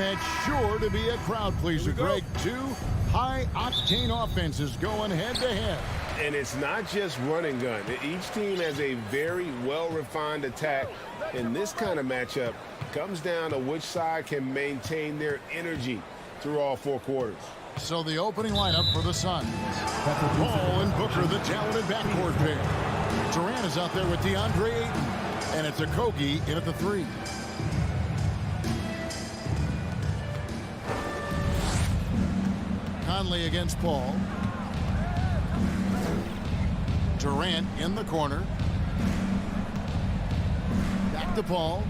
that's sure to be a crowd pleaser, Greg. Two high-octane offenses going head-to-head. And it's not just run and gun. Each team has a very well-refined attack. And this kind of matchup comes down to which side can maintain their energy through all four quarters. So the opening lineup for the Suns. Paul and Booker, the talented backcourt pair. Durant is out there with DeAndre Ayton. And it's Okogie in at the 3. Conley against Paul. Durant in the corner. Back to Paul.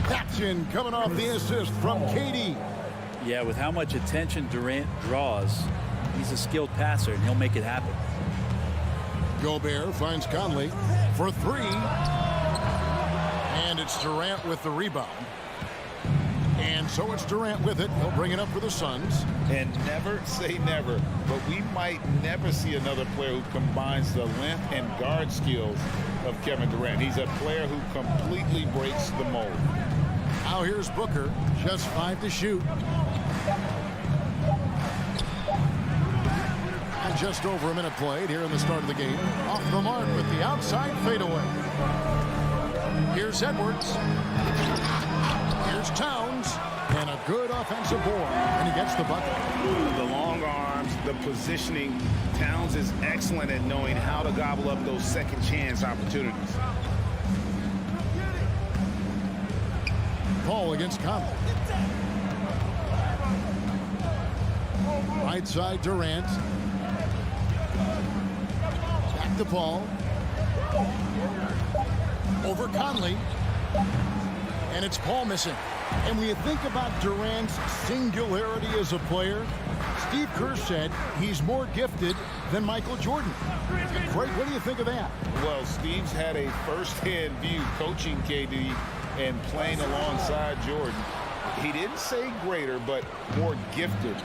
Action coming off the assist from KD. Yeah, with how much attention Durant draws, he's a skilled passer, and he'll make it happen. Gobert finds Conley for 3. And it's Durant with the rebound. And so it's Durant with it. He'll bring it up for the Suns. And never say never, but we might never see another player who combines the length and guard skills of Kevin Durant. He's a player who completely breaks the mold. Now here's Booker, just 5 to shoot. And just over a minute played here in the start of the game. Off the mark with the outside fadeaway. Here's Edwards. Here's Towns. And a good offensive board. And he gets the bucket. The long arms, the positioning. Towns is excellent at knowing how to gobble up those second chance opportunities. Paul against Conley. Right side Durant. Back to Paul. Over Conley. And it's Paul missing. And when you think about Durant's singularity as a player, Steve Kerr said he's more gifted than Michael Jordan. Craig, what do you think of that? Well, Steve's had a first-hand view coaching KD and playing alongside Jordan. He didn't say greater, but more gifted.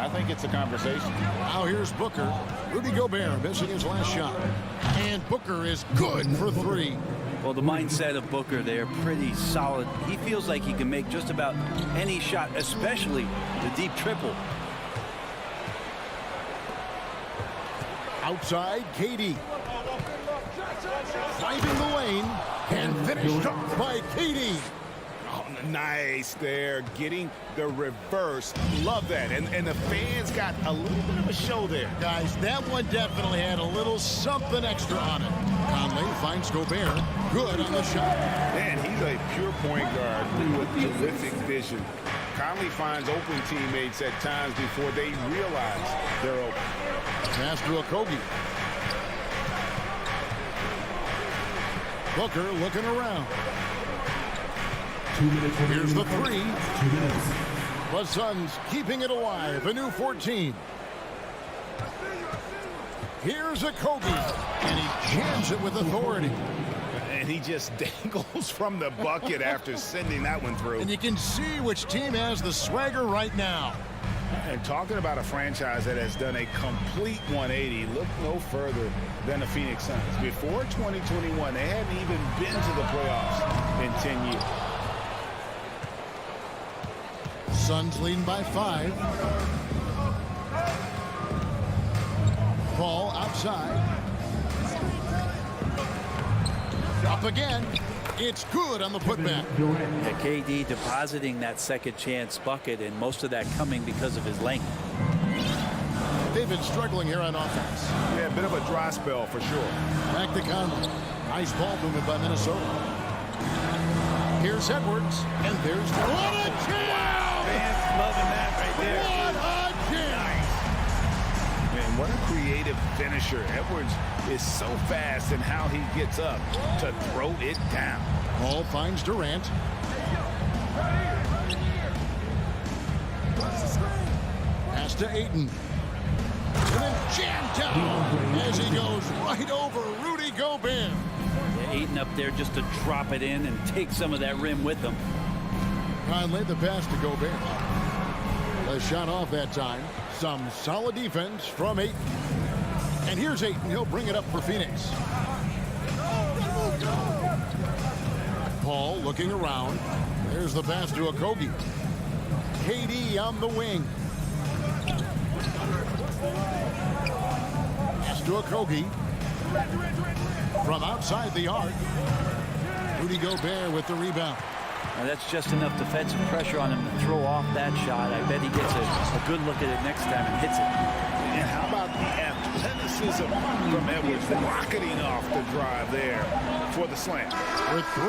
I think it's a conversation. Now here's Booker. Rudy Gobert missing his last shot. And Booker is good for 3. Well, the mindset of Booker there, pretty solid. He feels like he can make just about any shot, especially the deep triple. Outside, KD. Finding the lane. And finished off by KD. Oh, nice there. Getting the reverse. Love that. And the fans got a little bit of a show there. Guys, that one definitely had a little something extra on it. Conley finds Gobert. Good on the shot. Man, he's a pure point guard with terrific vision. Conley finds open teammates at times before they realize they're open. Pass to Okogie. Booker looking around. 2 minutes. Here's the 3. 2 minutes. The Suns keeping it alive. A new 14. Here's Okogie. And he jams it with authority. And he just dangles from the bucket after sending that one through. And you can see which team has the swagger right now. And talking about a franchise that has done a complete 180, look no further than the Phoenix Suns. Before 2021, they hadn't even been to the playoffs in 10 years. Suns leading by 5. Paul outside. Up again. It's good on the putback. Yeah, KD depositing that second chance bucket, and most of that coming because of his length. They've been struggling here on offense. Yeah, a bit of a dry spell for sure. Back to Conley. Nice ball movement by Minnesota. Here's Edwards, and there's the... What a jam! Fans loving that right there. What a jam! Man, what a creative finisher. Edwards is so fast in how he gets up to throw it down. Paul finds Durant. Pass to Ayton. And then jammed down as he goes right over Rudy Gobert. Yeah, Ayton up there just to drop it in and take some of that rim with them. Conley the pass to Gobert. A shot off that time. Some solid defense from Ayton. And here's Ayton. He'll bring it up for Phoenix. Paul looking around. There's the pass to Okogie. KD on the wing. Pass to Okogie. From outside the arc. Rudy Gobert with the rebound. Now that's just enough defensive pressure on him to throw off that shot. I bet he gets a good look at it next time and hits it. And how about the athleticism from Edwards rocketing off the drive there for the slam. With 3,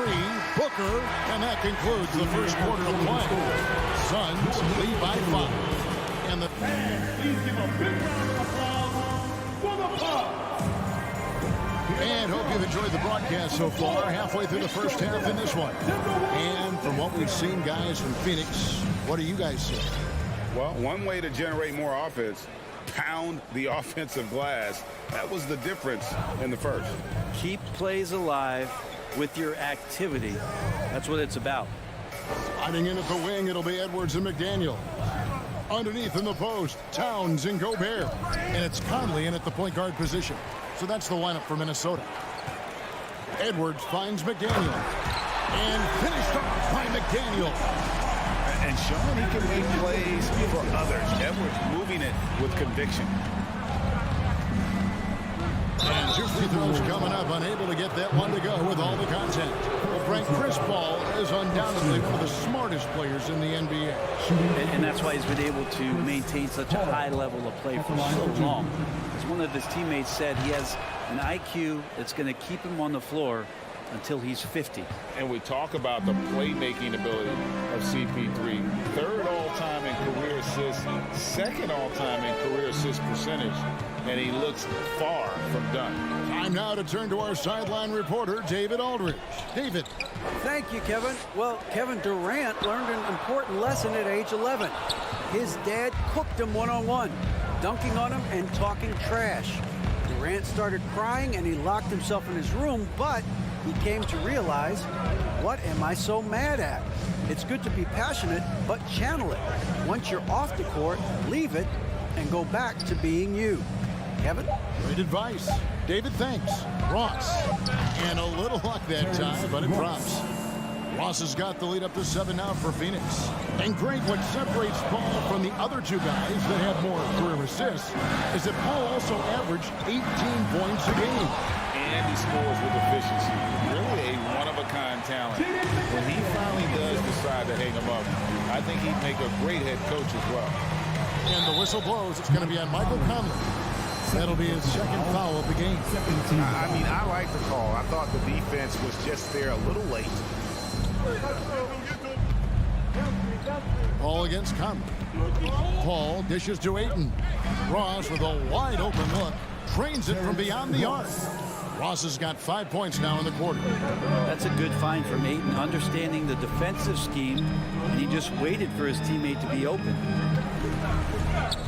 Booker, and that concludes the first quarter of play. Suns lead by 5. And the and hope you've enjoyed the broadcast so far. Halfway through the first half in this one. And from what we've seen, guys, from Phoenix, what do you guys see? Well, one way to generate more offense, pound the offensive glass. That was the difference in the first. Keep plays alive with your activity. That's what it's about. Sliding in at the wing, it'll be Edwards and McDaniel. Underneath in the post, Towns and Gobert. And it's Conley in at the point guard position. So that's the lineup for Minnesota. Edwards finds McDaniel. And finished off by McDaniel. And showing he can make plays for others. Edwards moving it with conviction. And 2 free throws coming up, unable to get that one to go with all the contact. Well, Frank, Chris Paul is undoubtedly one of the smartest players in the NBA. And that's why he's been able to maintain such a high level of play for so long. As one of his teammates said, he has an IQ that's going to keep him on the floor until he's 50. And we talk about the playmaking ability of CP3. 3rd all-time in career assists, 2nd all-time in career assist percentage, and he looks far from done. Time now to turn to our sideline reporter, David Aldridge. David. Thank you, Kevin. Well, Kevin Durant learned an important lesson at age 11. His dad cooked him one-on-one, dunking on him and talking trash. Durant started crying and he locked himself in his room, but he came to realize, what am I so mad at? It's good to be passionate, but channel it. Once you're off the court, leave it and go back to being you. Kevin? Great advice. David, thanks. Ross. And a little luck that time, but it drops. Ross has got the lead up to 7 now for Phoenix. And Greg, what separates Paul from the other 2 guys that have more career assists is that Paul also averaged 18 points a game. And he scores with efficiency. Really a one-of-a-kind talent. When he finally does decide to hang him up, I think he'd make a great head coach as well. And the whistle blows. It's going to be on Michael Conley. That'll be his 2nd foul of the game. I mean, I like the call. I thought the defense was just there a little late. Paul against Conley. Paul dishes to Ayton. Ross with a wide open look. Trains it from beyond the arc. Ross has got 5 points now in the quarter. That's a good find from Ayton, understanding the defensive scheme, and he just waited for his teammate to be open.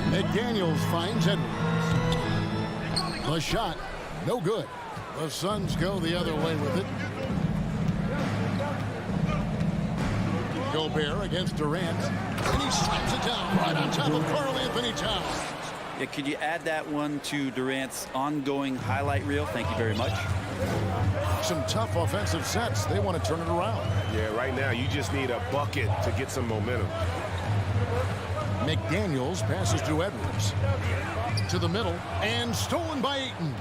McDaniels finds Edwards. The shot, no good. The Suns go the other way with it. Gobert against Durant. And he slaps it down right on top of Karl Anthony Towns. Yeah, could you add that one to Durant's ongoing highlight reel? Thank you very much. Some tough offensive sets. They want to turn it around. Yeah, right now you just need a bucket to get some momentum. McDaniels passes to Edwards. To the middle, and stolen by Ayton.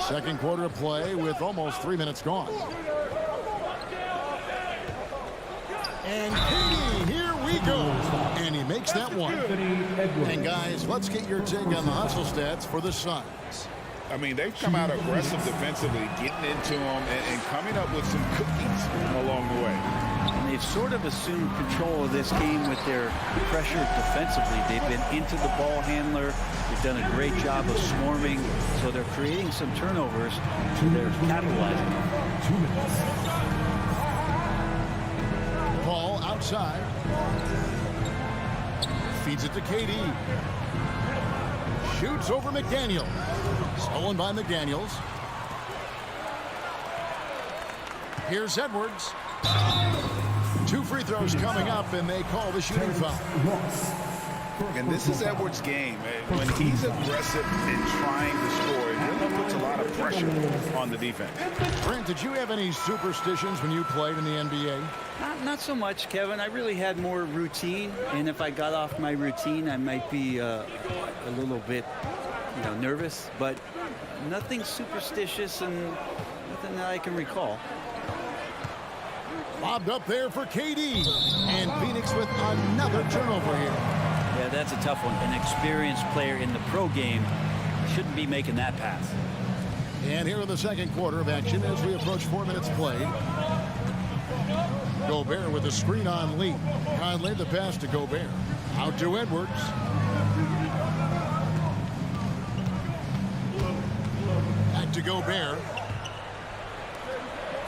Second quarter of play with almost 3 minutes gone. And KD, here we go. And he makes that one. And guys, let's get your take on the hustle stats for the Suns. I mean, they've come out aggressive defensively, getting into them and coming up with some cookies along the way. And they've sort of assumed control of this game with their pressure defensively. They've been into the ball handler. They've done a great job of swarming. So they're creating some turnovers. So they're capitalizing. 2 minutes. Paul outside. Feeds it to KD. Shoots over McDaniel. Stolen by McDaniels. Here's Edwards. 2 free throws coming up, and they call the shooting foul. And this is Edwards' game. When he's aggressive and trying to score, and you're puts a lot of pressure on the defense. Brent, did you have any superstitions when you played in the NBA? Not so much, Kevin. I really had more routine, and if I got off my routine, I might be a little bit, nervous, but nothing superstitious and nothing that I can recall. Lobbed up there for KD, and Phoenix with another turnover here. Yeah, that's a tough one. An experienced player in the pro game shouldn't be making that pass. And here in the second quarter of action as we approach 4 minutes played. Gobert with a screen on Lee. Conley the pass to Gobert. Out to Edwards. Back to Gobert.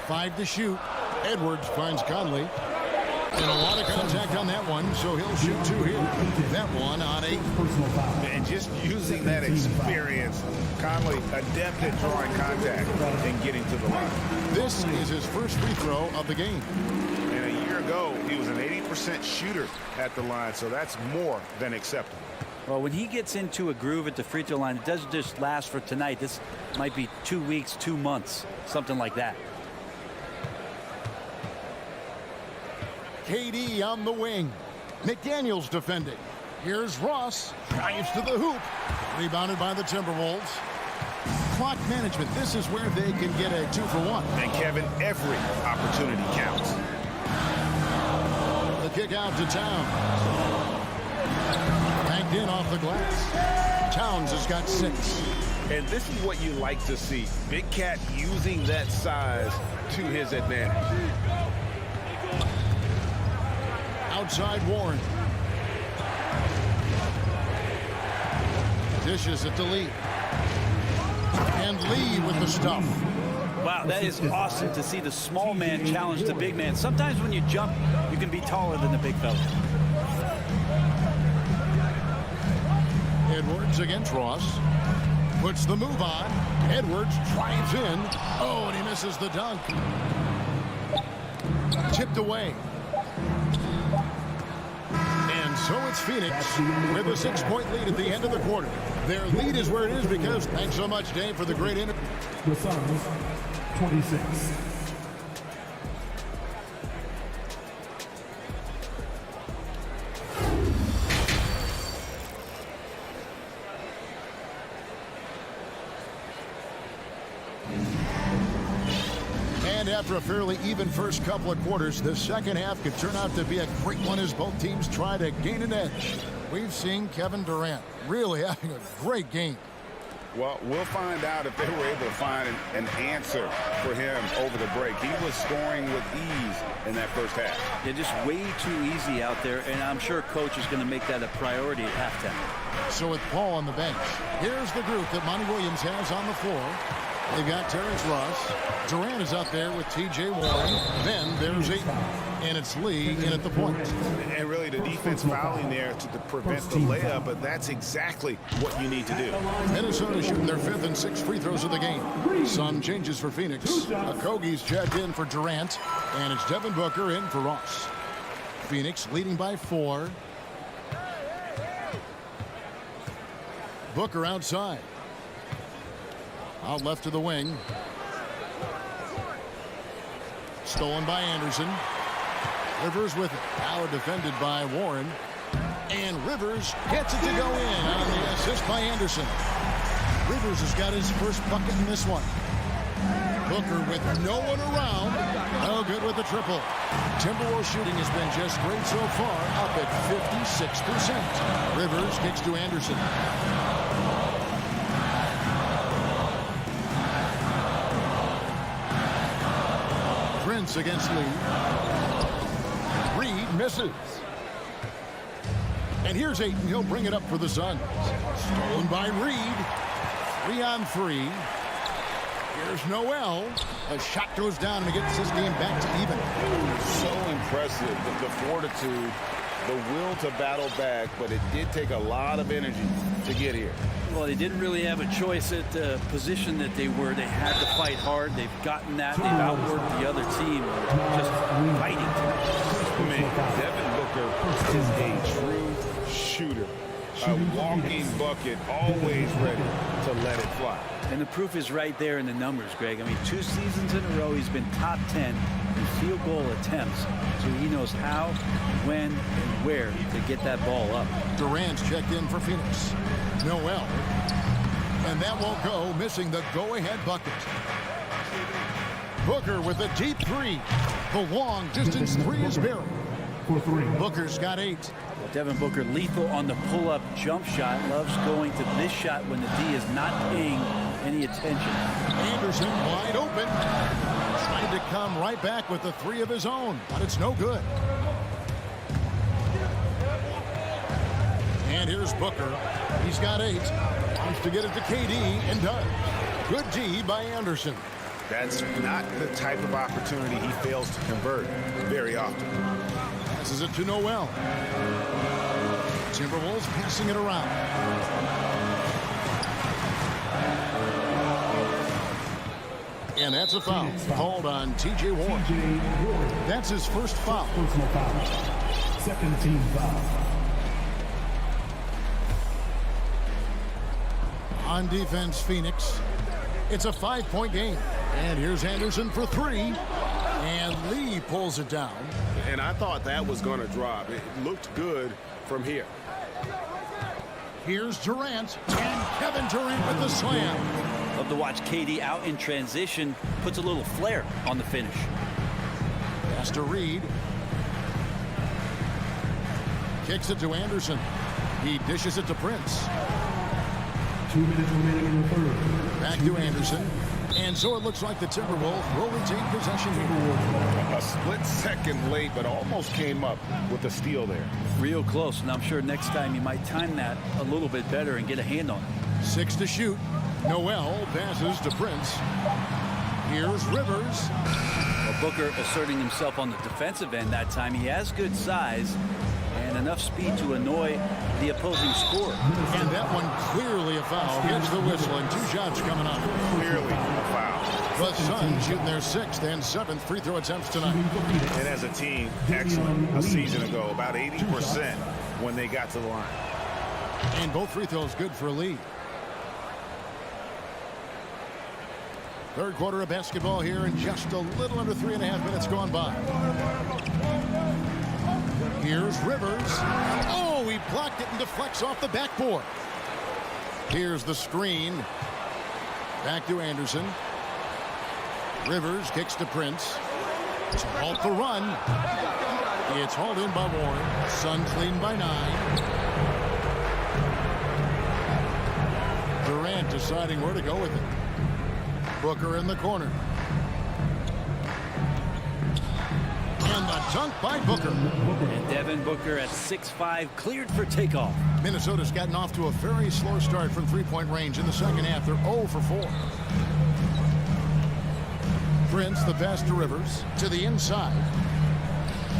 5 to shoot. Edwards finds Conley. And a lot of contact on that one, so he'll shoot 2 here. That one on 8. And just using that experience, Conley adept at drawing contact and getting to the line. This is his first free throw of the game. And a year ago, he was an 80% shooter at the line, so that's more than acceptable. Well, when he gets into a groove at the free throw line, it doesn't just last for tonight. This might be 2 weeks, 2 months, something like that. KD on the wing. McDaniels defending. Here's Ross. Drives to the hoop. Rebounded by the Timberwolves. Clock management. This is where they can get a 2-for-1. And Kevin, every opportunity counts. The kick out to Towns. Banked in off the glass. Towns has got 6. And this is what you like to see. Big Cat using that size to his advantage. Outside Warren. Dishes it to Lee. And Lee with the stuff. Wow, that is awesome to see the small man challenge the big man. Sometimes when you jump, you can be taller than the big fella. Edwards against Ross. Puts the move on. Edwards drives in. Oh, and he misses the dunk. Tipped away. And so it's Phoenix with a 6-point lead at the end of the quarter. Their lead is where it is because thanks so much, Dave, for the great interview. The Suns, 26. And after a fairly even first couple of quarters, the second half could turn out to be a great one as both teams try to gain an edge. We've seen Kevin Durant really having a great game. Well, we'll find out if they were able to find an answer for him over the break. He was scoring with ease in that first half. They're just way too easy out there, and I'm sure coach is going to make that a priority at halftime. So with Paul on the bench, here's the group that Monty Williams has on the floor. They've got Terrence Ross. Durant is out there with T.J. Warren. Then there's Ayton. And it's Lee in at the point. And really the defense fouling there to prevent the layup, but that's exactly what you need to do. Minnesota shooting their 5th and 6th free throws of the game. Some changes for Phoenix. Okogie's checked in for Durant. And it's Devin Booker in for Ross. Phoenix leading by 4. Booker outside. Out left to the wing. Stolen by Anderson. Rivers with it. Now defended by Warren. And Rivers gets it to go in on the assist by Anderson. Rivers has got his first bucket in this one. Booker with no one around. No good with the triple. Timberwolves shooting has been just great so far, up at 56%. Rivers kicks to Anderson. Prince against Lee. Reed misses. And here's Ayton. He'll bring it up for the Suns. Stolen by Reed. 3-on-3. Here's Noel. A shot goes down and it gets this game back to even. So impressive, the fortitude, the will to battle back, but it did take a lot of energy to get here. Well, they didn't really have a choice at the position that they were. They had to fight hard. They've gotten that. They've outworked the other team. Just fighting. Devin Booker is a true shooter. A walking bucket, always ready to let it fly. And the proof is right there in the numbers, Greg. I mean, 2 seasons in a row, he's been top 10 in field goal attempts. So he knows how, when, and where to get that ball up. Durant's checked in for Phoenix. Noel. And that won't go, missing the go-ahead bucket. Booker with a deep three. The long-distance three is buried. Booker's got 8. Well, Devin Booker lethal on the pull-up jump shot. Loves going to this shot when the D is not paying any attention. Anderson wide open. Trying to come right back with the 3 of his own, but it's no good. And here's Booker. He's got 8. Wants to get it to KD and does. Good D by Anderson. That's not the type of opportunity he fails to convert very often. Passes it to Noel. Timberwolves passing it around. And that's a foul called on TJ Warren. That's his first foul. Personal foul. Second team foul. On defense, Phoenix. It's a 5-point game. And here's Anderson for 3. And Lee pulls it down. And I thought that was going to drop. It looked good from here. Here's Durant. And Kevin Durant with the slam. Love to watch KD out in transition. Puts a little flair on the finish. Pass to Reed. Kicks it to Anderson. He dishes it to Prince. 2 minutes remaining in the third. Back to Anderson. And so it looks like the Timberwolves will retain possession here. A split second late, but almost came up with a steal there. Real close, and I'm sure next time he might time that a little bit better and get a hand on it. 6 to shoot. Noel passes to Prince. Here's Rivers. Well, Booker asserting himself on the defensive end that time. He has good size and enough speed to annoy the opposing scorer. And that one clearly a foul. Gets the whistle and 2 shots coming up. Clearly a foul. The Suns shooting their 6th and 7th free throw attempts tonight. And as a team, excellent a season ago, about 80% when they got to the line. And both free throws good for Lee. Third quarter of basketball here, and just a little under 3.5 minutes gone by. Here's Rivers. Oh, he blocked it and deflects off the backboard. Here's the screen. Back to Anderson. Rivers kicks to Prince. To halt the run. It's hauled in by Warren. Suns leading by 9. Durant deciding where to go with it. Booker in the corner. And the dunk by Booker. And Devin Booker at 6'5", cleared for takeoff. Minnesota's gotten off to a very slow start from three-point range in the second half. They're 0 for 4. Prince, the pass to Rivers, to the inside.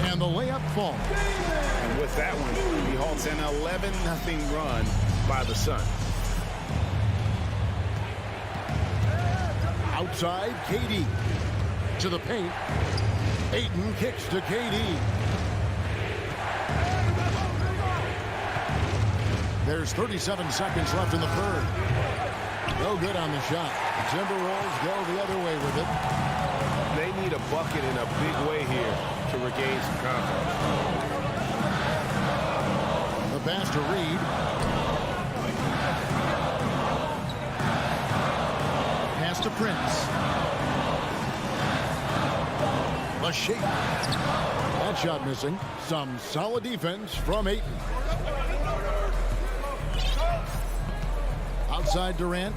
And the layup falls. And with that one, he halts an 11-0 run by the Suns. Outside, KD. To the paint. Ayton kicks to KD. There's 37 seconds left in the third. No good on the shot. The Timberwolves go the other way with it. They need a bucket in a big way here to regain some confidence. The pass to Reed. Pass to Prince. A shake. That shot missing. Some solid defense from Ayton. Outside Durant.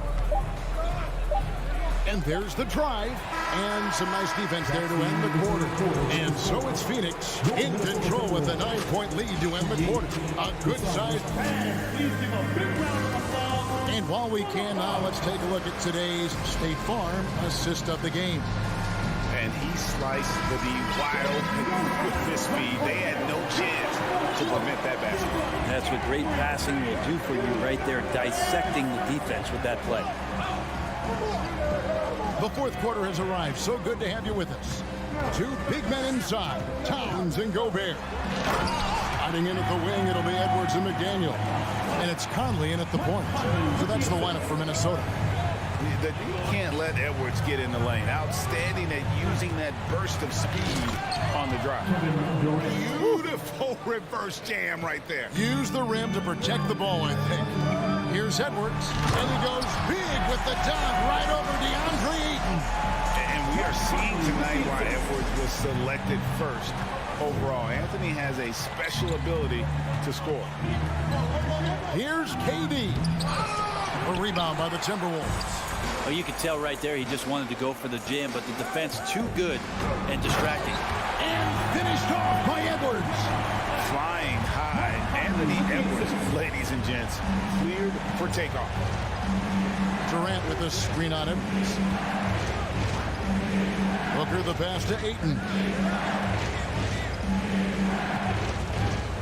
And there's the drive. And some nice defense there to end the quarter. And so it's Phoenix in control with a 9-point lead to end the quarter. A good-sized. And while we can now, let's take a look at today's State Farm assist of the game. And he sliced the D wide open with this speed. They had no chance to prevent that basket. That's what great passing will do for you right there, dissecting the defense with that play. The fourth quarter has arrived. So good to have you with us. 2 big men inside, Towns and Gobert. Hiding in at the wing, it'll be Edwards and McDaniel. And it's Conley in at the point. So that's the lineup for Minnesota. You can't let Edwards get in the lane. Outstanding at using that burst of speed on the drive. Beautiful reverse jam right there. Use the rim to protect the ball, I think. Here's Edwards, and he goes big with the dunk right over DeAndre Ayton. And we are seeing tonight why Edwards was selected first overall. Anthony has a special ability to score. Here's KD. A rebound by the Timberwolves. Well, you can tell right there he just wanted to go for the jam, but the defense too good and distracting. And finished off by Edwards. Flying high, Anthony Edwards, ladies and gents, cleared for takeoff. Durant with a screen on Edwards. Booker the pass to Ayton.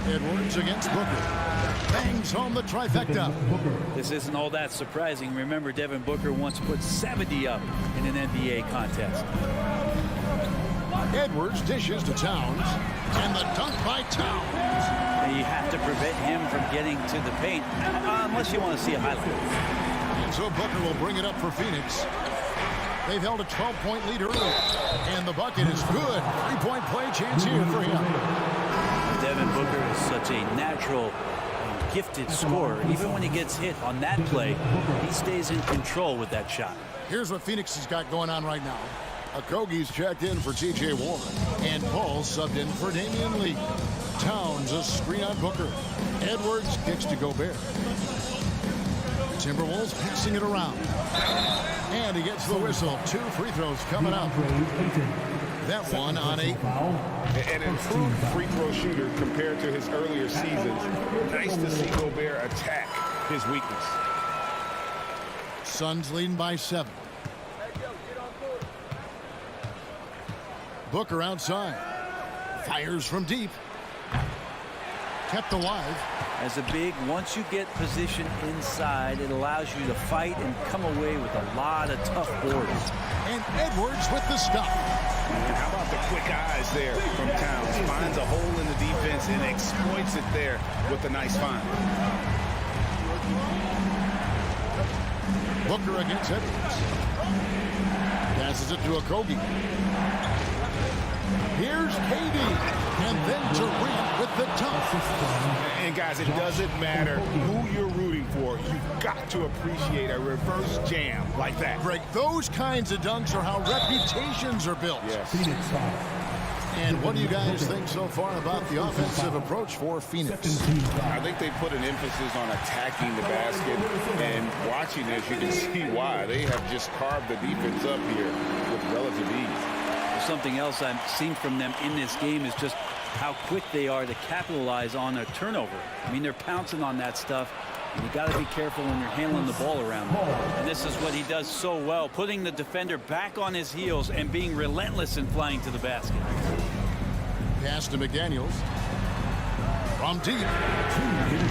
Edwards against Booker. Bangs home the trifecta. This isn't all that surprising. Remember, Devin Booker once put 70 up in an NBA contest. Edwards dishes to Towns. And the dunk by Towns. You have to prevent him from getting to the paint, unless you want to see a highlight. And so Booker will bring it up for Phoenix. They've held a 12-point lead early. And the bucket is good. 3-point play chance here for him. Devin Booker is such a natural, gifted scorer. Even when he gets hit on that play, he stays in control with that shot. Here's what Phoenix has got going on right now. Okogie's checked in for T.J. Warren. And Paul subbed in for Damian Lee. Towns a screen on Booker. Edwards kicks to Gobert. Timberwolves passing it around. And he gets the whistle. 2 free throws coming up. That one on 8. An improved free throw shooter compared to his earlier seasons. Nice to see Gobert attack his weakness. Suns leading by 7. Booker outside. Fires from deep. Kept alive. As a big, once you get position inside, it allows you to fight and come away with a lot of tough boards. And Edwards with the stop. And how about the quick eyes there from Towns? Finds a hole in the defense and exploits it there with a nice find. Booker against Edwards. Passes it to Okogie. Here's KD. And then Durant with the dunk. And guys, it doesn't matter who you're rooting for. You've got to appreciate a reverse jam like that. Greg, those kinds of dunks are how reputations are built. Yes. And what do you guys think so far about the offensive approach for Phoenix? I think they put an emphasis on attacking the basket, and watching this, you can see why. They have just carved the defense up here with relative ease. Something else I've seen from them in this game is just how quick they are to capitalize on a turnover. I mean, they're pouncing on that stuff, and you got to be careful when you're handling the ball around them. And this is what he does so well, putting the defender back on his heels and being relentless in flying to the basket. Pass to McDaniels. From deep.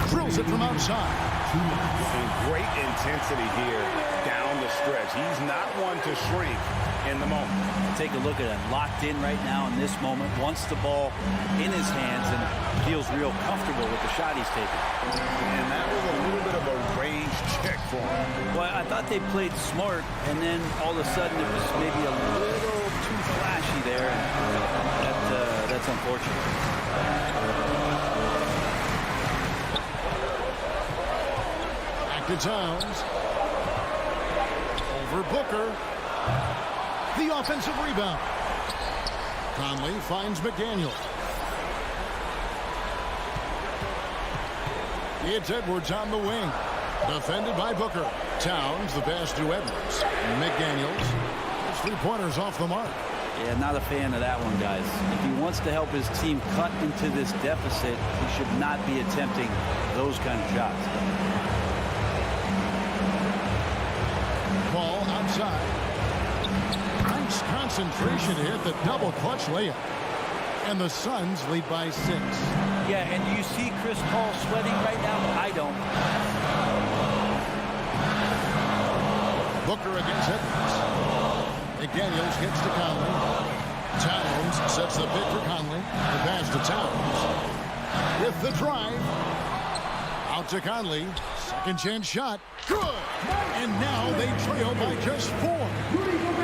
Drills it from outside. And great intensity here down the stretch. He's not one to shrink in the moment. Take a look at him, locked in right now in this moment, wants the ball in his hands and feels real comfortable with the shot he's taking. And that was a little bit of a range check for him. Well, I thought they played smart, and then all of a sudden it was maybe a little too flashy there, and that's unfortunate. Back to Towns. Over Booker. The offensive rebound. Conley finds McDaniel. It's Edwards on the wing. Defended by Booker. Towns, the pass to Edwards. McDaniels. His 3-pointers off the mark. Yeah, not a fan of that one, guys. If he wants to help his team cut into this deficit, he should not be attempting those kind of shots. Ball outside. Nice concentration to hit the double clutch layup. And the Suns lead by 6. Yeah, and do you see Chris Paul sweating right now? I don't. Booker against Edwards. McDaniels gets to Conley. Towns sets the pick for Conley. The pass to Towns. With the drive. Out to Conley. Second chance shot. Good. And now they trail trail by just 4.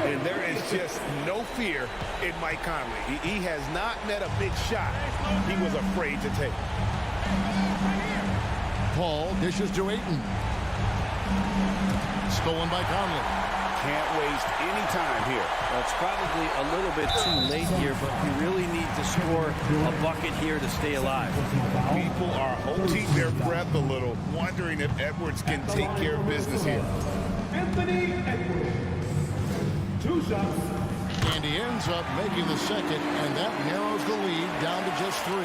And there is just no fear in Mike Conley. He has not met a big shot he was afraid to take. Paul dishes to Ayton. Stolen by Conley. Can't waste any time here. Well, it's probably a little bit too late here, but you really need to score a bucket here to stay alive. People are holding their breath a little, wondering if Edwards can take care of business here. Anthony Edwards. 2 shots. And he ends up making the second, and that narrows the lead down to just 3.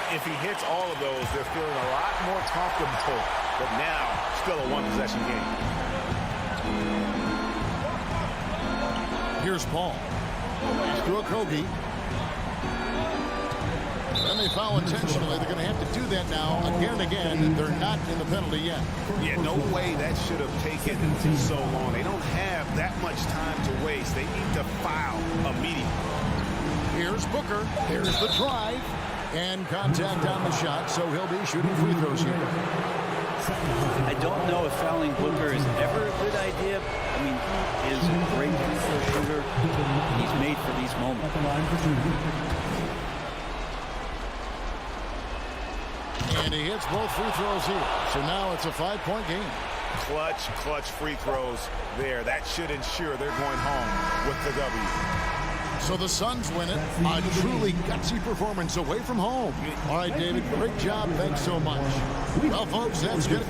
If he hits all of those, they're feeling a lot more comfortable. But now, still a one-possession game. Here's Paul. Through a Kobe. And they foul intentionally. They're going to have to do that now again and again. They're not in the penalty yet. Yeah, no way that should have taken so long. They don't have that much time to waste. They need to foul immediately. Here's Booker. There's the drive. And contact on the shot, so he'll be shooting free throws here. I don't know if fouling Booker is ever a good idea. I mean, he is a great free throw shooter. He's made for these moments. At the line for 2. And he hits both free throws here. So now it's a 5-point game. Clutch free throws there. That should ensure they're going home with the W. So the Suns win it. A truly gutsy performance away from home. All right, David, great job. Thanks so much. Well, folks, that's good.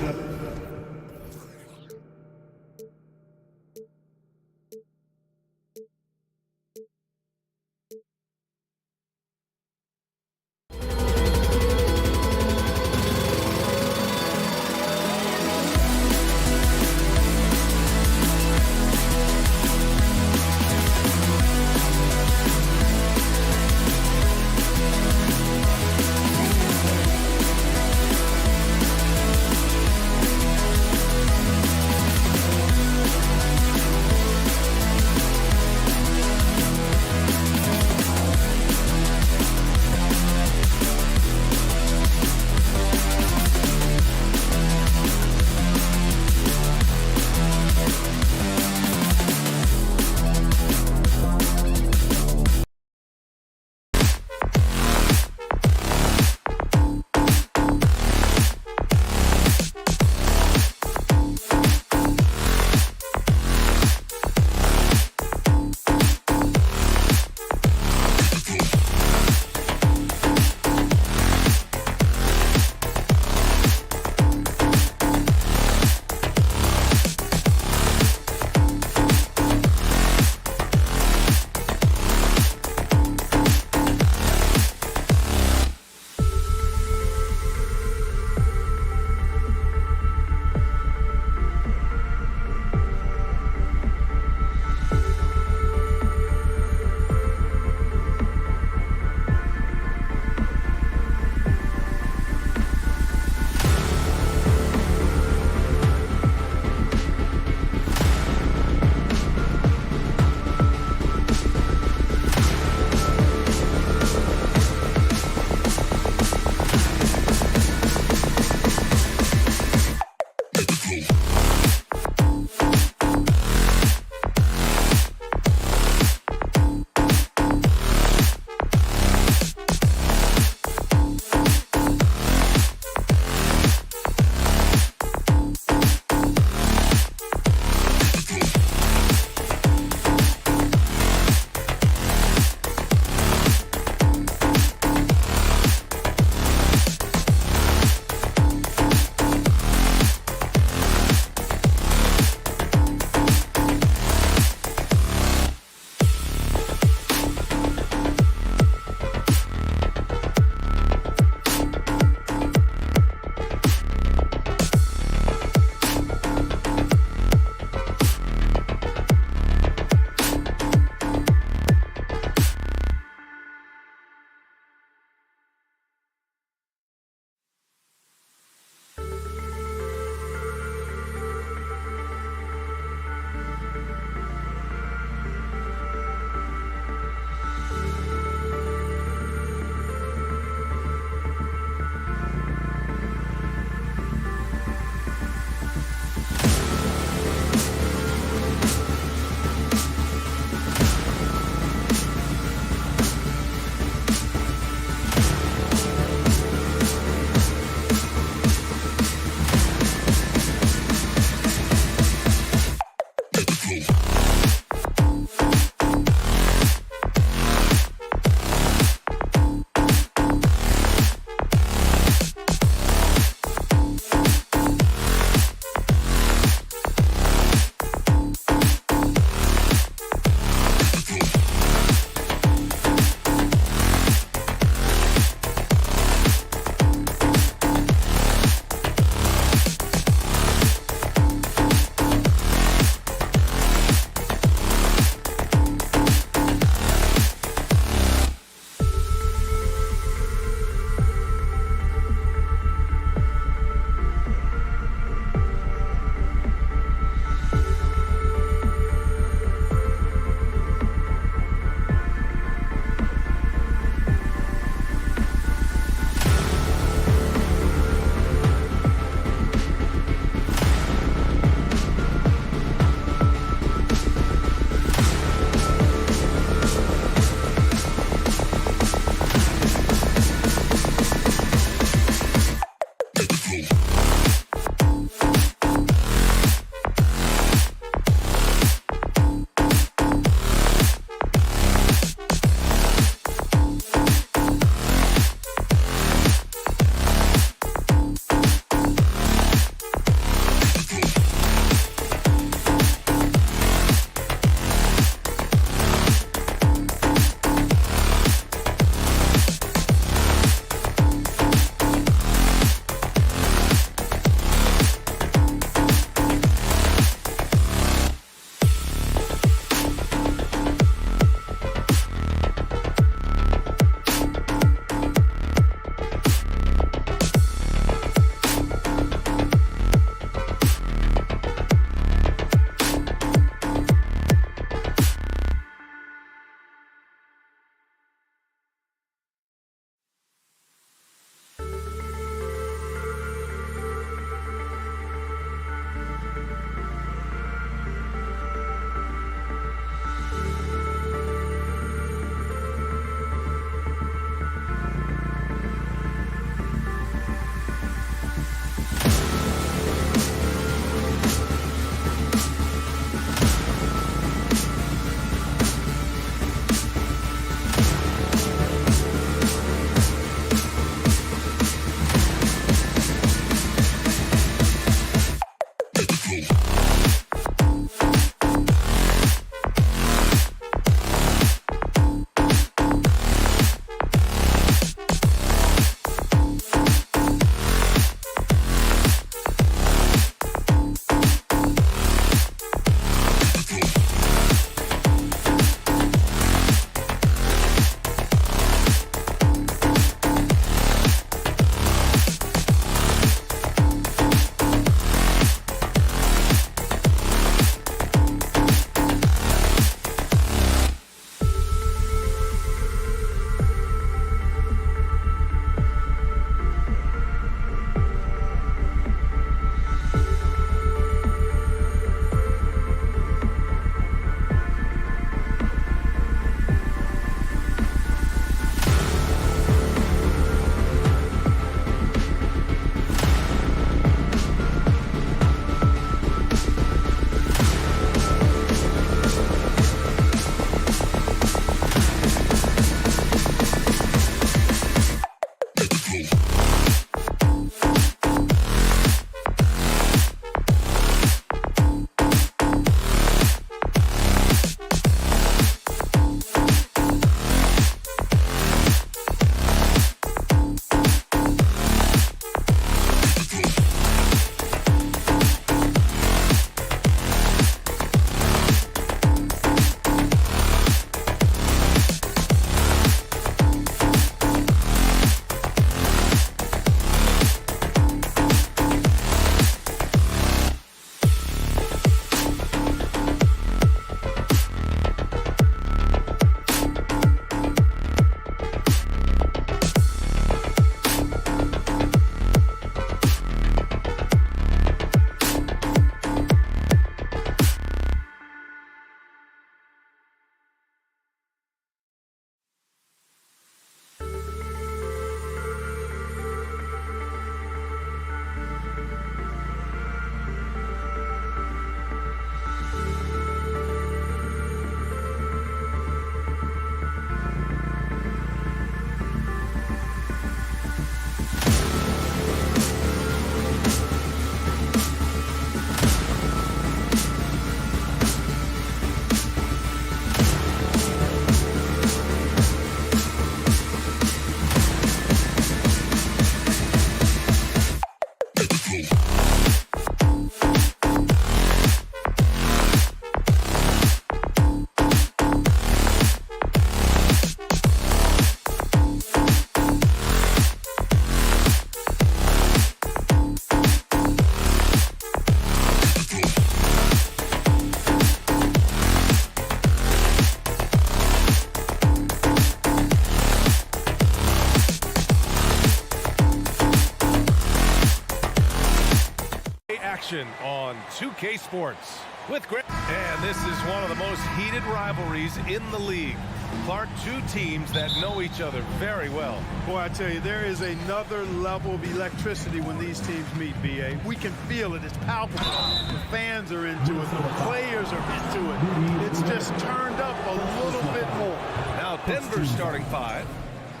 action on 2K Sports with Greg. And this is one of the most heated rivalries in the league. Clark, two teams that know each other very well. Boy, I tell you, there is another level of electricity when these teams meet, B.A. We can feel it. It's palpable. The fans are into it. The players are into it. It's just turned up a little bit more. Now Denver's starting five.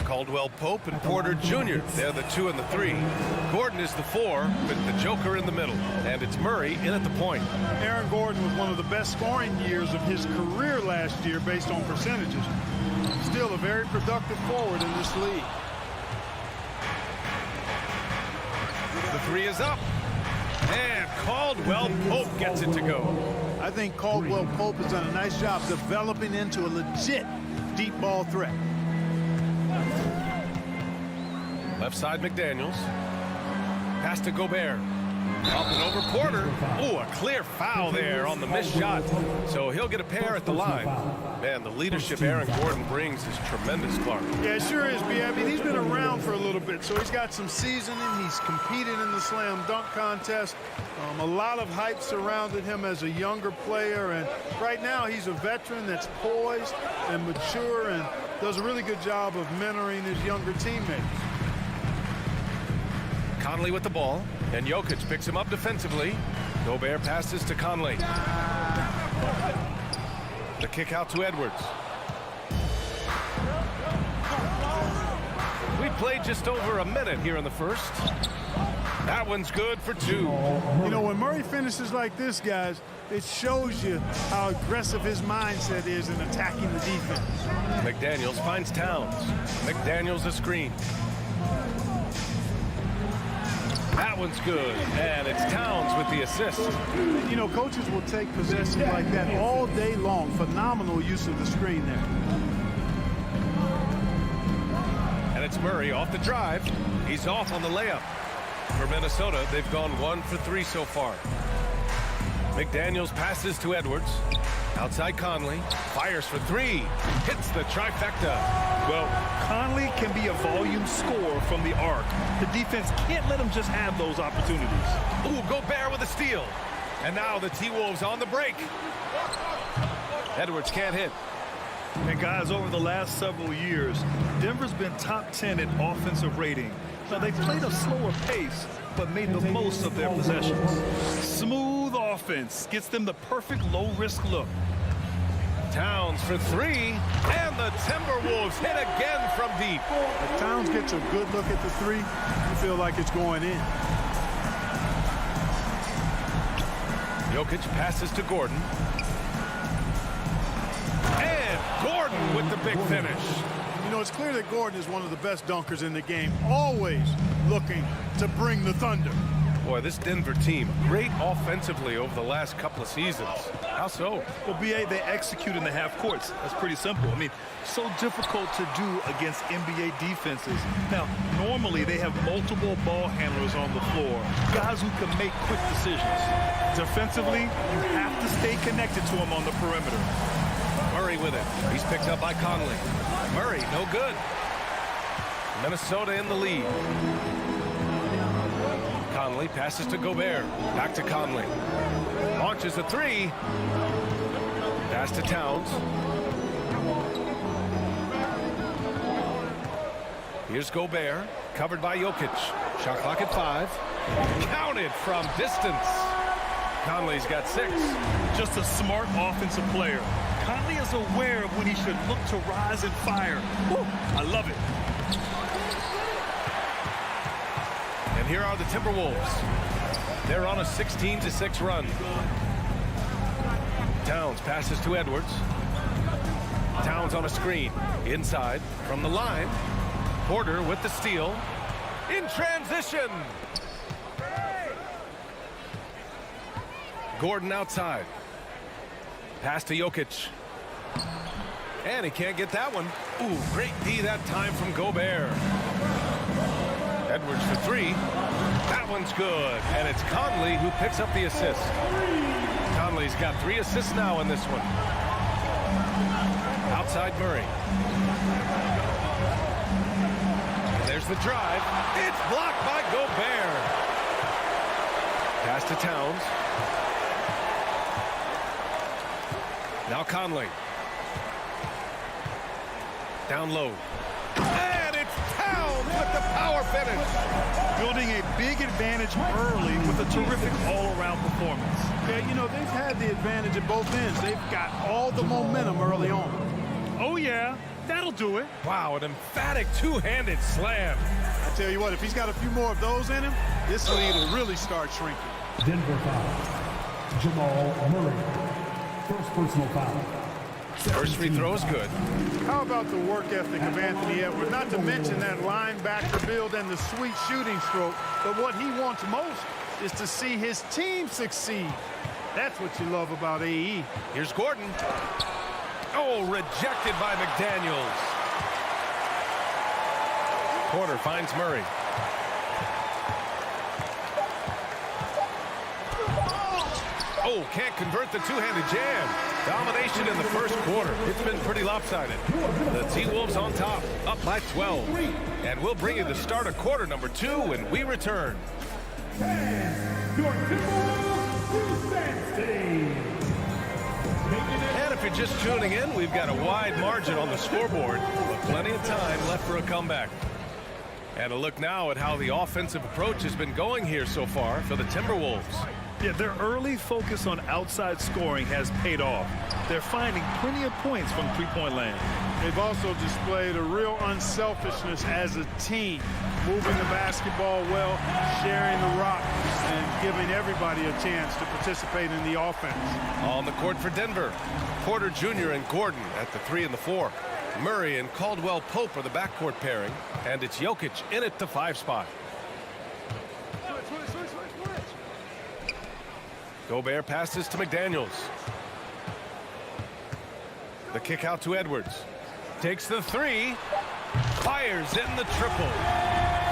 Caldwell Pope and Porter Jr. They're the 2 and the 3. Gordon is the 4 with the Joker in the middle. And it's Murray in at the point. Aaron Gordon was one of the best scoring years of his career last year based on percentages. Still a very productive forward in this league. The 3 is up. And Caldwell Pope gets it to go. I think Caldwell Pope has done a nice job developing into a legit deep ball threat. Left side McDaniels. Pass to Gobert. Up and over Porter. Ooh, a clear foul there on the missed shot. So he'll get a pair at the line. Man, the leadership Aaron Gordon brings is tremendous, Clark. Yeah, it sure is, B. I mean, he's been around for a little bit, so he's got some seasoning. He's competed in the slam dunk contest. A lot of hype surrounded him as a younger player, and right now he's a veteran that's poised and mature and does a really good job of mentoring his younger teammates. Conley with the ball, and Jokic picks him up defensively. Gobert passes to Conley. The kick out to Edwards. We played just over a minute here in the first. That one's good for 2. You know, when Murray finishes like this, guys, it shows you how aggressive his mindset is in attacking the defense. McDaniels finds Towns. McDaniels a screen. That one's good, and it's Towns with the assist. You know, coaches will take possession like that all day long. Phenomenal use of the screen there. And it's Murray off the drive. He's off on the layup. For Minnesota, they've gone 1 for 3 so far. McDaniels passes to Edwards. Outside Conley. Fires for 3. Hits the trifecta. Well, Conley can be a volume scorer from the arc. The defense can't let him just have those opportunities. Ooh, Gobert with a steal. And now the T-Wolves on the break. Edwards can't hit. And guys, over the last several years, Denver's been top 10 in offensive rating. Now, they've played a slower pace, but made the most of their possessions. Smooth offense gets them the perfect low-risk look. Towns for 3, and the Timberwolves hit again from deep. If Towns gets a good look at the 3, you feel like it's going in. Jokic passes to Gordon. And Gordon with the big finish. You know, it's clear that Gordon is one of the best dunkers in the game, always looking to bring the thunder. Boy, this Denver team, great offensively over the last couple of seasons. How so? Well, B.A., they execute in the half courts. That's pretty simple. I mean, so difficult to do against NBA defenses. Now, normally they have multiple ball handlers on the floor, guys who can make quick decisions. Defensively, you have to stay connected to them on the perimeter. Murray with it. He's picked up by Conley. Murray, no good. Minnesota in the lead. Conley passes to Gobert. Back to Conley. Launches a 3. Pass to Towns. Here's Gobert. Covered by Jokic. Shot clock at 5. Counted from distance. Conley's got 6. Just a smart offensive player. Conley is aware of when he should look to rise and fire. Woo, I love it. And here are the Timberwolves. They're on a 16-6 run. Towns passes to Edwards. Towns on a screen. Inside from the line. Porter with the steal. In transition. Gordon outside. Pass to Jokic. And he can't get that one. Ooh, great D that time from Gobert. Edwards for 3. That one's good. And it's Conley who picks up the assist. Conley's got 3 assists now in this one. Outside Murray. There's the drive. It's blocked by Gobert. Pass to Towns. Now Conley. Down low. And it's Towns with the power finish. Building a big advantage early with a terrific all-around performance. Yeah, you know, they've had the advantage at both ends. They've got all the momentum early on. Oh, yeah, that'll do it. Wow, an emphatic two-handed slam. I tell you what, if he's got a few more of those in him, this lead will really start shrinking. Denver foul. Jamal Murray. First personal foul. First free throw is good. How about the work ethic of Anthony Edwards? Not to mention that linebacker build and the sweet shooting stroke. But what he wants most is to see his team succeed. That's what you love about AE. Here's Gordon. Oh, rejected by McDaniels. Porter finds Murray. Oh, can't convert the two-handed jam. Domination in the first quarter. It's been pretty lopsided. The T-Wolves on top, up by 12. And we'll bring you the start of quarter number 2 when we return. And if you're just tuning in, we've got a wide margin on the scoreboard, but plenty of time left for a comeback. And a look now at how the offensive approach has been going here so far for the Timberwolves. Yeah, their early focus on outside scoring has paid off. They're finding plenty of points from three-point land. They've also displayed a real unselfishness as a team, moving the basketball well, sharing the rock, and giving everybody a chance to participate in the offense. On the court for Denver, Porter Jr. and Gordon at the 3 and the 4. Murray and Caldwell Pope are the backcourt pairing, and it's Jokic in at the 5 spot. Gobert passes to McDaniels. The kick out to Edwards. Takes the 3. Fires in the triple.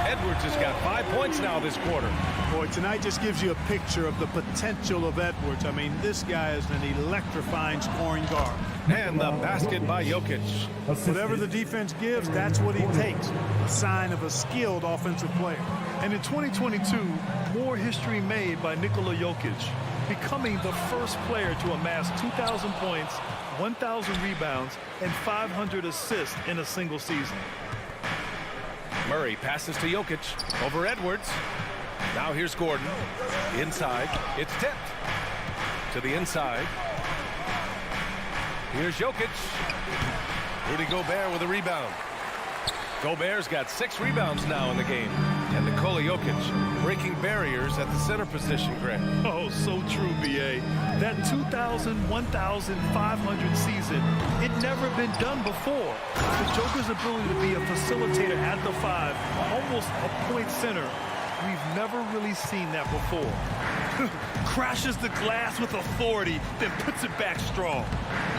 Edwards has got 5 points now this quarter. Boy, tonight just gives you a picture of the potential of Edwards. I mean, this guy is an electrifying scoring guard. And the basket by Jokic. Whatever the defense gives, that's what he takes. A sign of a skilled offensive player. And in 2022, more history made by Nikola Jokic, becoming the first player to amass 2,000 points, 1,000 rebounds, and 500 assists in a single season. Murray passes to Jokic over Edwards. Now here's Gordon. Inside. It's tipped. To the inside. Here's Jokic. Rudy Gobert with a rebound. Gobert's got 6 rebounds now in the game. And Nikola Jokic breaking barriers at the center position, Grant. Oh, so true, B.A. That 2,000, 1,500 season, it never been done before. The Joker's ability to be a facilitator at the 5, almost a point center, we've never really seen that before. Crashes the glass with authority, then puts it back strong.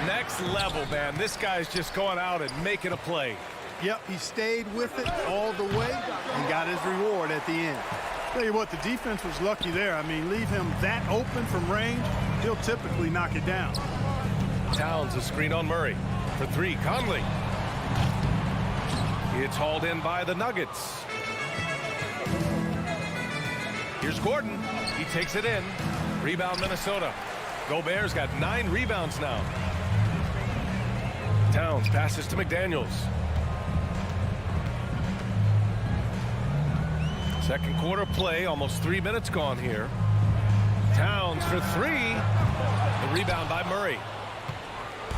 Next level, man. This guy's just going out and making a play. Yep, he stayed with it all the way and got his reward at the end. Tell you what, the defense was lucky there. I mean, leave him that open from range, he'll typically knock it down. Towns a screen on Murray. For 3, Conley. It's hauled in by the Nuggets. Here's Gordon. He takes it in. Rebound Minnesota. Gobert's got 9 rebounds now. Towns passes to McDaniels. Second quarter play, almost 3 minutes gone here. Towns for 3. The rebound by Murray.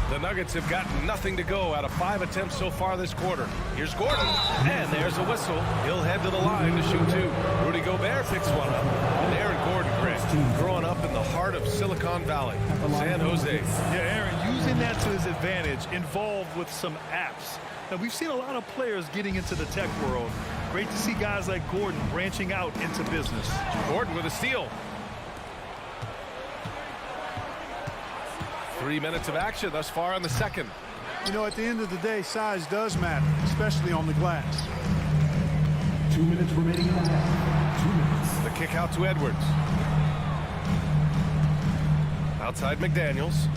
The Nuggets have gotten nothing to go out of 5 attempts so far this quarter. Here's Gordon, and there's a whistle. He'll head to the line to shoot 2. Rudy Gobert picks one up. And Aaron Gordon, Grant, growing up in the heart of Silicon Valley, San Jose. Yeah, Aaron, using that to his advantage, involved with some apps. Now, we've seen a lot of players getting into the tech world. Great to see guys like Gordon branching out into business. Gordon with a steal. 3 minutes of action thus far in the second. You know, at the end of the day, size does matter, especially on the glass. 2 minutes remaining in the half. 2 minutes. The kick out to Edwards. Outside McDaniels.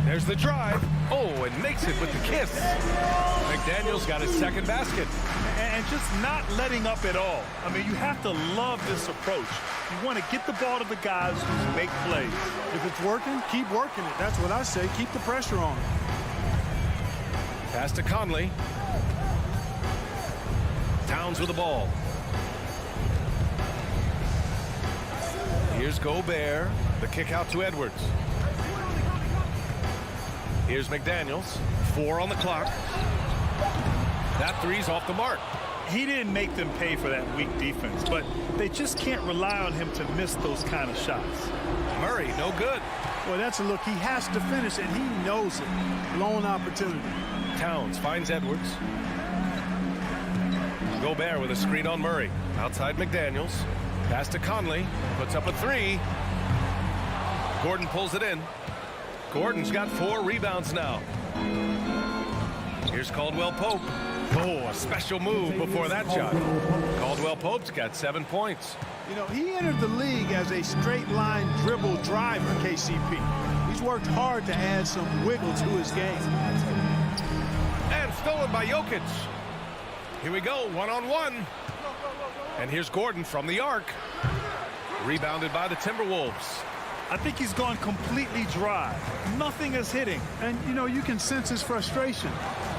There's There's the drive. Oh, and makes it with the kiss. McDaniels got his second basket. And just not letting up at all. I mean, you have to love this approach. You want to get the ball to the guys who make plays. If it's working, keep working it. That's what I say. Keep the pressure on it. Pass to Conley. Towns with the ball. Here's Gobert. The kick out to Edwards. Here's McDaniels. 4 on the clock. That three's off the mark. He didn't make them pay for that weak defense, but they just can't rely on him to miss those kind of shots. Murray, no good. Boy, that's a look. He has to finish, and he knows it. Lone opportunity. Towns finds Edwards. Gobert with a screen on Murray. Outside McDaniels. Pass to Conley. Puts up a three. Gordon pulls it in. Gordon's got 4 rebounds now. Here's Caldwell Pope. Oh, a special move before that shot. Caldwell Pope's got 7 points. You know, he entered the league as a straight line dribble driver, KCP. He's worked hard to add some wiggle to his game. And stolen by Jokic. Here we go, 1-on-1. And here's Gordon from the arc. Rebounded by the Timberwolves. I think he's gone completely dry. Nothing is hitting. And, you know, you can sense his frustration.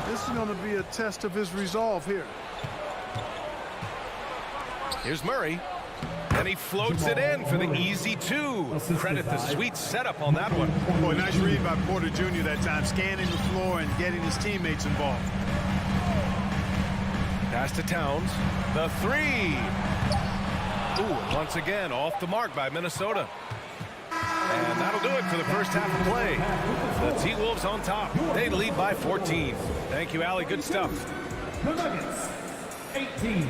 This is going to be a test of his resolve here. Here's Murray. And he floats it in for the easy 2. Credit the sweet setup on that one. Boy, nice read by Porter Jr. that time, scanning the floor and getting his teammates involved. Pass to Towns. The 3. Ooh, once again, off the mark by Minnesota. And that'll do it for the first half of play. The T-Wolves on top. They lead by 14. Thank you, Allie. Good stuff. The Nuggets, 18.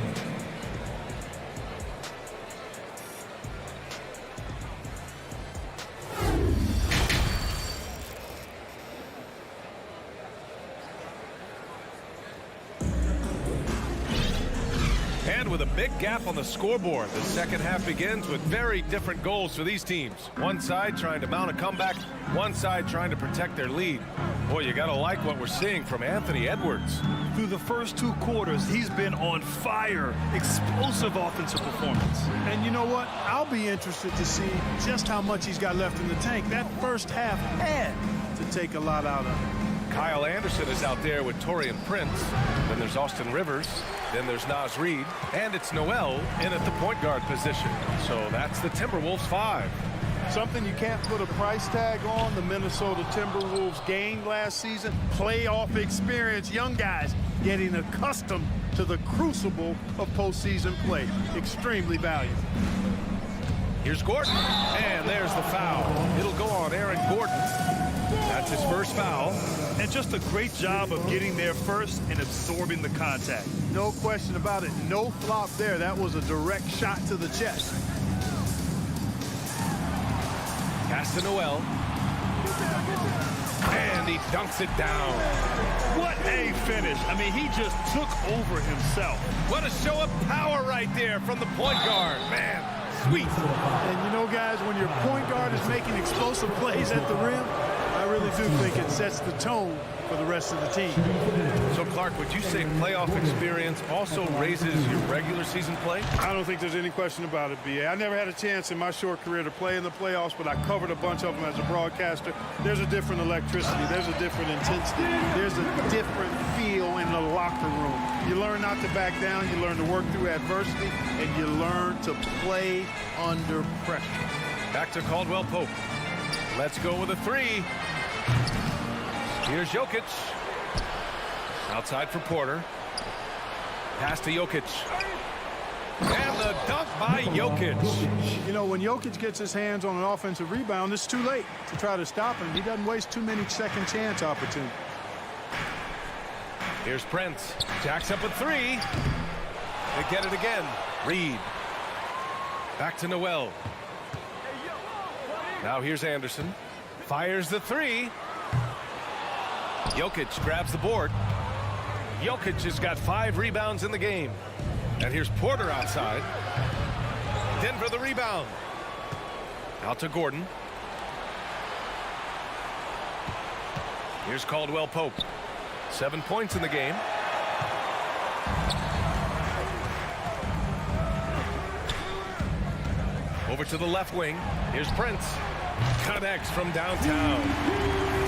And with a big gap on the scoreboard, the second half begins with very different goals for these teams. One side trying to mount a comeback, one side trying to protect their lead. Boy, you gotta like what we're seeing from Anthony Edwards. Through the first 2 quarters, he's been on fire. Explosive offensive performance. And you know what? I'll be interested to see just how much he's got left in the tank. That first half had to take a lot out of him. Kyle Anderson is out there with Taurean Prince. Then there's Austin Rivers. Then there's Naz Reid. And it's Noel in at the point guard position. So that's the Timberwolves 5. Something you can't put a price tag on, the Minnesota Timberwolves gained last season. Playoff experience, young guys getting accustomed to the crucible of postseason play. Extremely valuable. Here's Gordon. And there's the foul. It'll go on Aaron Gordon. That's his first foul. And just a great job of getting there first and absorbing the contact. No question about it. No flop there. That was a direct shot to the chest. Pass to Noel. And he dunks it down. What a finish. I mean, he just took over himself. What a show of power right there from the point guard. Man, sweet. And you know, guys, when your point guard is making explosive plays at the rim, I really do think it sets the tone for the rest of the team. So, Clark, would you say playoff experience also raises your regular season play? I don't think there's any question about it, B.A. I never had a chance in my short career to play in the playoffs, but I covered a bunch of them as a broadcaster. There's a different electricity. There's a different intensity. There's a different feel in the locker room. You learn not to back down. You learn to work through adversity, and you learn to play under pressure. Back to Caldwell Pope. Let's go with a 3. Here's Jokic. Outside for Porter. Pass to Jokic. And the dunk by Jokic. You know, when Jokic gets his hands on an offensive rebound, it's too late to try to stop him. He doesn't waste too many second chance opportunities. Here's Prince. Jacks up a 3. They get it again. Reed. Back to Noel. Now here's Anderson. Fires the 3. Jokic grabs the board. Jokic has got 5 rebounds in the game. And here's Porter outside. Denver the rebound. Out to Gordon. Here's Caldwell Pope. 7 points in the game. Over to the left wing. Here's Prince. Connects from downtown.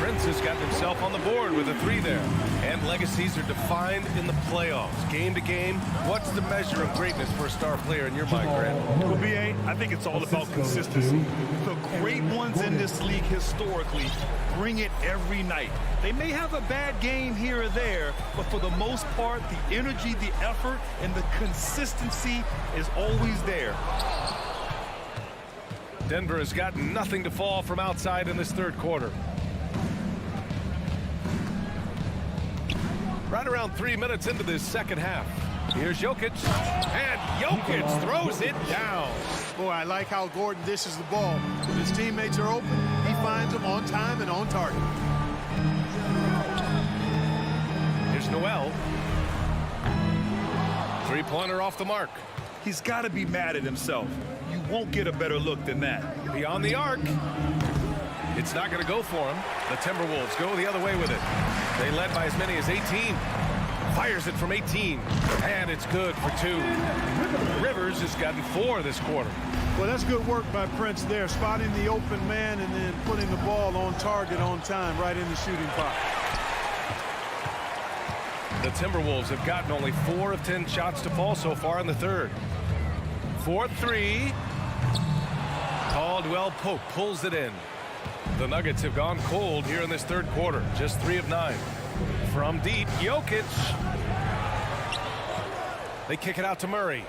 Prince has gotten himself on the board with a 3 there. And legacies are defined in the playoffs. Game to game, what's the measure of greatness for a star player in your mind, Grant? Well, B.A., I think it's all about consistency. The great ones in this league historically bring it every night. They may have a bad game here or there, but for the most part, the energy, the effort, and the consistency is always there. Denver has gotten nothing to fall from outside in this third quarter. Right around 3 minutes into this second half. Here's Jokic. And Jokic throws it down. Boy, I like how Gordon dishes the ball. When his teammates are open, he finds them on time and on target. Here's Noel. Three-pointer off the mark. He's got to be mad at himself. You won't get a better look than that. Beyond the arc. It's not going to go for him. The Timberwolves go the other way with it. They led by as many as 18. Fires it from 18. And it's good for 2. Rivers has gotten 4 this quarter. Well, that's good work by Prince there, spotting the open man and then putting the ball on target on time right in the shooting pot. The Timberwolves have gotten only 4 of 10 shots to fall so far in the third. 4-3. Caldwell Pope pulls it in. The Nuggets have gone cold here in this third quarter. Just 3 of 9. From deep, Jokic. They kick it out to Murray.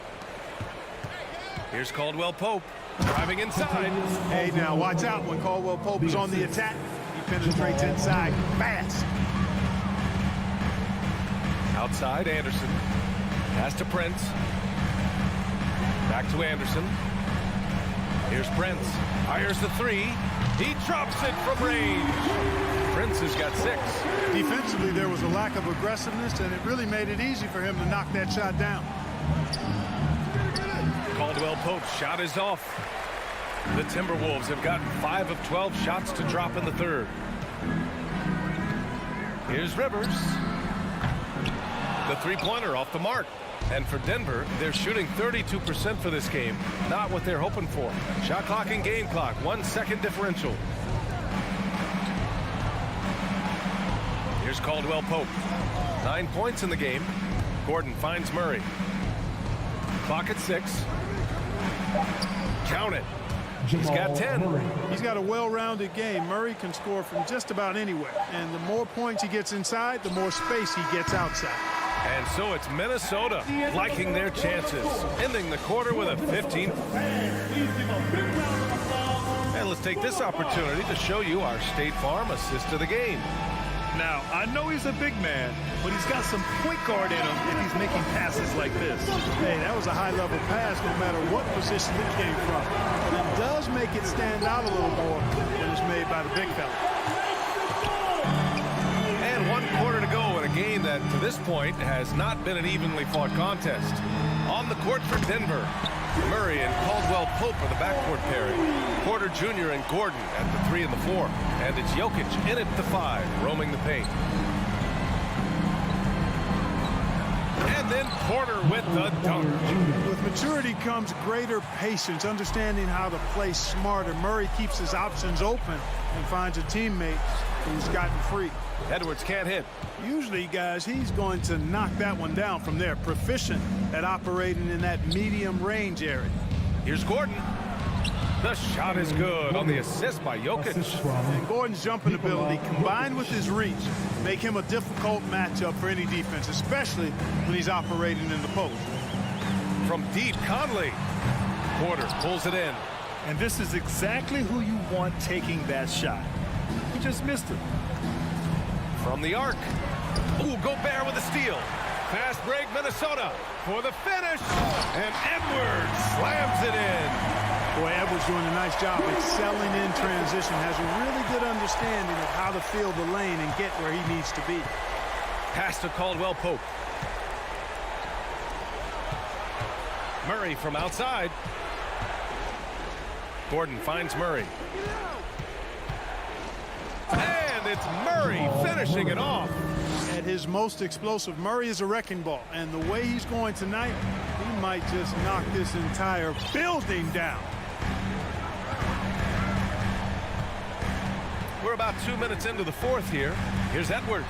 Here's Caldwell Pope driving inside. Hey, now watch out when Caldwell Pope is on the attack. He penetrates inside fast. Outside, Anderson. Pass to Prince. Back to Anderson. Here's Prince. Fires the 3. He drops it from range. Prince has got 6. Defensively, there was a lack of aggressiveness, and it really made it easy for him to knock that shot down. Caldwell Pope's shot is off. The Timberwolves have gotten 5 of 12 shots to drop in the third. Here's Rivers. The three-pointer off the mark. And for Denver, they're shooting 32% for this game. Not what they're hoping for. Shot clock and game clock. 1 second differential. Here's Caldwell Pope. 9 points in the game. Gordon finds Murray. Clock at 6. Count it. He's got 10. He's got a well-rounded game. Murray can score from just about anywhere. And the more points he gets inside, the more space he gets outside. And so it's Minnesota liking their chances, ending the quarter with a 15. And let's take this opportunity to show you our State Farm assist of the game. Now, I know he's a big man, but he's got some point guard in him if he's making passes like this. Hey, that was a high-level pass no matter what position it came from. But it does make it stand out a little more when it's made by the big fella. And 1 quarter to go in a game that, to this point, has not been an evenly fought contest. On the court for Denver, Murray and Caldwell Pope are the backcourt pairing. Porter Jr. and Gordon at the 3 and the 4. And it's Jokic in at the 5, roaming the paint. And then Porter with the dunk. With maturity comes greater patience, understanding how to play smarter. Murray keeps his options open and finds a teammate who's gotten free. Edwards can't hit. Usually, guys, he's going to knock that one down from there. Proficient at operating in that medium range area. Here's Gordon. The shot is good on the assist by Jokic. And Gordon's jumping ability combined with his reach make him a difficult matchup for any defense, especially when he's operating in the post. From deep, Conley. Porter pulls it in. And this is exactly who you want taking that shot. He just missed it. From the arc. Ooh, Gobert with a steal. Fast break, Minnesota for the finish. And Edwards slams it in. Boy, Edwards doing a nice job excelling in transition. Has a really good understanding of how to fill the lane and get where he needs to be. Pass to Caldwell Pope. Murray from outside. Gordon finds Murray. And it's Murray finishing it off. At his most explosive, Murray is a wrecking ball. And the way he's going tonight, he might just knock this entire building down. We're about 2 minutes into the fourth here. Here's Edwards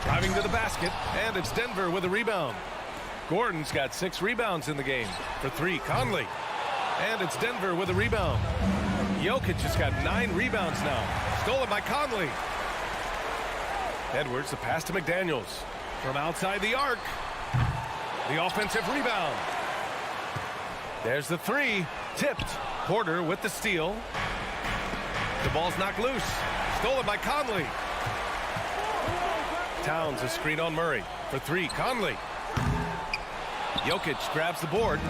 driving to the basket, and it's Denver with a rebound. Gordon's got 6 rebounds in the game. For 3, Conley. And it's Denver with a rebound. Jokic has got 9 rebounds now. Stolen by Conley. Edwards, the pass to McDaniels. From outside the arc. The offensive rebound. There's the 3. Tipped. Porter with the steal. The ball's knocked loose. Stolen by Conley. Towns a screen on Murray. For 3, Conley. Jokic grabs the board.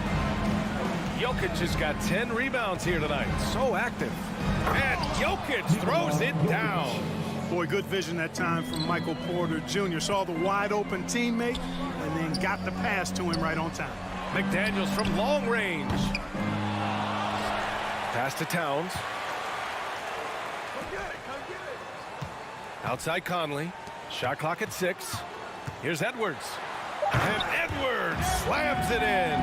Jokic has got 10 rebounds here tonight. So active. And Jokic throws it down. Boy, good vision that time from Michael Porter Jr. Saw the wide open teammate and then got the pass to him right on time. McDaniels from long range. Pass to Towns. Outside Conley. Shot clock at 6. Here's Edwards. And Edwards slams it in.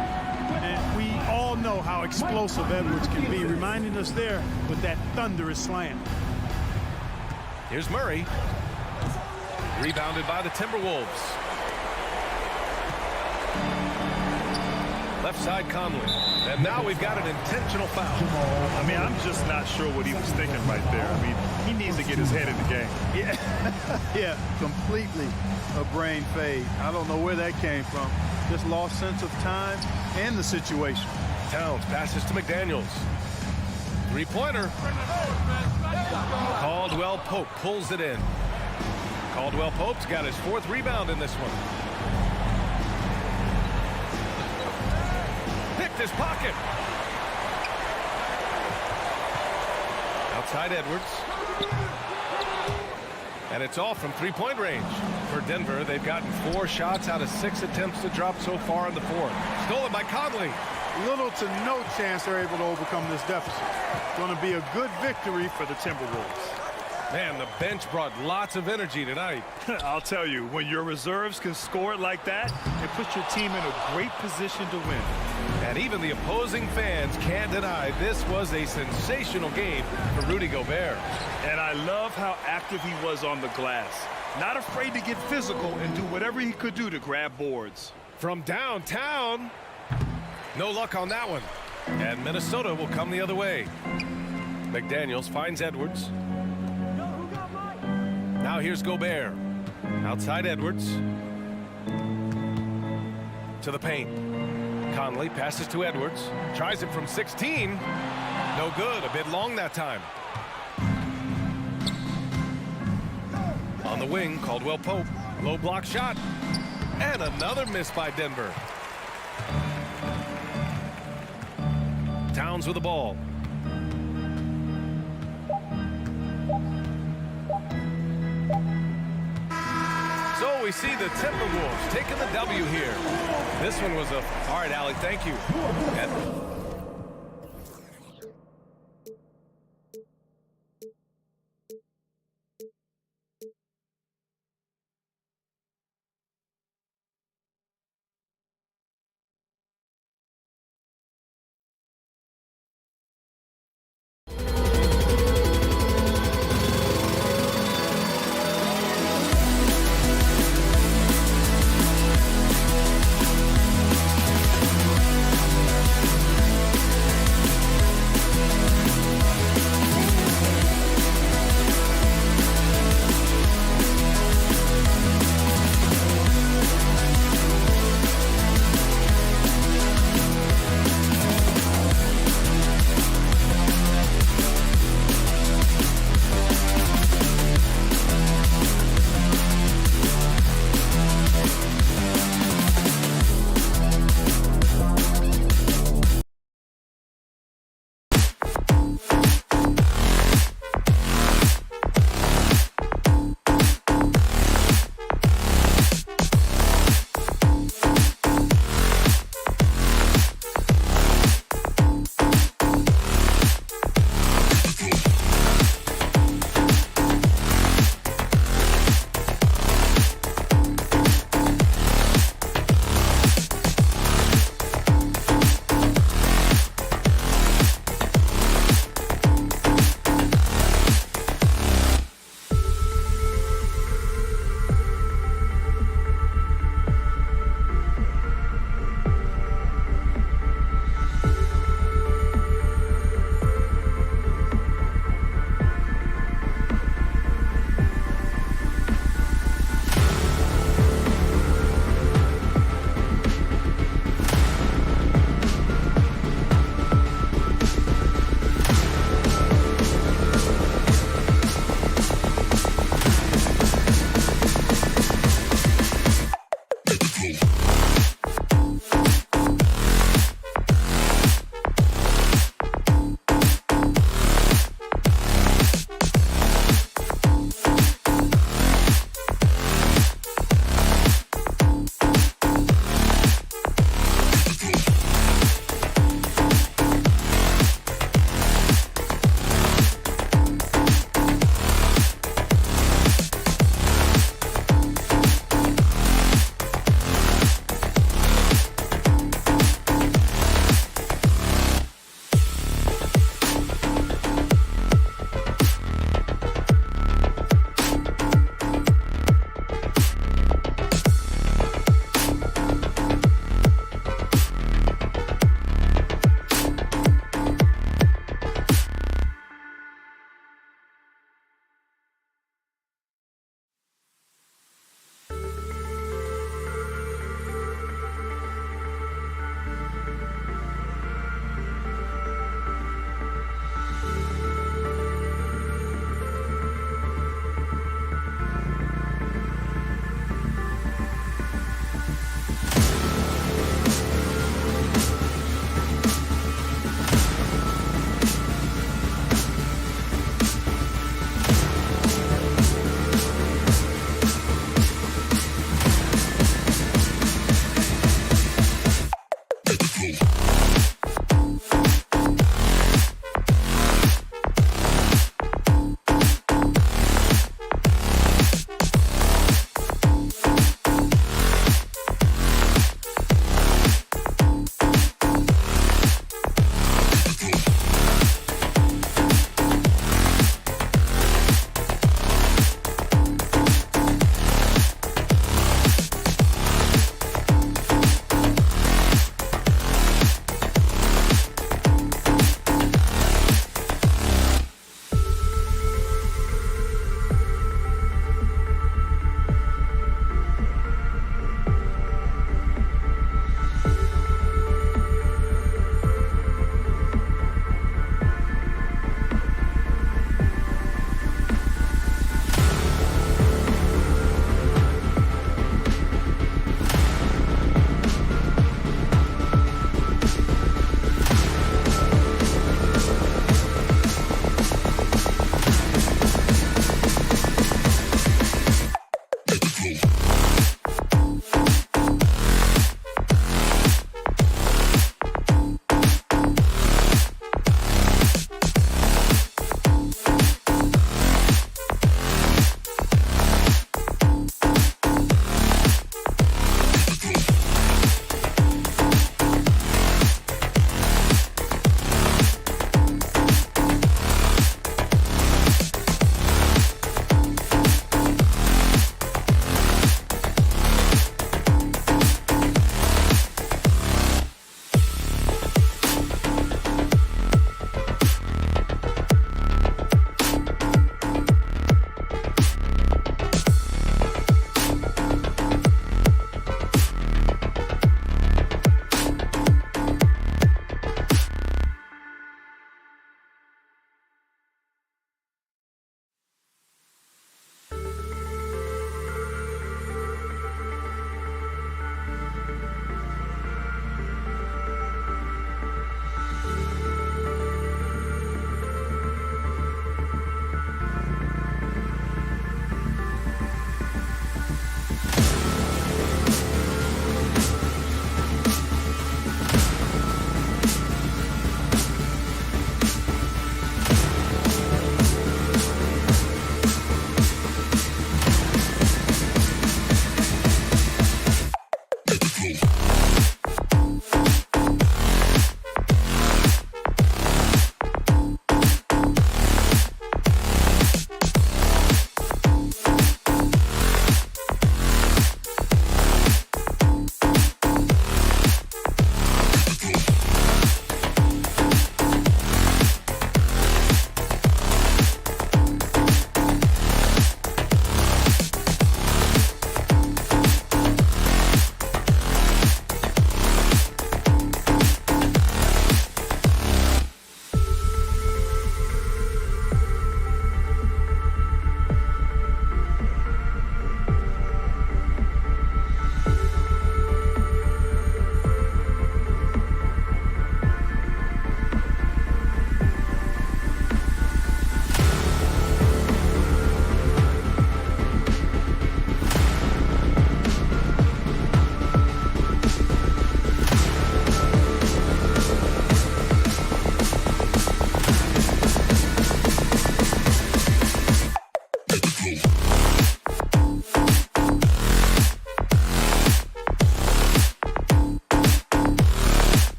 And we all know how explosive Edwards can be, reminding us there with that thunderous slam. Here's Murray. Rebounded by the Timberwolves. Left side Conley. And now we've got an intentional foul. I mean, I'm just not sure what he was thinking right there. I mean, he needs to get his head in the game. Yeah, completely a brain fade. I don't know where that came from. Just lost sense of time and the situation. Towns passes to McDaniels. 3-pointer. Caldwell Pope pulls it in. Caldwell Pope's got his 4th rebound in this one. Picked his pocket. Outside Edwards. And it's off from 3-point range. For Denver, they've gotten 4 shots out of 6 attempts to drop so far in the 4th. Stolen by Conley. Little to no chance they're able to overcome this deficit. Going to be a good victory for the Timberwolves. Man, the bench brought lots of energy tonight. I'll tell you, when your reserves can score it like that, it puts your team in a great position to win. And even the opposing fans can't deny this was a sensational game for Rudy Gobert. And I love how active he was on the glass. Not afraid to get physical and do whatever he could do to grab boards. From downtown. No luck on that one. And Minnesota will come the other way. McDaniels finds Edwards. Now here's Gobert. Outside Edwards. To the paint. Conley passes to Edwards. Tries it from 16. No good. A bit long that time. On the wing, Caldwell Pope. Low block shot. And another miss by Denver. Towns with the ball. So we see the Timberwolves taking the W here. This one was a... All right, Allie, thank you. And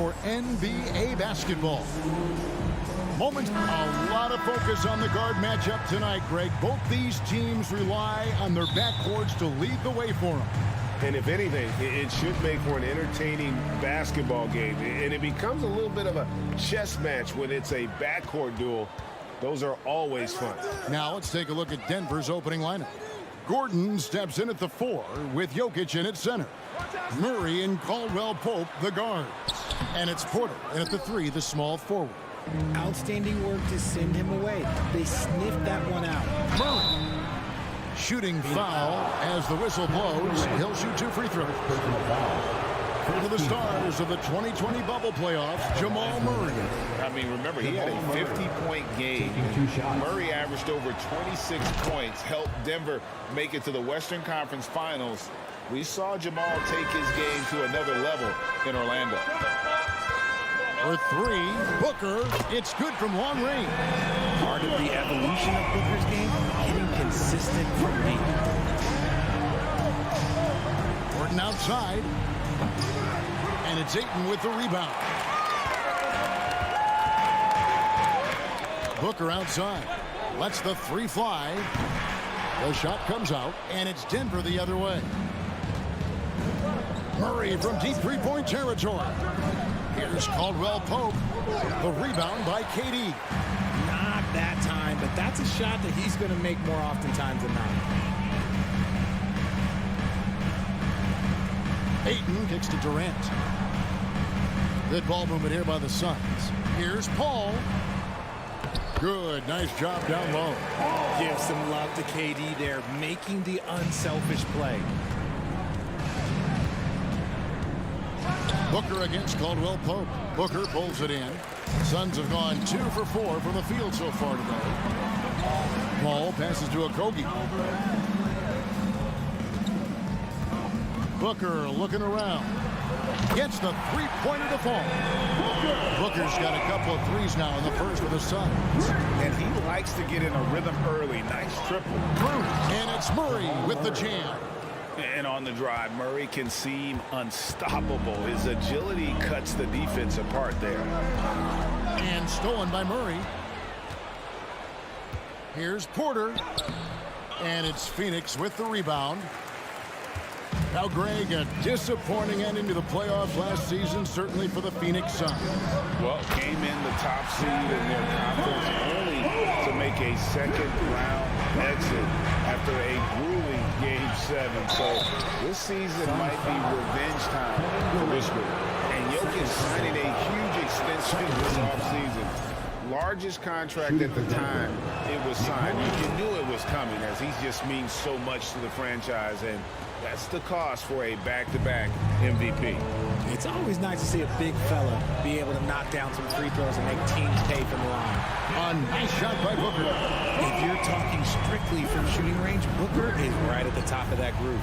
for NBA basketball. Moment, a lot of focus on the guard matchup tonight, Greg. Both these teams rely on their backcourts to lead the way for them. And if anything, it should make for an entertaining basketball game. And it becomes a little bit of a chess match when it's a backcourt duel. Those are always fun. Now let's take a look at Denver's opening lineup. Gordon steps in at the 4 with Jokic in at center. Murray and Caldwell Pope, the guards. And it's Porter in at the 3, the small forward. Outstanding work to send him away. They sniffed that one out. Murray. Shooting foul as the whistle blows. He'll shoot 2 free throws. For the stars of the 2020 bubble playoffs, Jamal Murray. I mean, remember, he had a 50-point game. Murray averaged over 26 points, helped Denver make it to the Western Conference Finals. We saw Jamal take his game to another level in Orlando. For 3, Booker. It's good from long range. Part of the evolution of Booker's game, hitting consistent from deep. Gordon outside. And it's Ayton with the rebound. Booker outside. Lets the 3 fly. The shot comes out, and it's Denver the other way. Murray from deep three-point territory. Here's Caldwell Pope. The rebound by KD. Not that time, but that's a shot that he's going to make more oftentimes than not. Ayton kicks to Durant. Good ball movement here by the Suns. Here's Paul. Good, nice job down low. Give some love to KD there, making the unselfish play. Booker against Caldwell Pope. Booker pulls it in. Suns have gone 2 for 4 from the field so far today. Paul passes to Okogie. Booker looking around. Gets the three-pointer to fall. Booker's got a couple of threes now in the first for the Suns. And he likes to get in a rhythm early. Nice triple. And it's Murray with the jam. And on the drive, Murray can seem unstoppable. His agility cuts the defense apart there. And stolen by Murray. Here's Porter. And it's Phoenix with the rebound. Now, Greg, a disappointing ending to the playoffs last season, certainly for the Phoenix Suns. Well, came in the top seed in their conference only to make a second-round exit after a grueling Game 7. So this season might be revenge time for this group. And Jokic signing a huge extension this offseason. Largest contract at the time it was signed. You knew it was coming, as he just means so much to the franchise, and that's the cost for a back-to-back MVP. It's always nice to see a big fella be able to knock down some free throws and make teams pay from the line. A nice shot by Booker. If you're talking strictly from shooting range, Booker is right at the top of that group.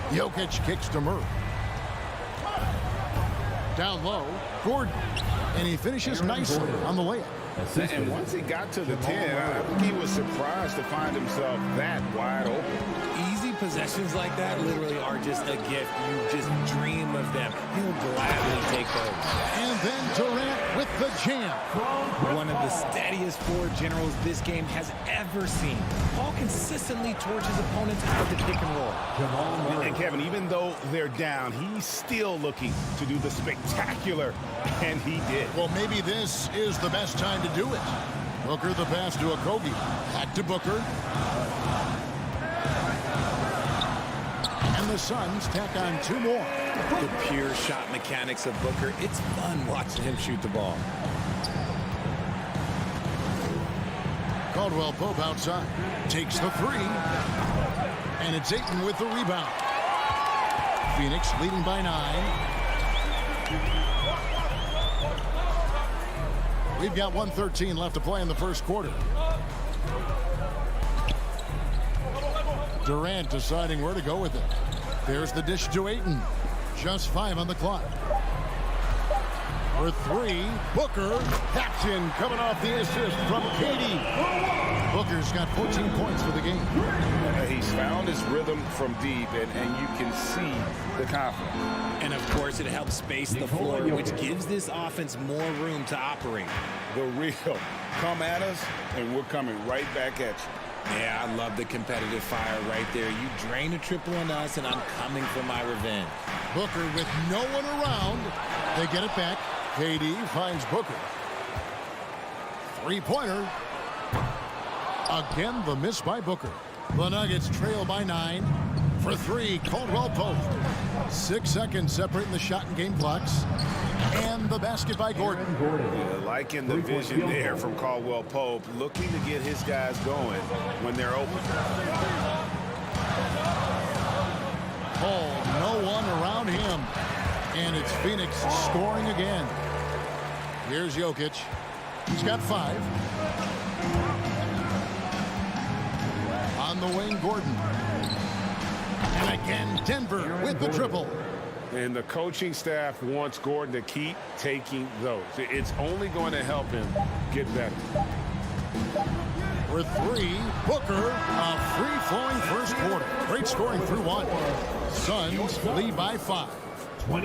Jokic kicks to Murray. Down low, Gordon. And he finishes nicely on the layup. And once he got to the 10, I think he was surprised to find himself that wide open. Easy possessions like that literally are just a gift. You just dream of them. He'll gladly take those. And then Durant with the jam. One of the steadiest floor generals this game has ever seen. Ball consistently towards his opponents out of the pick and roll. And Kevin, even though they're down, he's still looking to do the spectacular, and he did. Well, maybe this is the best time to do it. Booker the pass to Okogie. Back to Booker. And the Suns tack on 2 more. The pure shot mechanics of Booker. It's fun watching him shoot the ball. Caldwell Pope outside. Takes the 3. And it's Ayton with the rebound. Phoenix leading by 9. We've got 1:13 left to play in the first quarter. Durant deciding where to go with it. There's the dish to Ayton. Just 5 on the clock. For 3, Booker. Captain coming off the assist from KD. Booker's got 14 points for the game. He's found his rhythm from deep, and you can see the confidence. And, of course, it helps space the floor, which gives this offense more room to operate. The real come at us, and we're coming right back at you. Yeah, I love the competitive fire right there. You drain a triple on us, and I'm coming for my revenge. Booker with no one around. They get it back. KD finds Booker. Three-pointer. Again, the miss by Booker. The Nuggets trail by 9. For 3, Caldwell Pope. 6 seconds separating the shot and game clocks. And the basket by Gordon. Yeah, liking the vision there from Caldwell Pope, looking to get his guys going when they're open. Oh, no one around him. And it's Phoenix scoring again. Here's Jokic. He's got 5. On the wing, Gordon. And again, Denver with the triple. And the coaching staff wants Gordon to keep taking those. It's only going to help him get better. For 3, Booker, a free-flowing first quarter. Great scoring through 1. Suns lead by 5.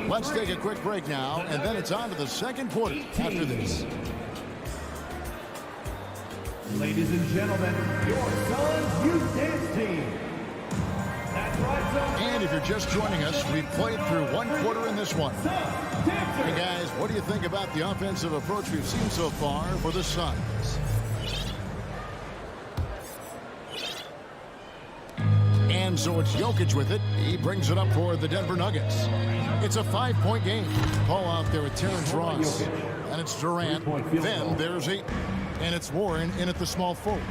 Let's take a quick break now, and then it's on to the second quarter after this. Ladies and gentlemen, your Suns Youth Dance Team. That's right, Suns. And if you're just joining us, we've played through 1 quarter in this one. Hey guys, what do you think about the offensive approach we've seen so far for the Suns? And so it's Jokic with it. He brings it up for the Denver Nuggets. It's a 5-point game. Ball out there with Terrence Ross. And it's Durant. Then there's 8. And it's Warren in at the small forward.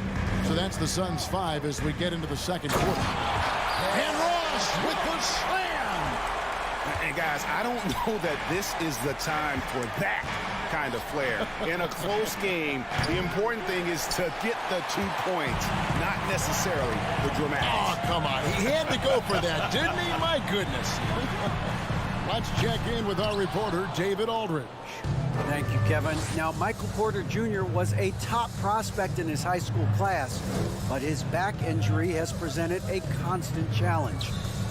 So that's the Suns' 5 as we get into the second quarter. And Ross with the slam. And guys, I don't know that this is the time for that kind of flair. In a close game, the important thing is to get the 2 points, not necessarily the dramatics. Oh, come on. He had to go for that, didn't he? My goodness. Let's check in with our reporter, David Aldridge. Thank you, Kevin. Now, Michael Porter Jr. was a top prospect in his high school class, but his back injury has presented a constant challenge.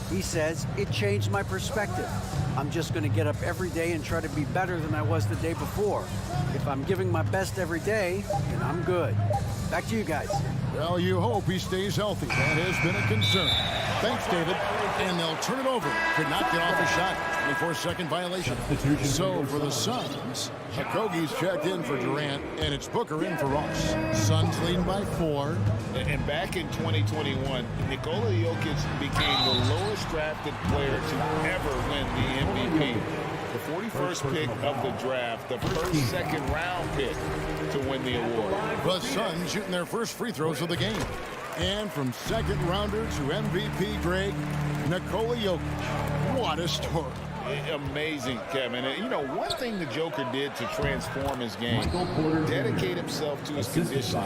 He says, it changed my perspective. I'm just going to get up every day and try to be better than I was the day before. If I'm giving my best every day, then I'm good. Back to you guys. Well, you hope he stays healthy. That has been a concern. Thanks, David. And they'll turn it over. Could not get off a shot. 24-second violation. So for the Suns, Okogie's checked in for Durant, and it's Booker in for Ross. Suns leading by 4. And back in 2021, Nikola Jokic became the lowest drafted player to ever win the MVP. The 41st pick of the draft, the first second-round pick to win the award. The Suns shooting their first free throws of the game. And from second-rounder to MVP grade, Nikola Jokic. What a story. Amazing, Kevin. And, you know, one thing the Joker did to transform his game, dedicate himself to his condition.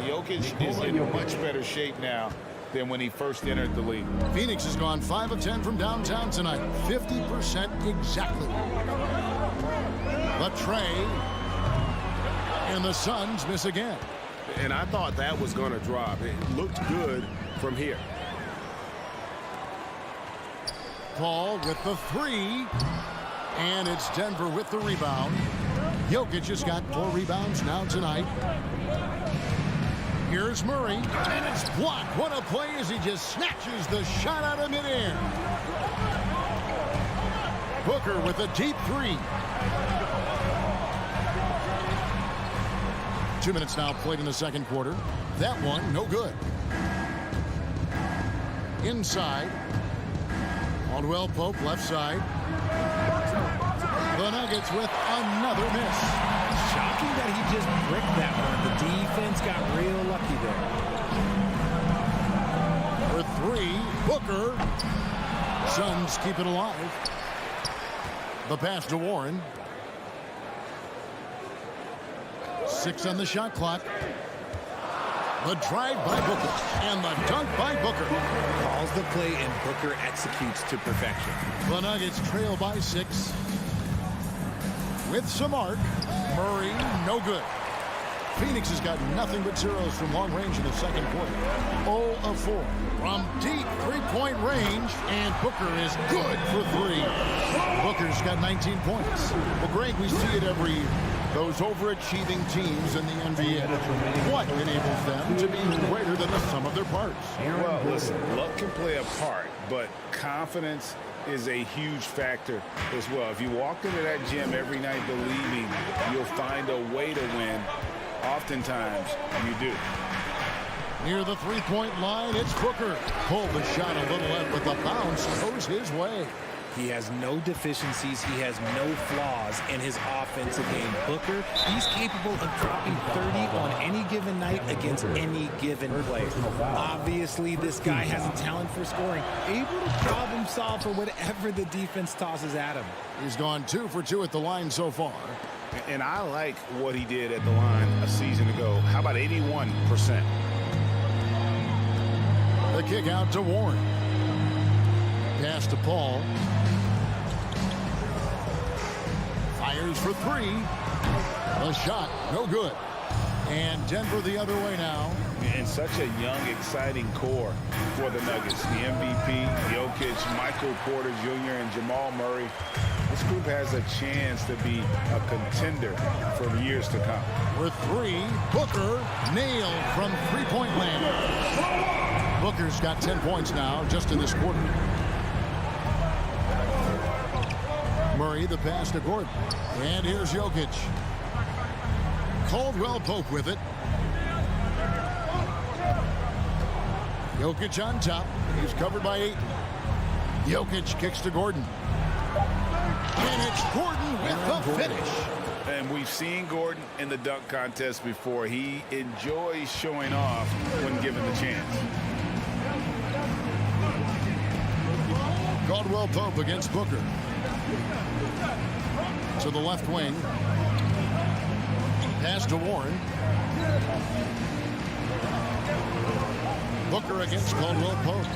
Jokic is in much better shape now than when he first entered the league. Phoenix has gone 5 of 10 from downtown tonight. 50% exactly. The tray. And the Suns miss again. And I thought that was going to drop. It looked good from here. Paul with the 3. And it's Denver with the rebound. Jokic has got 4 rebounds now tonight. Here's Murray, and it's blocked. What a play as he just snatches the shot out of midair. Booker with a deep 3. 2 minutes now played in the second quarter. That one, no good. Inside. Caldwell Pope, left side. The Nuggets with another miss. Shocking that he just bricked that one. The defense got real lucky there. For 3, Booker. Suns keep it alive. The pass to Warren. 6 on the shot clock. The drive by Booker. And the dunk by Booker. Calls the play and Booker executes to perfection. The Nuggets trail by 6. With some arc. Murray, no good. Phoenix has got nothing but zeros from long range in the second quarter. 0 of 4 from deep three-point range, and Booker is good for 3. Booker's got 19 points. Well, Greg, we see it every year. Those overachieving teams in the NBA. What enables them to be greater than the sum of their parts? Well, listen, luck can play a part, but confidence is a huge factor as well. If you walk into that gym every night believing you'll find a way to win, oftentimes you do. Near the three-point line, it's Booker. Pulled the shot a little left, but the bounce goes his way. He has no deficiencies. He has no flaws in his offensive game. Booker, he's capable of dropping 30 on any given night against any given player. Obviously, this guy has a talent for scoring, able to problem solve for whatever the defense tosses at him. He's gone 2 for 2 at the line so far. And I like what he did at the line a season ago. How about 81%? The kick out to Warren. Pass to Paul. Fires for 3. The shot, no good. And Denver the other way now. And such a young, exciting core for the Nuggets. The MVP, Jokic, Michael Porter Jr., and Jamal Murray. This group has a chance to be a contender for years to come. For 3, Booker nailed from three-point land. Booker's got 10 points now just in this quarter. Murray, the pass to Gordon. And here's Jokic. Caldwell Pope with it. Jokic on top. He's covered by 8. Jokic kicks to Gordon. And it's Gordon with the finish. And we've seen Gordon in the dunk contest before. He enjoys showing off when given the chance. Caldwell Pope against Booker. To the left wing. Pass to Warren. Booker against Caldwell Pope.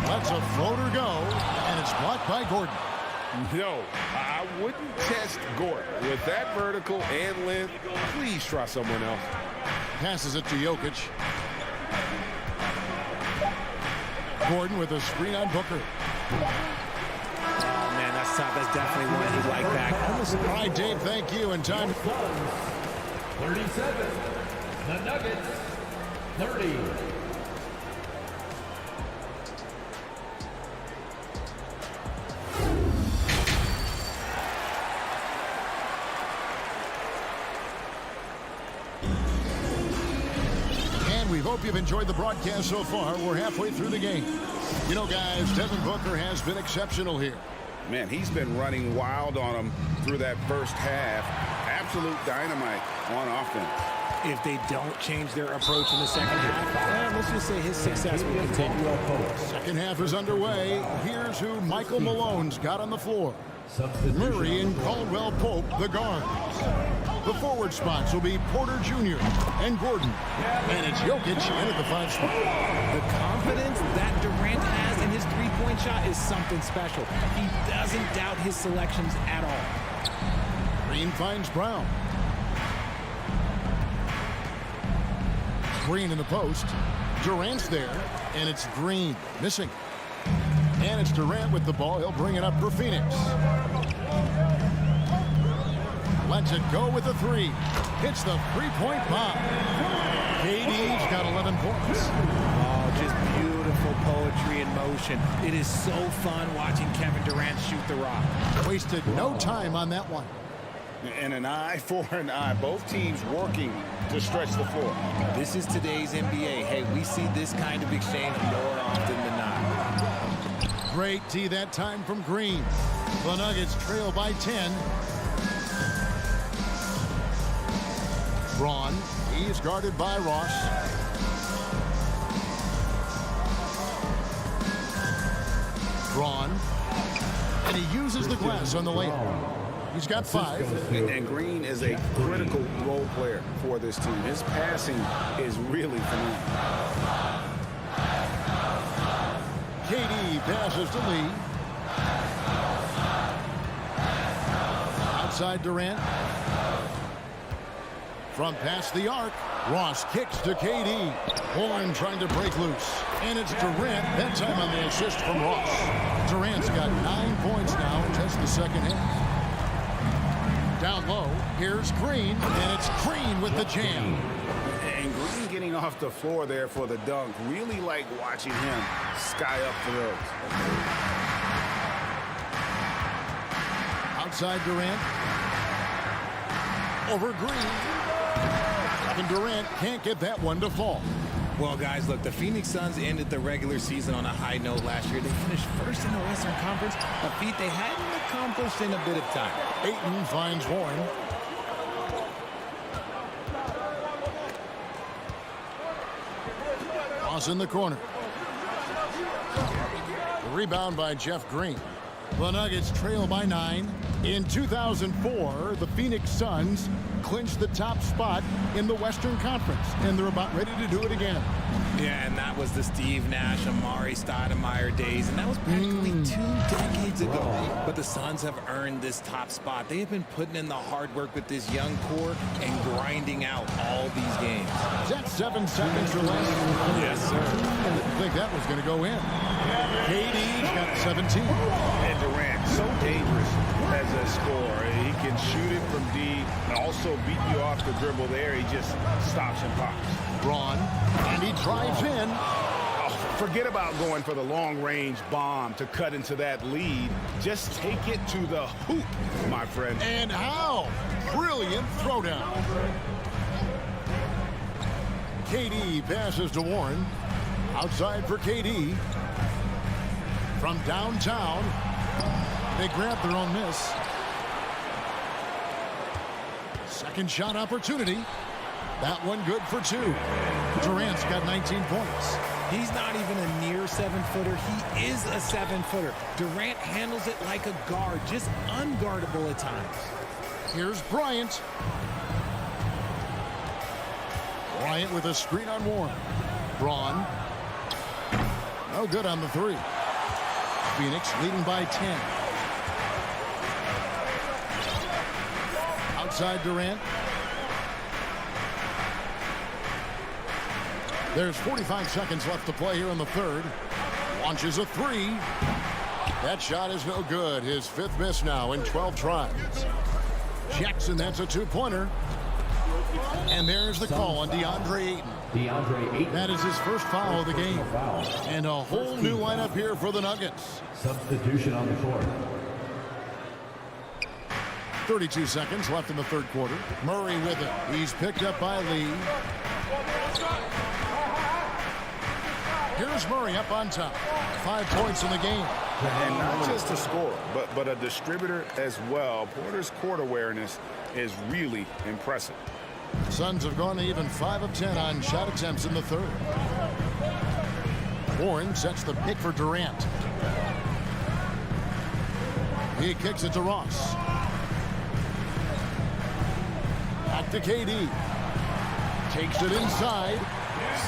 Lets a floater go, and it's blocked by Gordon. No, I wouldn't test Gordon. With that vertical and length, please try someone else. Passes it to Jokic. Gordon with a screen on Booker. Oh, man, that's tough. That's definitely one he'd like back. All right, Dave, thank you. And time. 37. The Nuggets, 30. We hope you've enjoyed the broadcast so far. We're halfway through the game. You know, guys, Devin Booker has been exceptional here. Man, he's been running wild on them through that first half. Absolute dynamite on offense. If they don't change their approach in the second half, let's just say his success will continue. Second half is underway. Here's who Michael Malone's got on the floor. Murray and Caldwell Pope, the guards. The forward spots will be Porter Jr. and Gordon. And it's Jokic in at the 5 spot. The confidence that Durant has in his three-point shot is something special. He doesn't doubt his selections at all. Green finds Brown. Green in the post. Durant's there, and it's Green missing. And it's Durant with the ball. He'll bring it up for Phoenix. Lets it go with the 3. Hits the three-point bomb. KD's got 11 points. Oh, just beautiful poetry in motion. It is so fun watching Kevin Durant shoot the rock. Wasted no time on that one. And an eye for an eye. Both teams working to stretch the floor. This is today's NBA. Hey, we see this kind of exchange more often than not. Great tee that time from Green. The Nuggets trail by 10. Braun, he's guarded by Ross. Braun, and he uses the glass on the layup. He's got 5. And Green is a critical role player for this team. His passing is really phenomenal. KD passes to Lee. Outside Durant. from past the arc. Ross kicks to KD. Horn trying to break loose. And it's Durant. That time on the assist from Ross. Durant's got 9 points now in just the second half. Down low, here's Green, and it's Green with the jam. And Green getting off the floor there for the dunk. Really like watching him sky up for those. Outside Durant. Over Green. And Durant can't get that one to fall. Well, guys, look, the Phoenix Suns ended the regular season on a high note last year. They finished first in the Western Conference, a feat they hadn't accomplished in a bit of time. Ayton finds Warren. Ross in the corner. The rebound by Jeff Green. The Nuggets trail by 9. In 2004, the Phoenix Suns clinched the top spot in the Western Conference, and they're about ready to do it again. Yeah, and that was the Steve Nash, Amari Stoudemire days, and that was practically 2 decades ago. But the Suns have earned this top spot. They have been putting in the hard work with this young core and grinding out all these games. Is that 7 seconds or less? Yes, sir. I didn't think that was going to go in. KD's got 17. And Durant, so dangerous as a scorer. He can shoot it from deep and also beat you off the dribble there. He just stops and pops. Braun, and he drives in. Oh, forget about going for the long-range bomb to cut into that lead. Just take it to the hoop, my friend. And how? Brilliant throwdown. KD passes to Warren. Outside for KD. From downtown, they grab their own miss. Second shot opportunity. That one good for 2. Durant's got 19 points. He's not even a near 7-footer. He is a 7-footer. Durant handles it like a guard, just unguardable at times. Here's Bryant. Bryant with a screen on Warren. Braun. No good on the 3. Phoenix leading by 10. Outside Durant. There's 45 seconds left to play here in the third. Launches a 3. That shot is no good. His 5th miss now in 12 tries. Jackson, that's a 2-pointer. And there's the call on DeAndre Ayton. That is his first foul of the game. And a whole new lineup here for the Nuggets. Substitution on the court. 32 seconds left in the third quarter. Murray with it. He's picked up by Lee. Here's Murray up on top. 5 points in the game. And not just a scorer, but a distributor as well. Porter's court awareness is really impressive. Suns have gone to even 5 of 10 on shot attempts in the third. Warren sets the pick for Durant. He kicks it to Ross. Back to KD. Takes it inside.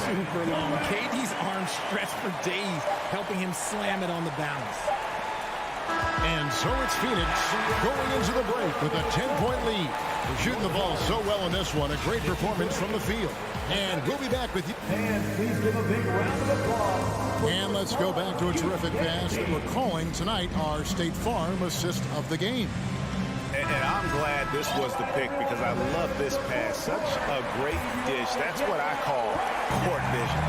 Super long. KD's arms stretched for days, helping him slam it on the bounce. And so it's Phoenix going into the break with a 10-point lead. They're shooting the ball so well in this one. A great performance from the field. And we'll be back with you. And please give a big round of applause. And let's go back to a terrific pass that we're calling tonight our State Farm assist of the game. And I'm glad this was the pick because I love this pass. Such a great dish. That's what I call court vision.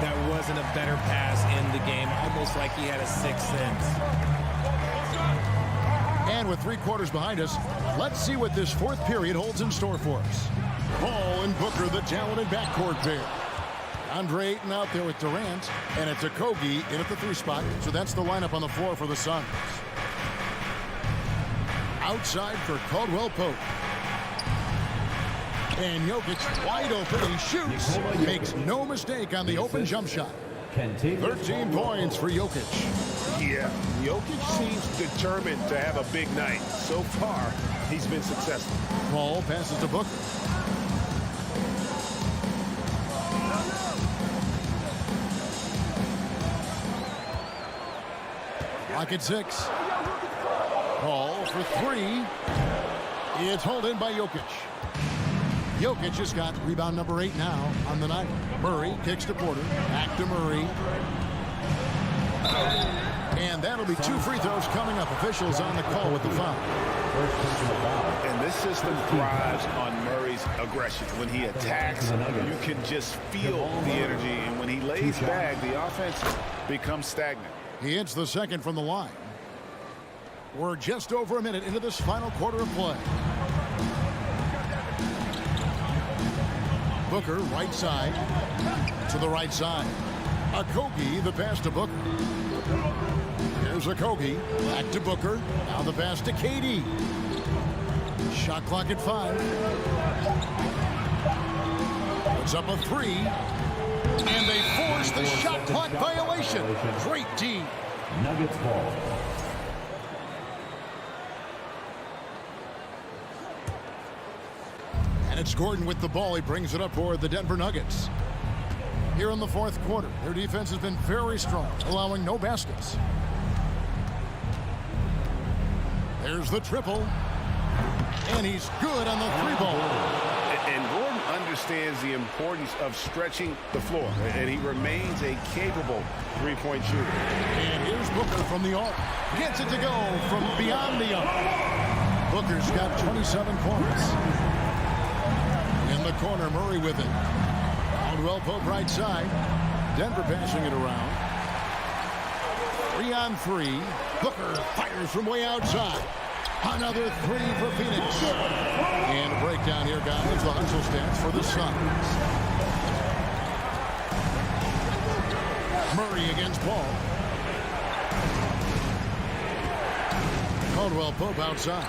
That wasn't a better pass in the game, almost like he had a 6th sense. And with 3 quarters behind us, let's see what this 4th period holds in store for us. Paul and Booker, the talented backcourt pair. Andre Ayton out there with Durant, and it's Okogie in at the 3 spot. So that's the lineup on the floor for the Suns. Outside for Caldwell Pope. And Jokic wide open. He shoots. Makes no mistake on the open jump shot. 13 points for Jokic. Yeah, Jokic seems determined to have a big night. So far, he's been successful. Paul passes to Booker. Clock at 6. Paul for 3. It's hauled in by Jokic. Jokic has got rebound number 8 now on the night. Murray kicks to Porter. Back to Murray. And that'll be 2 free throws coming up. Officials on the call with the foul. And this system thrives on Murray's aggression. When he attacks, you can just feel the energy. And when he lays back, the offense becomes stagnant. He hits the second from the line. We're just over a minute into this final quarter of play. Booker, right side, to the right side. Okogie, the pass to Booker. Here's Okogie, back to Booker. Now the pass to KD. Shot clock at 5. Puts up a 3. And they force the shot clock violation. Great D. Nuggets ball. And it's Gordon with the ball. He brings it up for the Denver Nuggets. Here in the fourth quarter, their defense has been very strong, allowing no baskets. There's the triple. And he's good on the 3-ball. And Gordon understands the importance of stretching the floor. And he remains a capable three-point shooter. And here's Booker from the arc. Gets it to go from beyond the arc. Booker's got 27 points. In the corner, Murray with it. Caldwell Pope right side. Denver passing it around. 3 on 3. Booker fires from way outside. Another 3 for Phoenix. And a breakdown here, guys. The Hustle stats for the Suns. Murray against Paul. Caldwell Pope outside.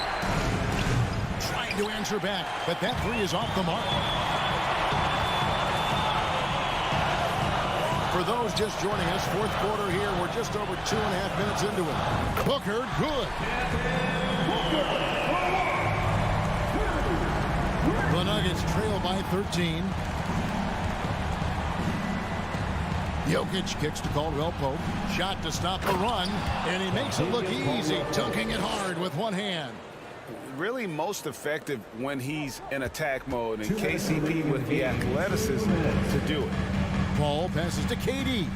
Trying to answer back, but that 3 is off the mark. For those just joining us, fourth quarter here, we're just over 2.5 minutes into it. Booker, good. The Nuggets trail by 13. Jokic kicks to Caldwell Pope. Shot to stop the run, and he makes it look easy, dunking it hard with one hand. Really most effective when he's in attack mode, and KCP with the athleticism to do it. Paul passes to KD.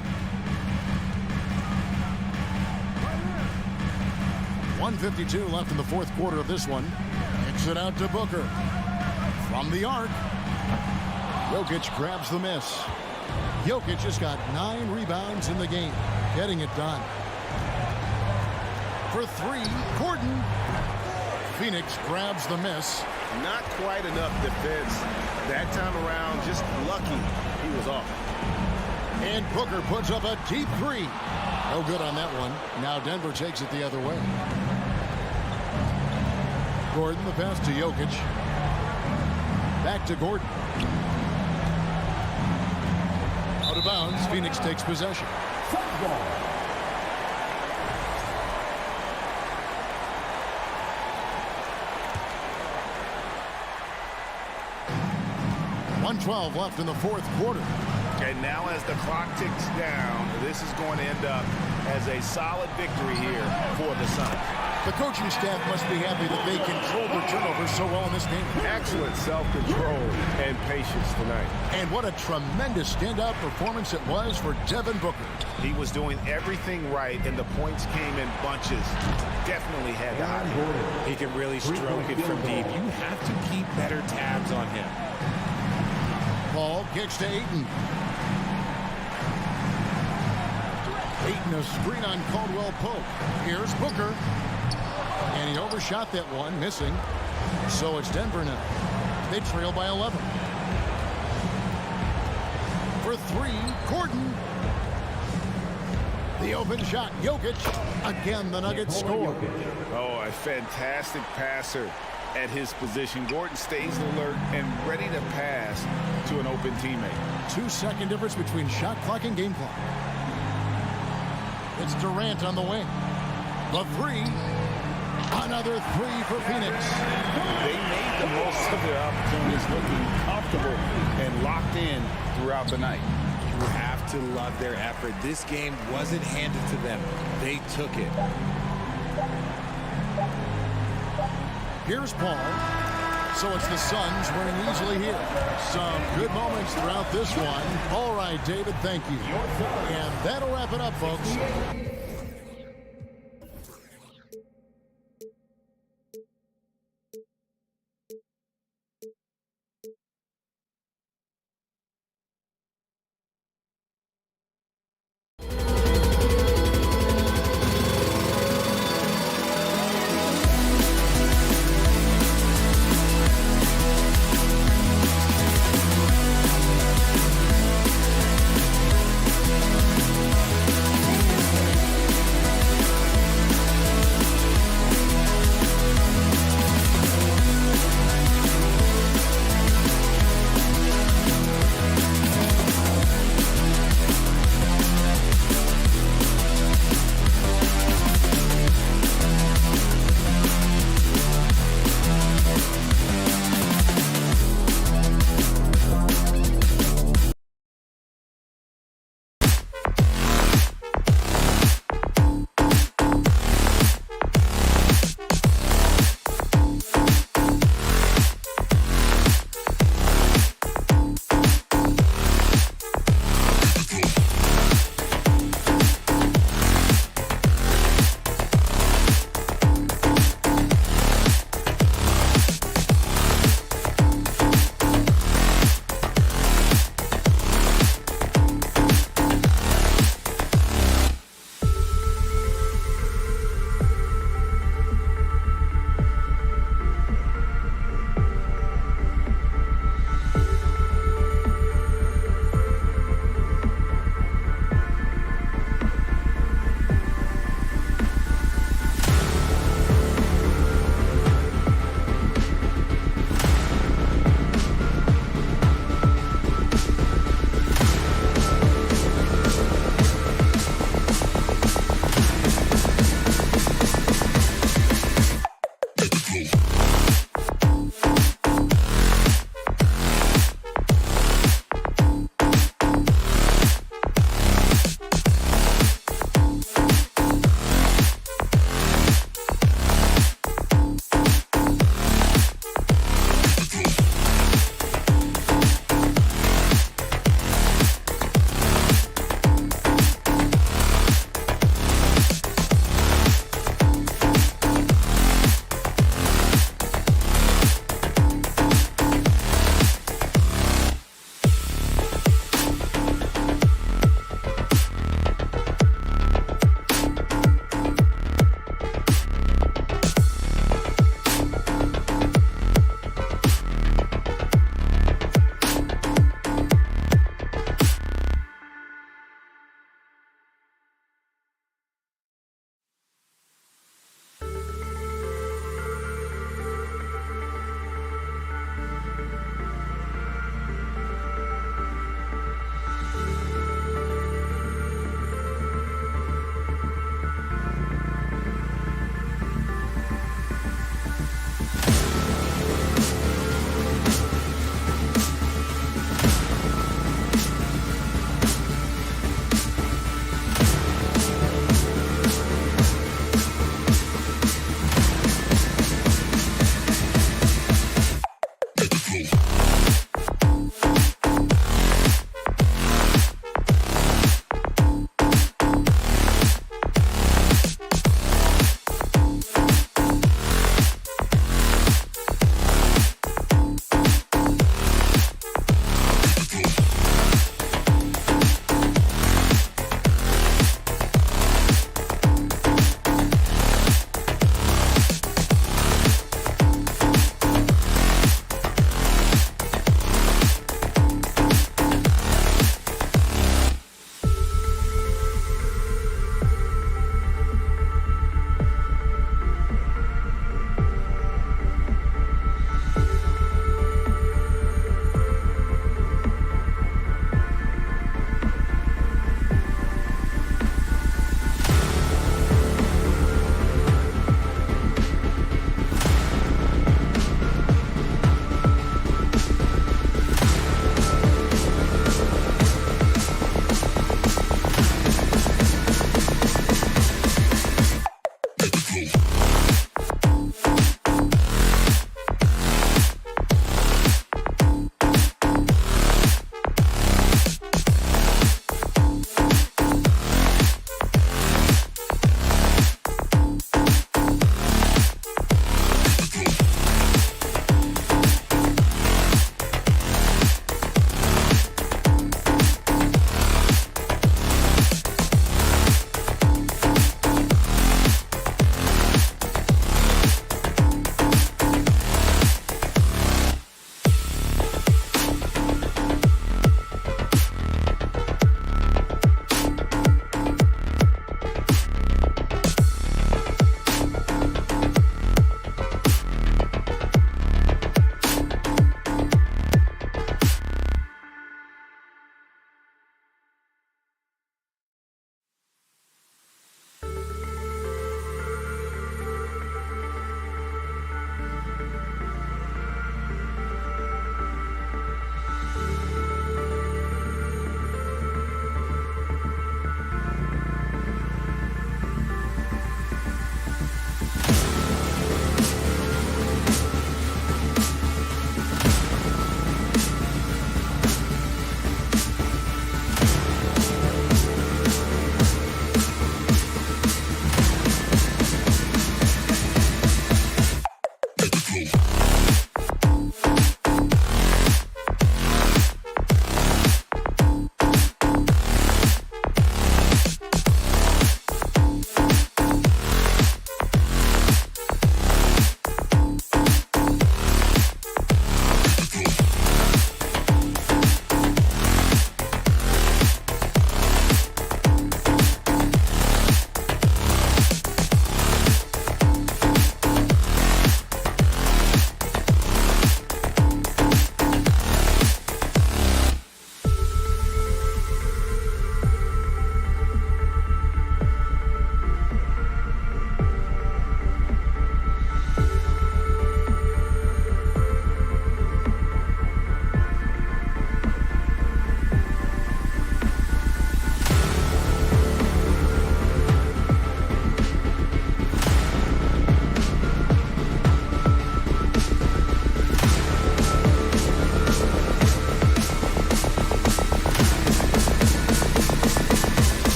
1:52 left in the fourth quarter of this one. Kicks it out to Booker. From the arc. Jokic grabs the miss. Jokic has got 9 rebounds in the game. Getting it done. For 3, Gordon. Phoenix grabs the miss. Not quite enough defense. That time around, just lucky he was off. And Booker puts up a deep 3. No good on that one. Now Denver takes it the other way. Gordon, the pass to Jokic. Back to Gordon. Out of bounds. Phoenix takes possession. 1:12 left in the fourth quarter. And now as the clock ticks down, this is going to end up as a solid victory here for the Suns. The coaching staff must be happy that they controlled their turnovers so well in this game. Excellent self-control and patience tonight. And what a tremendous standout performance it was for Devin Booker. He was doing everything right, and the points came in bunches. Definitely had the hot hand. He can really stroke it from deep. You have to keep better tabs on him. Paul kicks to Ayton. Ayton a screen on Caldwell Pope. Here's Booker. And he overshot that one, missing. So it's Denver now. They trail by 11. For 3, Gordon. The open shot, Jokic. Again, the Nuggets score. Oh, a fantastic passer at his position. Gordon stays alert and ready to pass to an open teammate. 2-second difference between shot clock and game clock. It's Durant on the wing. The 3. Another 3 for Phoenix. They made the most of their opportunities, looking comfortable and locked in throughout the night. You have to love their effort. This game wasn't handed to them. They took it. Here's Paul. So it's the Suns winning easily here. Some good moments throughout this one. All right, David, thank you. And that'll wrap it up, folks.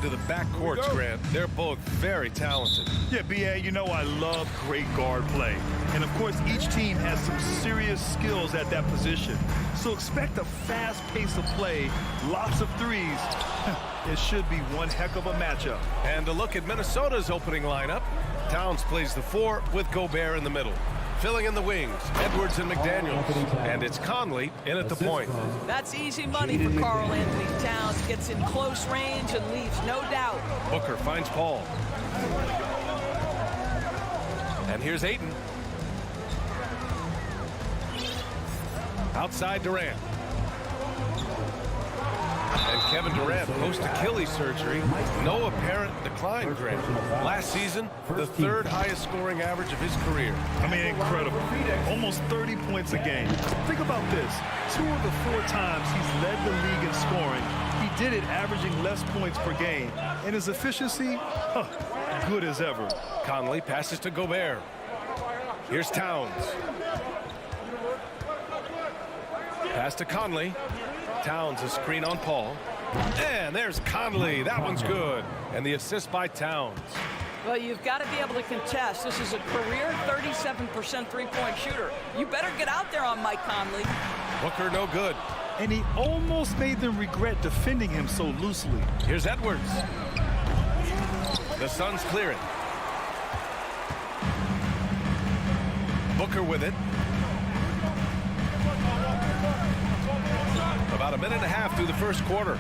To the backcourts, Grant. They're both very talented. Yeah, B.A., you know I love great guard play. And, of course, each team has some serious skills at that position. So expect a fast pace of play, lots of threes. It should be one heck of a matchup. And a look at Minnesota's opening lineup. Towns plays the 4 with Gobert in the middle. Filling in the wings, Edwards and McDaniels. And it's Conley in at the point. That's easy money for Karl Anthony Towns. Gets in close range and leaves no doubt. Booker finds Paul. And here's Ayton. Outside Durant. And Kevin Durant post-Achilles surgery. No apparent decline, Grant. Last season, the 3rd highest scoring average of his career. I mean, incredible. Almost 30 points a game. Think about this. 2 of the 4 times he's led the league in scoring, he did it averaging less points per game. And his efficiency, good as ever. Conley passes to Gobert. Here's Towns. Pass to Conley. Towns a screen on Paul. And there's Conley. That one's good. And the assist by Towns. Well, you've got to be able to contest. This is a career 37% three-point shooter. You better get out there on Mike Conley. Booker no good. And he almost made them regret defending him so loosely. Here's Edwards. The Suns clear it. Booker with it. About a minute and a half through the first quarter.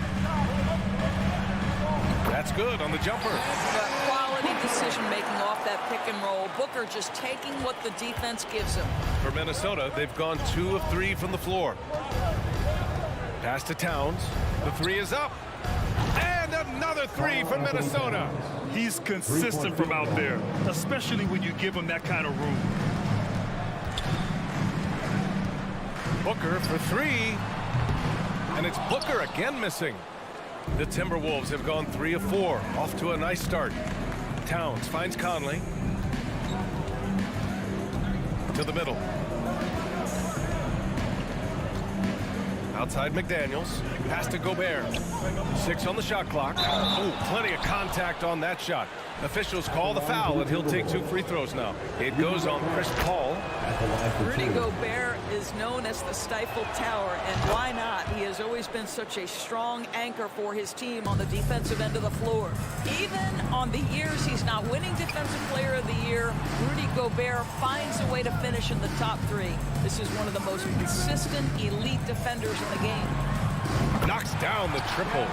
That's good on the jumper. Quality decision-making off that pick and roll. Booker just taking what the defense gives him. For Minnesota, they've gone 2 of 3 from the floor. Pass to Towns. The 3 is up. And another 3 from Minnesota. He's consistent from out there, especially when you give him that kind of room. Booker for 3. And it's Booker again missing. The Timberwolves have gone 3 of 4. Off to a nice start. Towns finds Conley. To the middle. Outside McDaniels. Pass to Gobert. 6 on the shot clock. Oh, plenty of contact on that shot. Officials call the foul, and he'll take 2 free throws now. It goes on Chris Paul. Rudy Gobert is known as the Stifle Tower, and why not? He has always been such a strong anchor for his team on the defensive end of the floor. Even on the years he's not winning Defensive Player of the Year, Rudy Gobert finds a way to finish in the top 3. This is one of the most consistent elite defenders in the game. Knocks down the triple.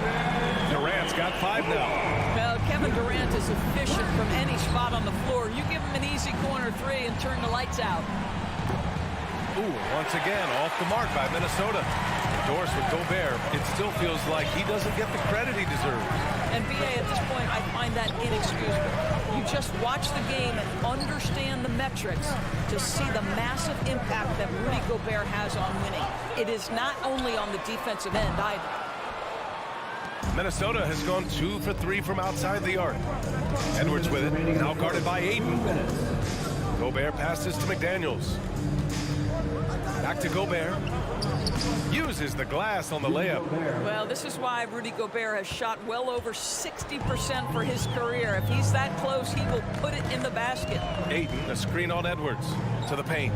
Durant's got 5 now. Well, Kevin Durant is efficient from any spot on the floor. You give him an easy corner 3 and turn the lights out. Ooh, once again, off the mark by Minnesota. Doris with Gobert. It still feels like he doesn't get the credit he deserves. And B.A., at this point, I find that inexcusable. You just watch the game and understand the metrics to see the massive impact that Rudy Gobert has on winning. It is not only on the defensive end either. Minnesota has gone 2 for 3 from outside the arc. Edwards with it, now guarded by Ayton. Gobert passes to McDaniels. Back to Gobert. Uses the glass on the layup. Well, this is why Rudy Gobert has shot well over 60% for his career. If he's that close, he will put it in the basket. Ayton, a screen on Edwards. To the paint.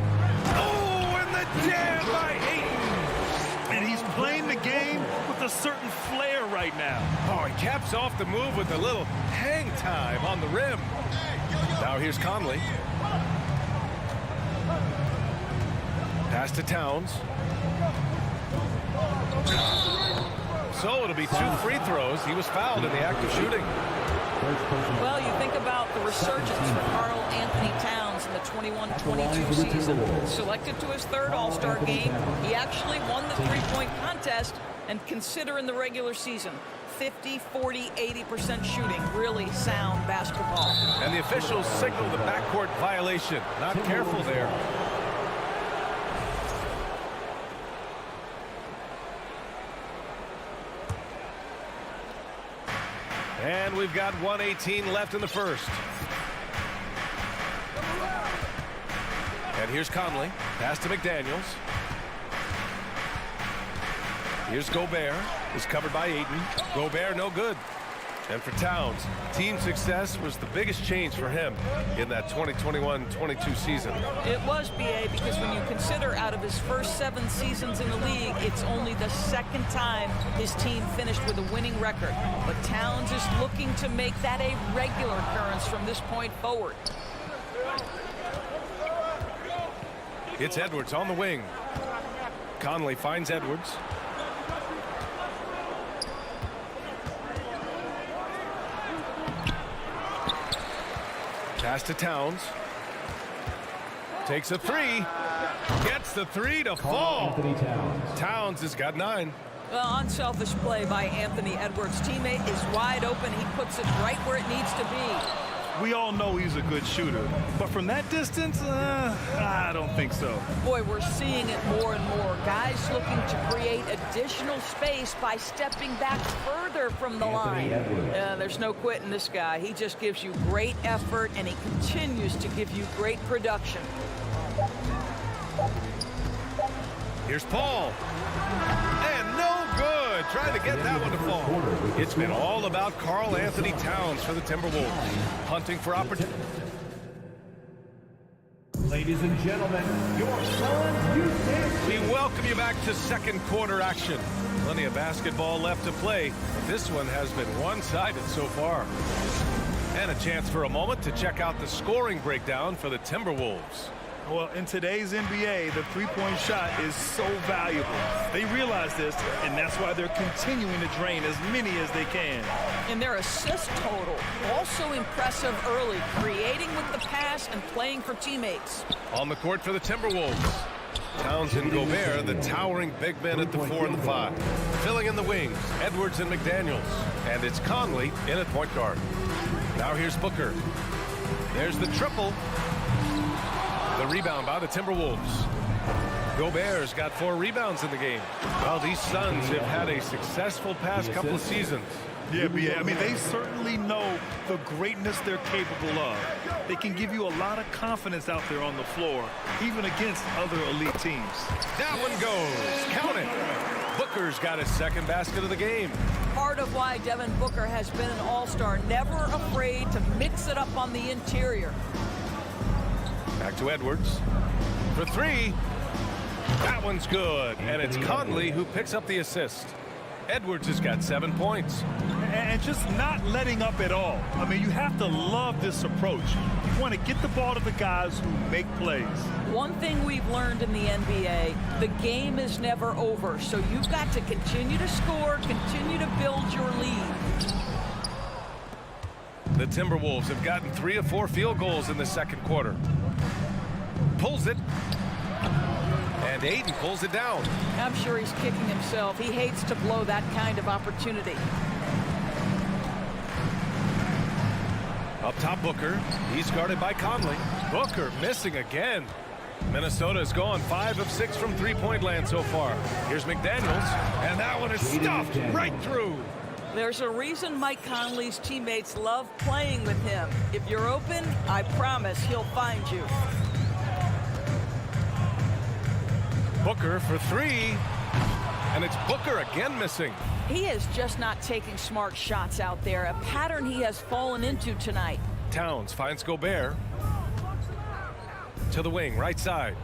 Oh, and the jam by Ayton. And he's playing the game with a certain flair right now. Oh, he caps off the move with a little hang time on the rim. Now here's Conley. Pass to Towns. So it'll be 2 free throws. He was fouled in the act of shooting. Well, you think about the resurgence for Karl Anthony Towns in the 21-22 season. Selected to his 3rd All-Star game. He actually won the three-point contest, and consider in the regular season. 50, 40, 80% shooting. Really sound basketball. And the officials signal the backcourt violation. Not careful there. And we've got 1:18 left in the first. And here's Conley. Pass to McDaniels. Here's Gobert. Is covered by Ayton. Gobert no good. And for Towns, team success was the biggest change for him in that 2021-22 season. It was, BA, because when you consider out of his first 7 seasons in the league, it's only the second time his team finished with a winning record. But Towns is looking to make that a regular occurrence from this point forward. It's Edwards on the wing. Conley finds Edwards. Pass to Towns. Takes a 3. Gets the 3 to fall. Towns has got 9. Well, unselfish play by Anthony Edwards. Teammate is wide open. He puts it right where it needs to be. We all know he's a good shooter, but from that distance, I don't think so. Boy, we're seeing it more and more. Guys looking to create additional space by stepping back further from the line. There's no quitting this guy. He just gives you great effort, and he continues to give you great production. Here's Paul. And no good. Trying to get that one to fall. It's been all about Karl Anthony Towns for the Timberwolves. Hunting for opportunity. Ladies and gentlemen, your Suns Youth Dance. We welcome you back to second quarter action. Plenty of basketball left to play. This one has been one-sided so far. And a chance for a moment to check out the scoring breakdown for the Timberwolves. Well, in today's NBA, the three-point shot is so valuable. They realize this, and that's why they're continuing to drain as many as they can. And their assist total, also impressive early, creating with the pass and playing for teammates. On the court for the Timberwolves, Towns and Gobert, the towering big men at the 4 and the 5. Filling in the wings, Edwards and McDaniels. And it's Conley in at point guard. Now here's Booker. There's the triple. The rebound by the Timberwolves. Gobert's got 4 rebounds in the game. Well, these Suns have had a successful past couple of seasons. Yeah, I mean, they certainly know the greatness they're capable of. They can give you a lot of confidence out there on the floor, even against other elite teams. That one goes. Count it. Booker's got his second basket of the game. Part of why Devin Booker has been an all-star, never afraid to mix it up on the interior. Back to Edwards for 3. That one's good, and it's Conley who picks up the assist. Edwards has got 7 points. And just not letting up at all. I mean, you have to love this approach. You want to get the ball to the guys who make plays. One thing we've learned in the NBA, the game is never over. So you've got to continue to score, continue to build your lead. The Timberwolves have gotten 3 of 4 field goals in the second quarter. Pulls it. And Ayton pulls it down. I'm sure he's kicking himself. He hates to blow that kind of opportunity. Up top, Booker. He's guarded by Conley. Booker missing again. Minnesota has gone 5 of 6 from three-point land so far. Here's McDaniels, and that one is stuffed right through. There's a reason Mike Conley's teammates love playing with him. If you're open, I promise he'll find you. Booker for 3, and it's Booker again missing. He is just not taking smart shots out there, a pattern he has fallen into tonight. Towns finds Gobert to the wing, right side.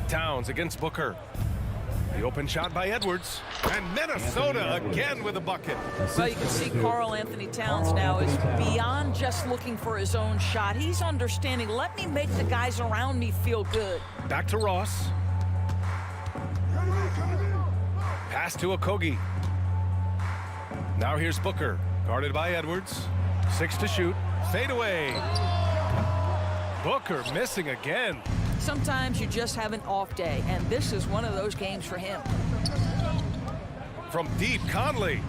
Towns against Booker. The open shot by Edwards, and Minnesota again with a bucket. Well, you can see Karl Anthony Towns now is beyond just looking for his own shot. He's understanding, let me make the guys around me feel good. Back to Ross. Pass to Okogie. Now here's Booker, guarded by Edwards. 6 to shoot, fade away. Booker missing again. Sometimes you just have an off day, and this is one of those games for him. From deep, Conley.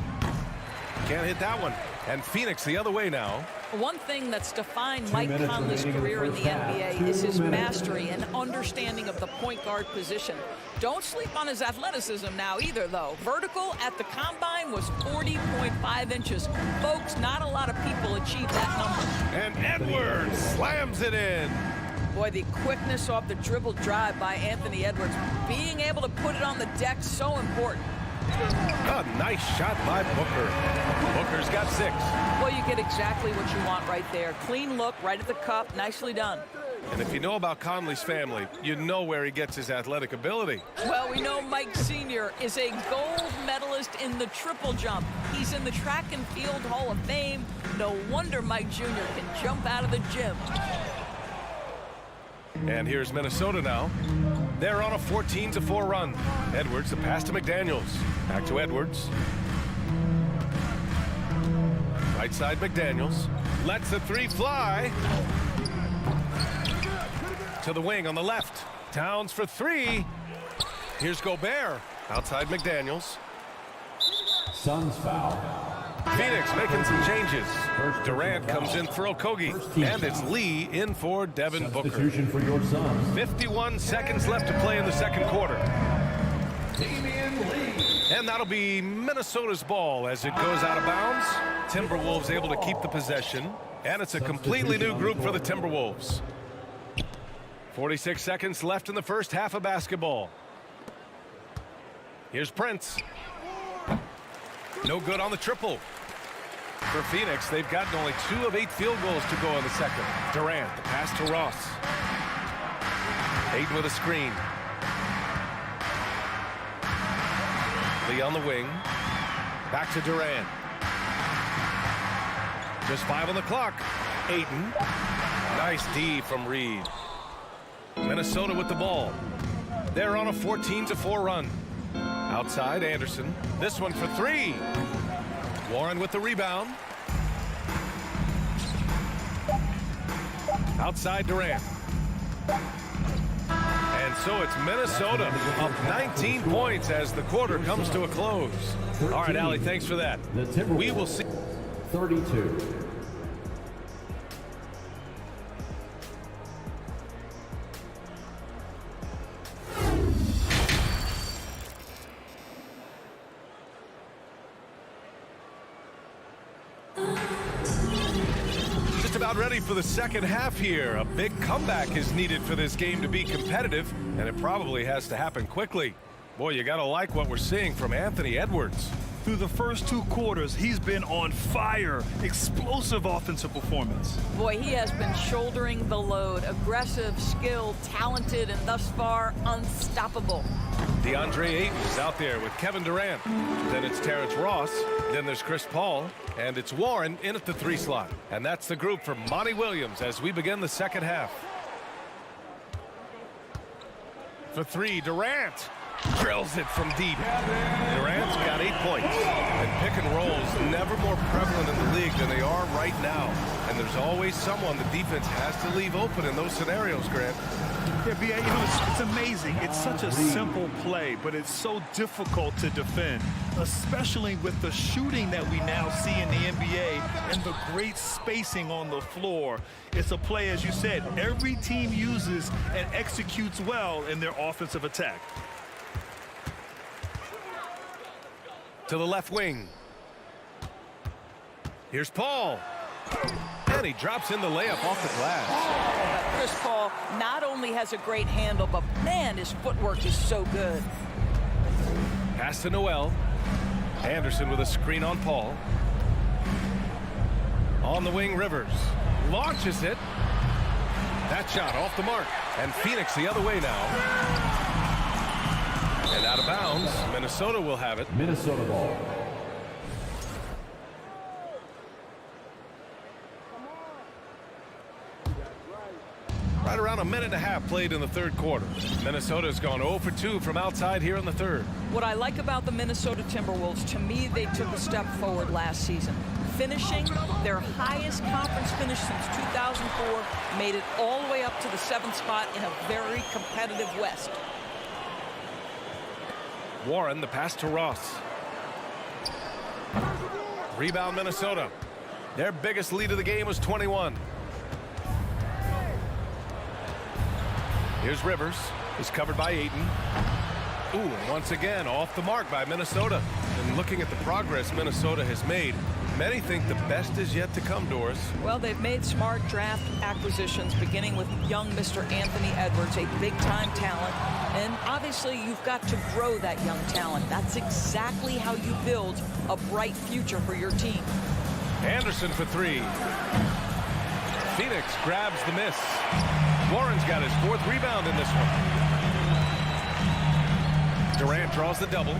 Can't hit that one. And Phoenix the other way now. One thing that's defined Mike Conley's career in the NBA is his mastery and understanding of the point guard position. Don't sleep on his athleticism now either, though. Vertical at the combine was 40.5 inches. Folks, not a lot of people achieve that number. And Edwards slams it in. Boy, the quickness off the dribble drive by Anthony Edwards. Being able to put it on the deck, so important. A nice shot by Booker. Booker's got 6. Well, you get exactly what you want right there. Clean look, right at the cup. Nicely done. And if you know about Conley's family, you know where he gets his athletic ability. Well, we know Mike Sr. is a gold medalist in the triple jump. He's in the Track and Field Hall of Fame. No wonder Mike Jr. can jump out of the gym. And here's Minnesota now. They're on a 14-4 run. Edwards, the pass to McDaniels. Back to Edwards. Right side McDaniels. Lets the 3 fly. To the wing on the left. Towns for 3. Here's Gobert. Outside McDaniels. Suns foul. Phoenix making some changes. Durant comes in for Okogie. And it's Lee in for Devin Booker. Substitution for your Suns. 51 seconds left to play in the second quarter. And that'll be Minnesota's ball as it goes out of bounds. Timberwolves able to keep the possession. And it's a completely new group for the Timberwolves. 46 seconds left in the first half of basketball. Here's Prince. No good on the triple. For Phoenix, they've gotten only 2 of 8 field goals to go in the second. Durant, the pass to Ross. Ayton with a screen. Lee on the wing. Back to Durant. Just 5 on the clock. Ayton. Nice D from Reed. Minnesota with the ball. They're on a 14-4 run. Outside Anderson. This one for 3. Warren with the rebound. Outside Durant. And so it's Minnesota up 19 points as the quarter comes to a close. All right, Allie, thanks for that. We will see. 32. Ready for the second half here. A big comeback is needed for this game to be competitive, and it probably has to happen quickly. Boy, you gotta like what we're seeing from Anthony Edwards. Through the first 2 quarters, he's been on fire. Explosive offensive performance. Boy, he has been shouldering the load. Aggressive, skilled, talented, and thus far unstoppable. DeAndre Ayton is out there with Kevin Durant. Then it's Terrence Ross. Then there's Chris Paul. And it's Warren in at the 3 slot. And that's the group for Monty Williams as we begin the second half. For 3, Durant drills it from deep. Durant's got 8 points. And pick and rolls never more prevalent in the league than they are right now. And there's always someone the defense has to leave open in those scenarios, Grant. Yeah, B.A., you know, it's amazing. It's such a simple play, but it's so difficult to defend, especially with the shooting that we now see in the NBA and the great spacing on the floor. It's a play, as you said, every team uses and executes well in their offensive attack. To the left wing. Here's Paul. And he drops in the layup off the glass. Chris Paul not only has a great handle, but man, his footwork is so good. Pass to Noel. Anderson with a screen on Paul. On the wing, Rivers. Launches it. That shot off the mark. And Phoenix the other way now. And out of bounds. Minnesota will have it. Minnesota ball. Right around a minute and a half played in the third quarter. Minnesota's gone 0 for 2 from outside here in the third. What I like about the Minnesota Timberwolves, to me, they took a step forward last season. Finishing their highest conference finish since 2004, made it all the way up to the 7th spot in a very competitive West. Warren, the pass to Ross. Rebound Minnesota. Their biggest lead of the game was 21. Here's Rivers. He's covered by Ayton. Ooh, once again, off the mark by Minnesota. And looking at the progress Minnesota has made, Many think the best is yet to come, Doris. Well, they've made smart draft acquisitions, beginning with young Mr. Anthony Edwards, a big-time talent. And obviously, you've got to grow that young talent. That's exactly how you build a bright future for your team. Anderson for three. Phoenix grabs the miss. Warren's got his 4th rebound in this one. Durant draws the double.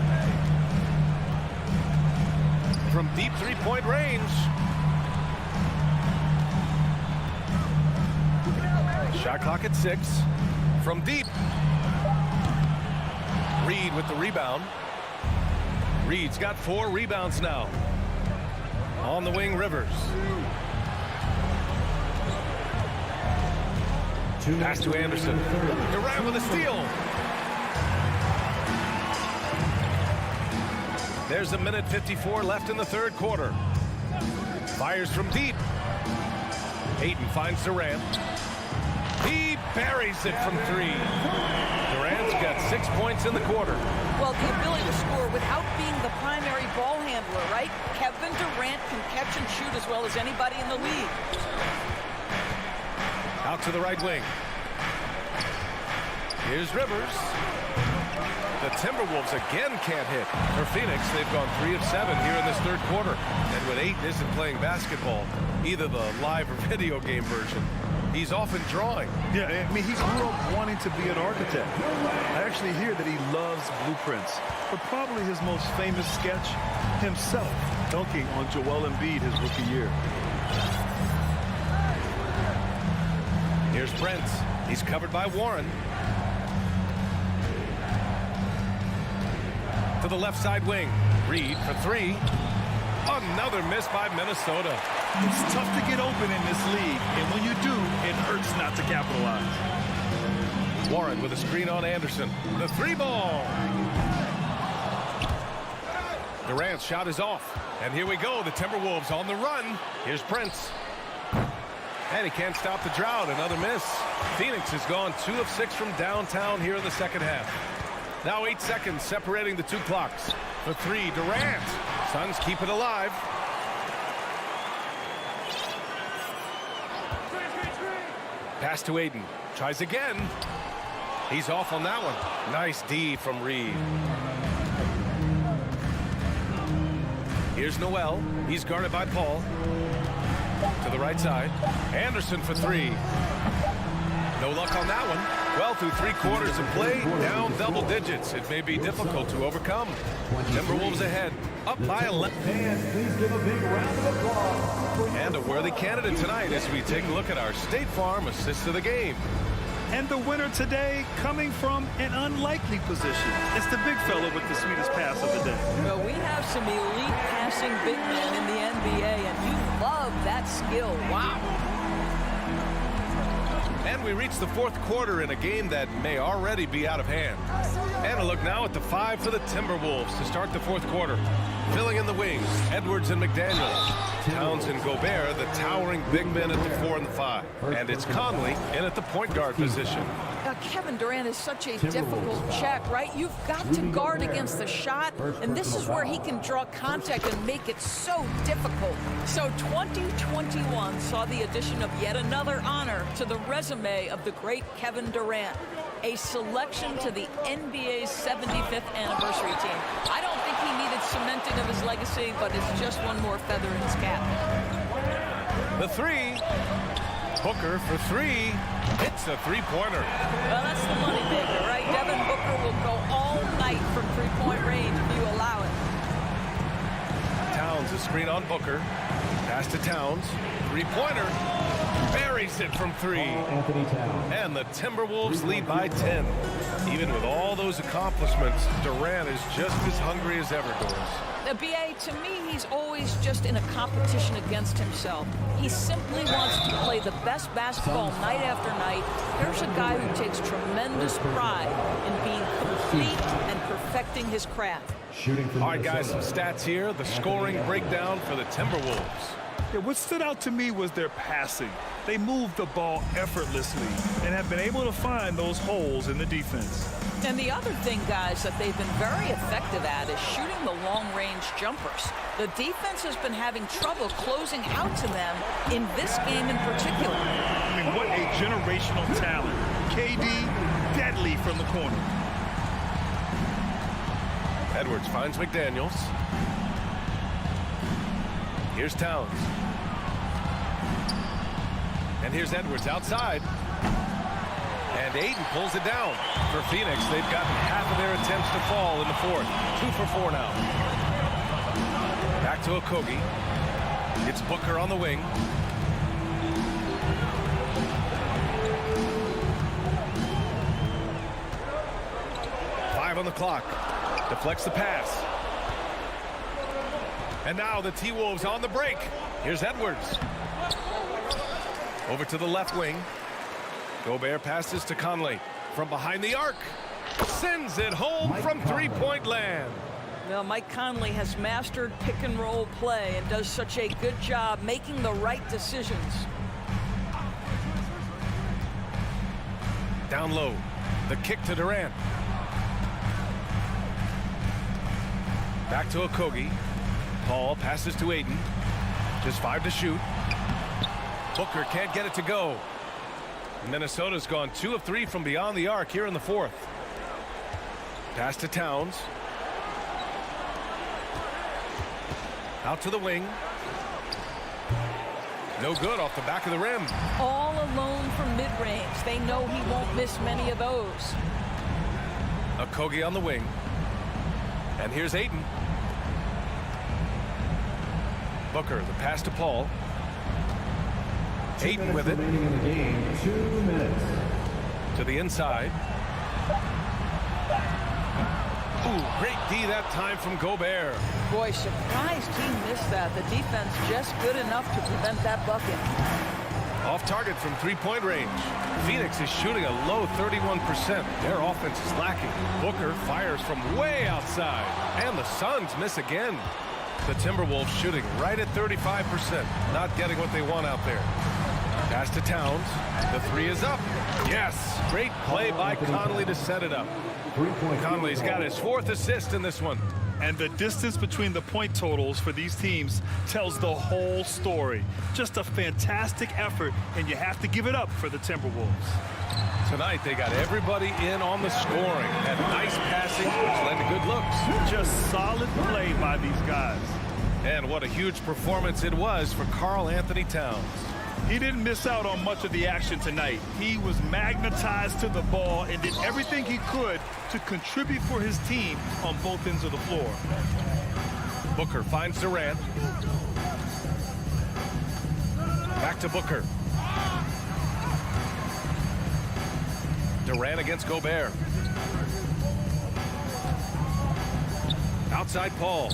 From deep three-point range. Shot clock at 6. From deep. Reed with the rebound. Reed's got 4 rebounds now. On the wing, Rivers. Pass to Anderson. Durant with a steal. There's 1:54 left in the 3rd quarter. Fires from deep. Ayton finds Durant. He buries it from 3. Durant's got 6 points in the quarter. Well, the ability to score without being the primary ball handler, right? Kevin Durant can catch and shoot as well as anybody in the league. Out to the right wing. Here's Rivers. The Timberwolves again can't hit. For Phoenix, they've gone 3 of 7 here in this 3rd quarter. And when Ayton isn't playing basketball, either the live or video game version, he's often drawing. Yeah, I mean, he grew up wanting to be an architect. I actually hear that he loves blueprints. But probably his most famous sketch, himself dunking on Joel Embiid his rookie year. Here's Brent. He's covered by Warren. To the left side wing. Reed for 3. Another miss by Minnesota. It's tough to get open in this league, and when you do, it hurts not to capitalize. Warren with a screen on Anderson. The 3-ball. Durant's shot is off. And here we go. The Timberwolves on the run. Here's Prince. And he can't stop the drought. Another miss. Phoenix has gone 2 of 6 from downtown here in the 2nd half. Now 8 seconds separating the 2 clocks. For 3, Durant. Suns keep it alive. Pass to Ayton. Tries again. He's off on that one. Nice D from Reed. Here's Noel. He's guarded by Paul. To the right side. Anderson for 3. No luck on that one. Well, through 3 quarters of play, down double digits. It may be difficult to overcome. Timberwolves ahead, up by 11. Please give a big round of applause. And a worthy candidate tonight as we take a look at our State Farm assist of the game. And the winner today coming from an unlikely position. It's the big fella with the sweetest pass of the day. Well, we have some elite passing big men in the NBA, and you love that skill. Wow. And we reach the 4th quarter in a game that may already be out of hand. And a look now at the 5 for the Timberwolves to start the 4th quarter. Filling in the wings, Edwards and McDaniels. Towns and Gobert, the towering big men at the 4 and the 5. And it's Conley in at the point guard position. Kevin Durant is such a difficult check, right? You've got to guard against the shot, and this is where he can draw contact and make it so difficult. So 2021 saw the addition of yet another honor to the resume of the great Kevin Durant, a selection to the NBA's 75th anniversary team. I don't think he needed cementing of his legacy, but it's just one more feather in his cap. The 3. Booker for 3. Hits a 3-pointer. Well, that's the money maker, right? Devin Booker will go all night from 3-point range if you allow it. Towns a screen on Booker. Pass to Towns. 3-pointer. Buries it from 3. Anthony Towns. And the Timberwolves lead by 10. Even with all those accomplishments, Durant is just as hungry as ever, Doris. BA, to me, he's always just in a competition against himself. He simply wants to play the best basketball night after night. Here's a guy who takes tremendous pride in being complete and perfecting his craft. Shooting from all right, guys, some stats here. The scoring breakdown for the Timberwolves. Yeah, what stood out to me was their passing. They moved the ball effortlessly and have been able to find those holes in the defense. And the other thing, guys, that they've been very effective at is shooting the long-range jumpers. The defense has been having trouble closing out to them in this game in particular. I mean, what a generational talent. KD, deadly from the corner. Edwards finds McDaniels. Here's Towns. And here's Edwards outside. And Ayton pulls it down. For Phoenix, they've gotten half of their attempts to fall in the fourth. 2 for 4 now. Back to Okogie. It's Booker on the wing. On the clock. Deflects the pass. And now the T-Wolves on the break. Here's Edwards. Over to the left wing. Gobert passes to Conley. From behind the arc. Sends it home from three-point land. Well, Mike Conley has mastered pick-and-roll play and does such a good job making the right decisions. Down low. The kick to Durant. Back to Okogie. Paul passes to Ayton. Just 5 to shoot. Booker can't get it to go. Minnesota's gone 2 of 3 from beyond the arc here in the fourth. Pass to Towns. Out to the wing. No good off the back of the rim. All alone from mid-range. They know he won't miss many of those. Okogie on the wing. And here's Ayton. Booker, the pass to Paul. Ayton with it. In the game, 2 minutes. To the inside. Ooh, great D that time from Gobert. Boy, surprised he missed that. The defense just good enough to prevent that bucket. Off target from three-point range. Phoenix is shooting a low 31%. Their offense is lacking. Booker fires from way outside. And the Suns miss again. The Timberwolves shooting right at 35%. Not getting what they want out there. Pass to Towns. The 3 is up. Yes. Great play by Conley to set it up. Conley's got his 4th assist in this one. And the distance between the point totals for these teams tells the whole story. Just a fantastic effort, and you have to give it up for the Timberwolves. Tonight, they got everybody in on the scoring. Had nice passing, which led to good looks. Just solid play by these guys. And what a huge performance it was for Karl Anthony Towns. He didn't miss out on much of the action tonight. He was magnetized to the ball and did everything he could to contribute for his team on both ends of the floor. Booker finds Durant. Back to Booker. Durant against Gobert. Outside Paul.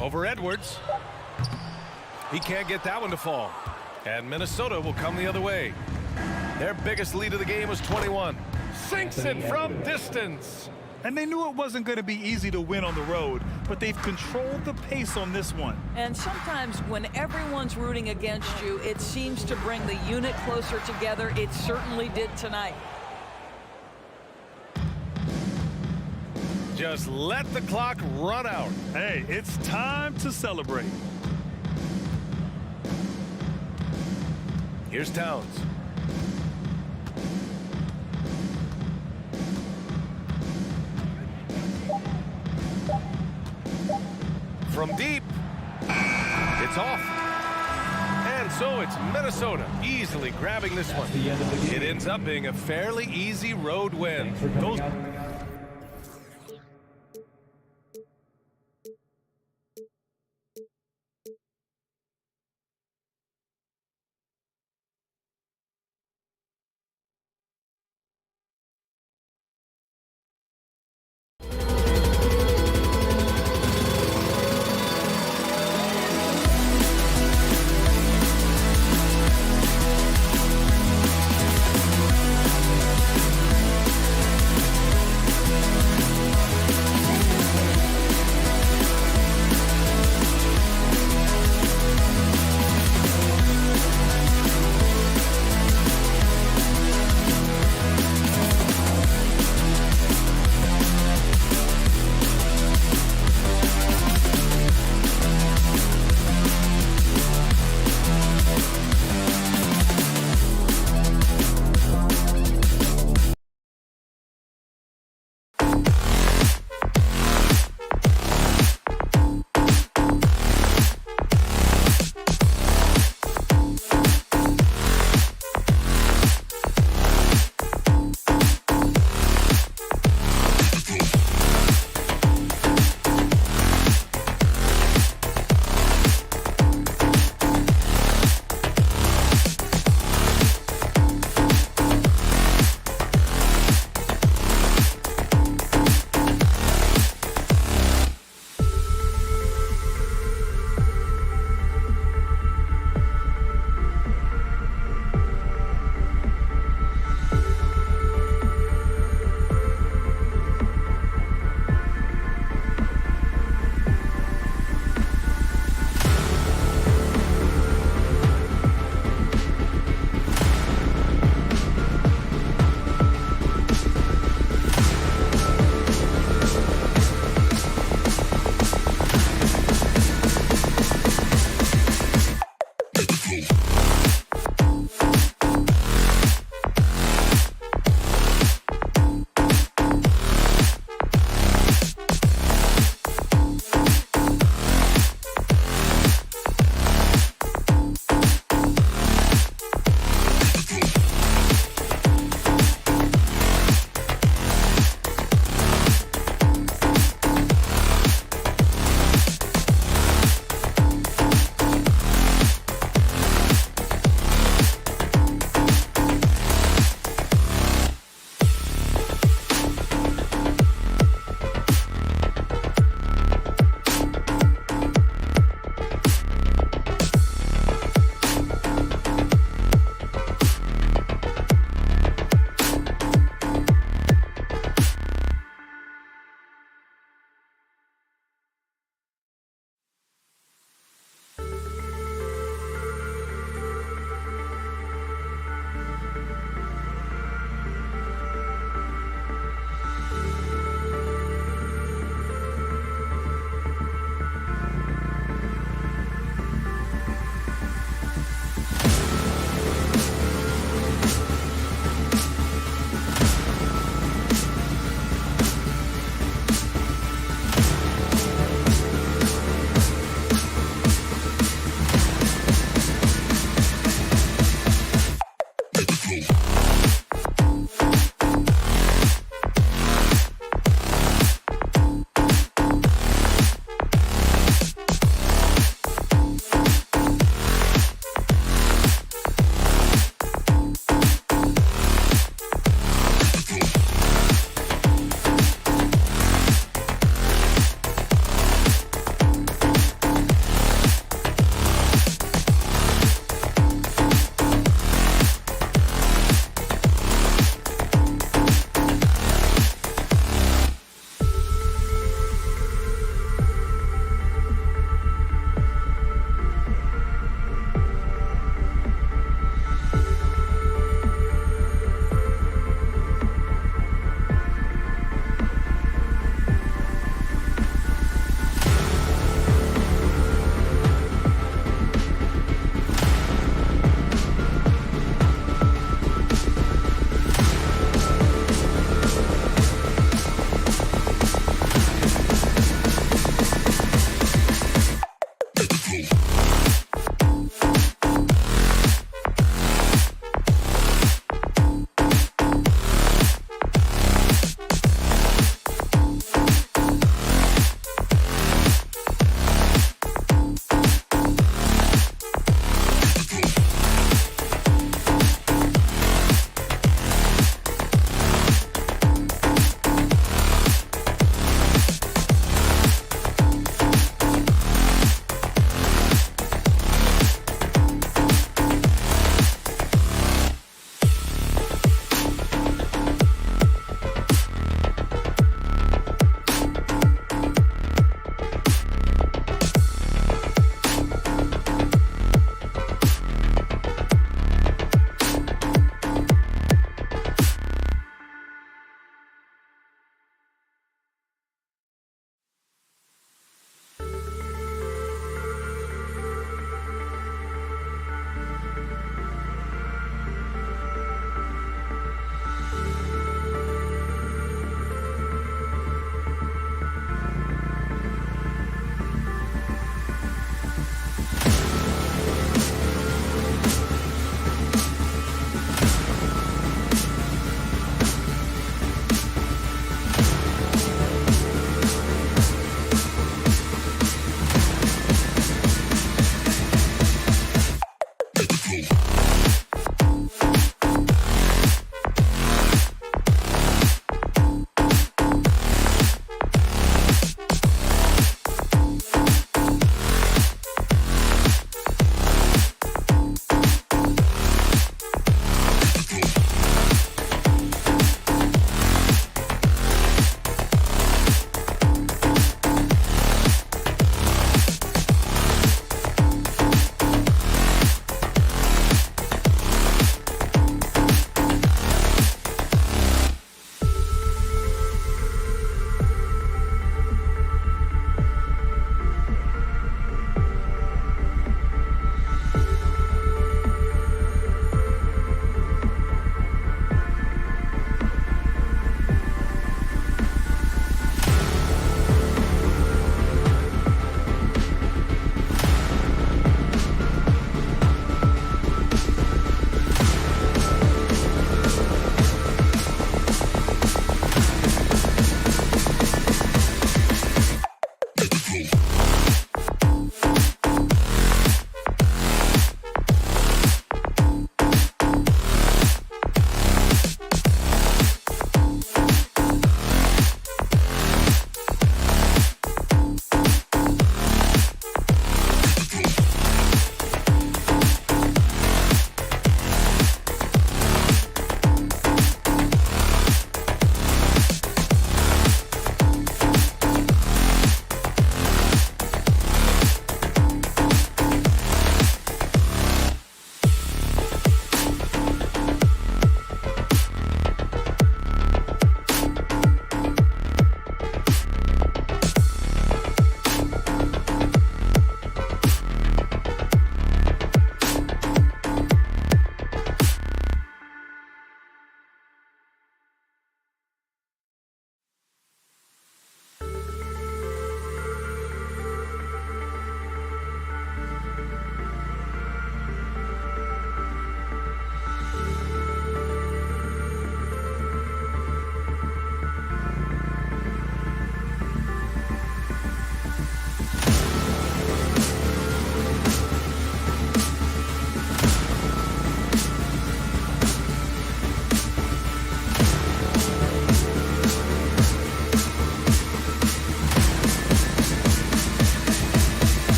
Over Edwards. He can't get that one to fall. And Minnesota will come the other way. Their biggest lead of the game was 21. Sinks it from distance. And they knew it wasn't going to be easy to win on the road, but they've controlled the pace on this one. And sometimes when everyone's rooting against you, it seems to bring the unit closer together. It certainly did tonight. Just let the clock run out. Hey, it's time to celebrate. Here's Towns. From deep. It's off. And so it's Minnesota easily grabbing this one. It ends up being a fairly easy road win. Those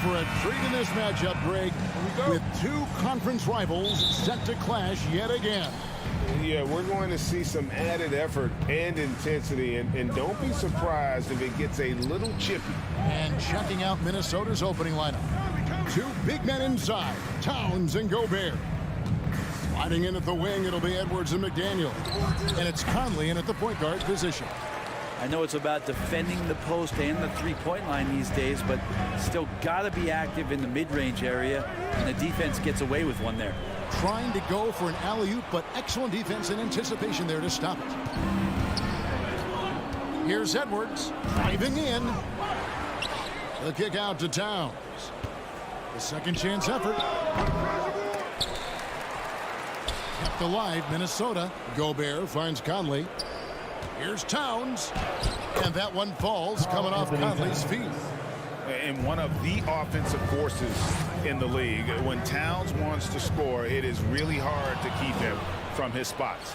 for a treat in this matchup, Greg, with two conference rivals set to clash yet again. Yeah, we're going to see some added effort and intensity, and don't be surprised if it gets a little chippy. And checking out Minnesota's opening lineup. Two big men inside, Towns and Gobert. Sliding in at the wing, it'll be Edwards and McDaniel. And it's Conley in at the point guard position. I know it's about defending the post and the three-point line these days, but still got to be active in the mid-range area, and the defense gets away with one there. Trying to go for an alley-oop, but excellent defense and anticipation there to stop it. Here's Edwards driving in. The kick out to Towns. The second chance effort. Kept alive, Minnesota. Gobert finds Conley. Here's Towns. And that one falls, coming off Conley's feet. And one of the offensive forces in the league. When Towns wants to score, it is really hard to keep him from his spots.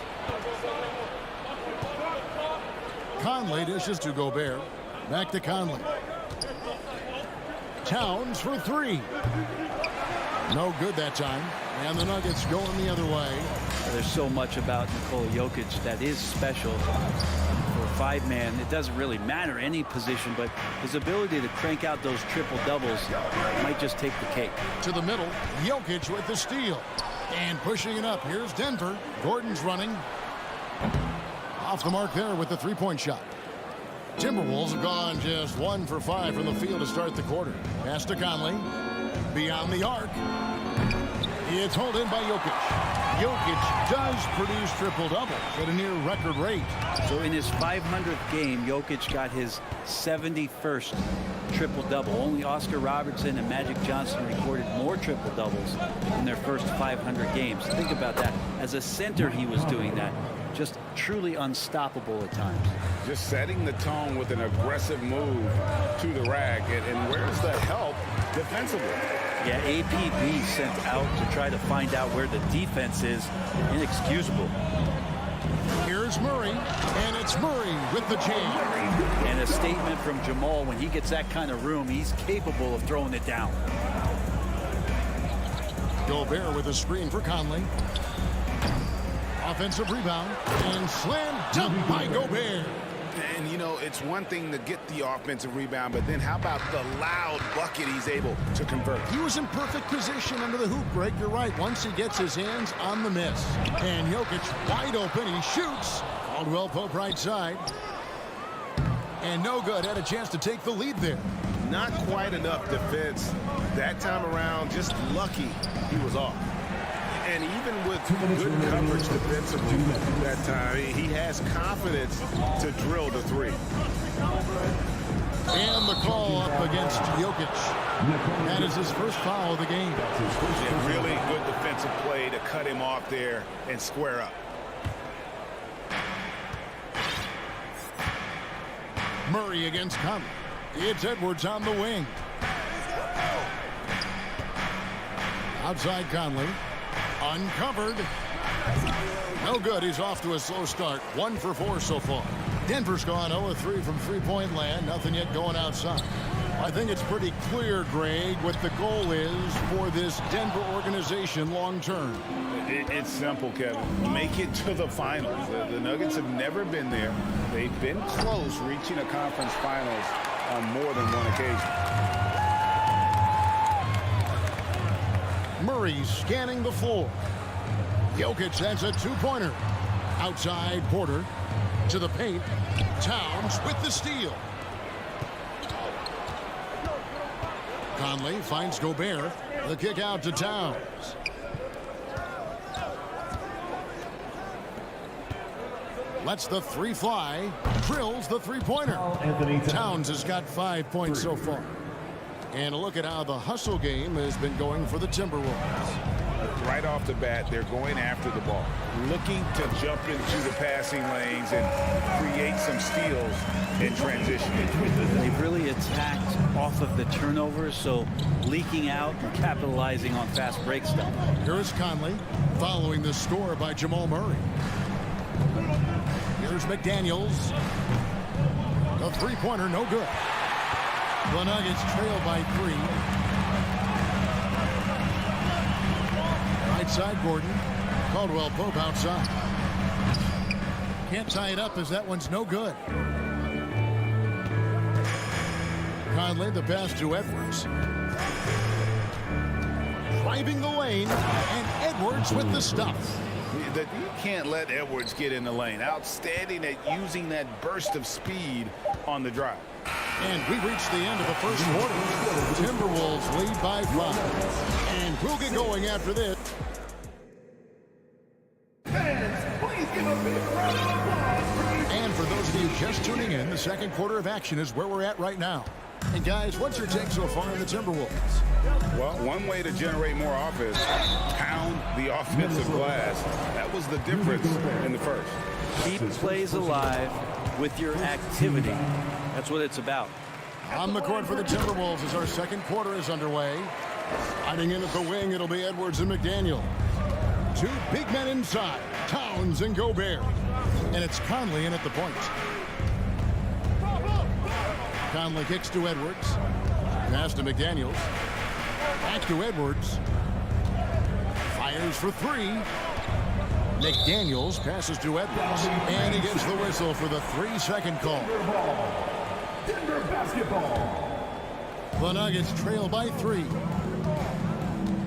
Conley dishes to Gobert. Back to Conley. Towns for three. No good that time. And the Nuggets going the other way. There's so much about Nikola Jokic that is special. For a five-man, it doesn't really matter any position, but his ability to crank out those triple-doubles might just take the cake. To the middle, Jokic with the steal. And pushing it up, here's Denver. Gordon's running. Off the mark there with the three-point shot. Timberwolves have gone just 1 for 5 from the field to start the quarter. Pass to Conley. Beyond the arc. It's hauled in by Jokic. Jokic does produce triple-doubles at a near record rate. So in his 500th game, Jokic got his 71st triple-double. Only Oscar Robertson and Magic Johnson recorded more triple-doubles in their first 500 games. Think about that. As a center, he was doing that. Just truly unstoppable at times. Just setting the tone with an aggressive move to the rack. And where's the help defensively? Yeah, APB sent out to try to find out where the defense is. Inexcusable. Here's Murray, and it's Murray with the jam. And a statement from Jamal: when he gets that kind of room, he's capable of throwing it down. Gobert with a screen for Conley. Offensive rebound and slam dunk by Gobert. And, you know, it's one thing to get the offensive rebound, but then how about the loud bucket he's able to convert? He was in perfect position under the hoop, Greg. You're right. Once he gets his hands on the miss. And Jokic wide open. He shoots. Caldwell Pope right side. And no good. Had a chance to take the lead there. Not quite enough defense that time around. Just lucky he was off. And even with good coverage defensively that time, he has confidence to drill the three. And the call up against Jokic. That is his first foul of the game. A really good defensive play to cut him off there and square up. Murray against Conley. It's Edwards on the wing. Outside Conley. Uncovered. No good. He's off to a slow start. 1 for 4 so far. Denver's gone 0-3 from three-point land. Nothing yet going outside. I think it's pretty clear, Greg, what the goal is for this Denver organization long term. It's simple, Kevin. Make it to the finals. The Nuggets have never been there. They've been close reaching a conference finals on more than one occasion. Murray scanning the floor. Jokic, that's a two-pointer. Outside Porter to the paint. Towns with the steal. Conley finds Gobert. The kick out to Towns. Lets the three fly. Drills the three-pointer. Towns has got 5 points so far. And a look at how the hustle game has been going for the Timberwolves. Right off the bat, they're going after the ball, looking to jump into the passing lanes and create some steals in transition. They've really attacked off of the turnovers, so leaking out and capitalizing on fast break stuff. Here's Conley following the score by Jamal Murray. Here's McDaniels. The three-pointer, no good. The Nuggets trail by 3. Right side, Gordon. Caldwell Pope outside. Can't tie it up as that one's no good. Conley, the pass to Edwards. Driving the lane, and Edwards with the stuff. You can't let Edwards get in the lane. Outstanding at using that burst of speed on the drive. And we reached the end of the first quarter. Timberwolves lead by 5. And we'll get going after this. And for those of you just tuning in, the second quarter of action is where we're at right now. And guys, what's your take so far on the Timberwolves? Well, one way to generate more offense, pound the offensive glass. That was the difference in the first. Keep plays alive with your activity. That's what it's about. On the court for the Timberwolves as our second quarter is underway. Hiding in at the wing, it'll be Edwards and McDaniel. Two big men inside, Towns and Gobert. And it's Conley in at the point. Conley kicks to Edwards. Pass to McDaniels. Back to Edwards. Fires for three. McDaniels passes to Edwards. And he gets the whistle for the 3-second call. Denver basketball. The Nuggets trail by 3.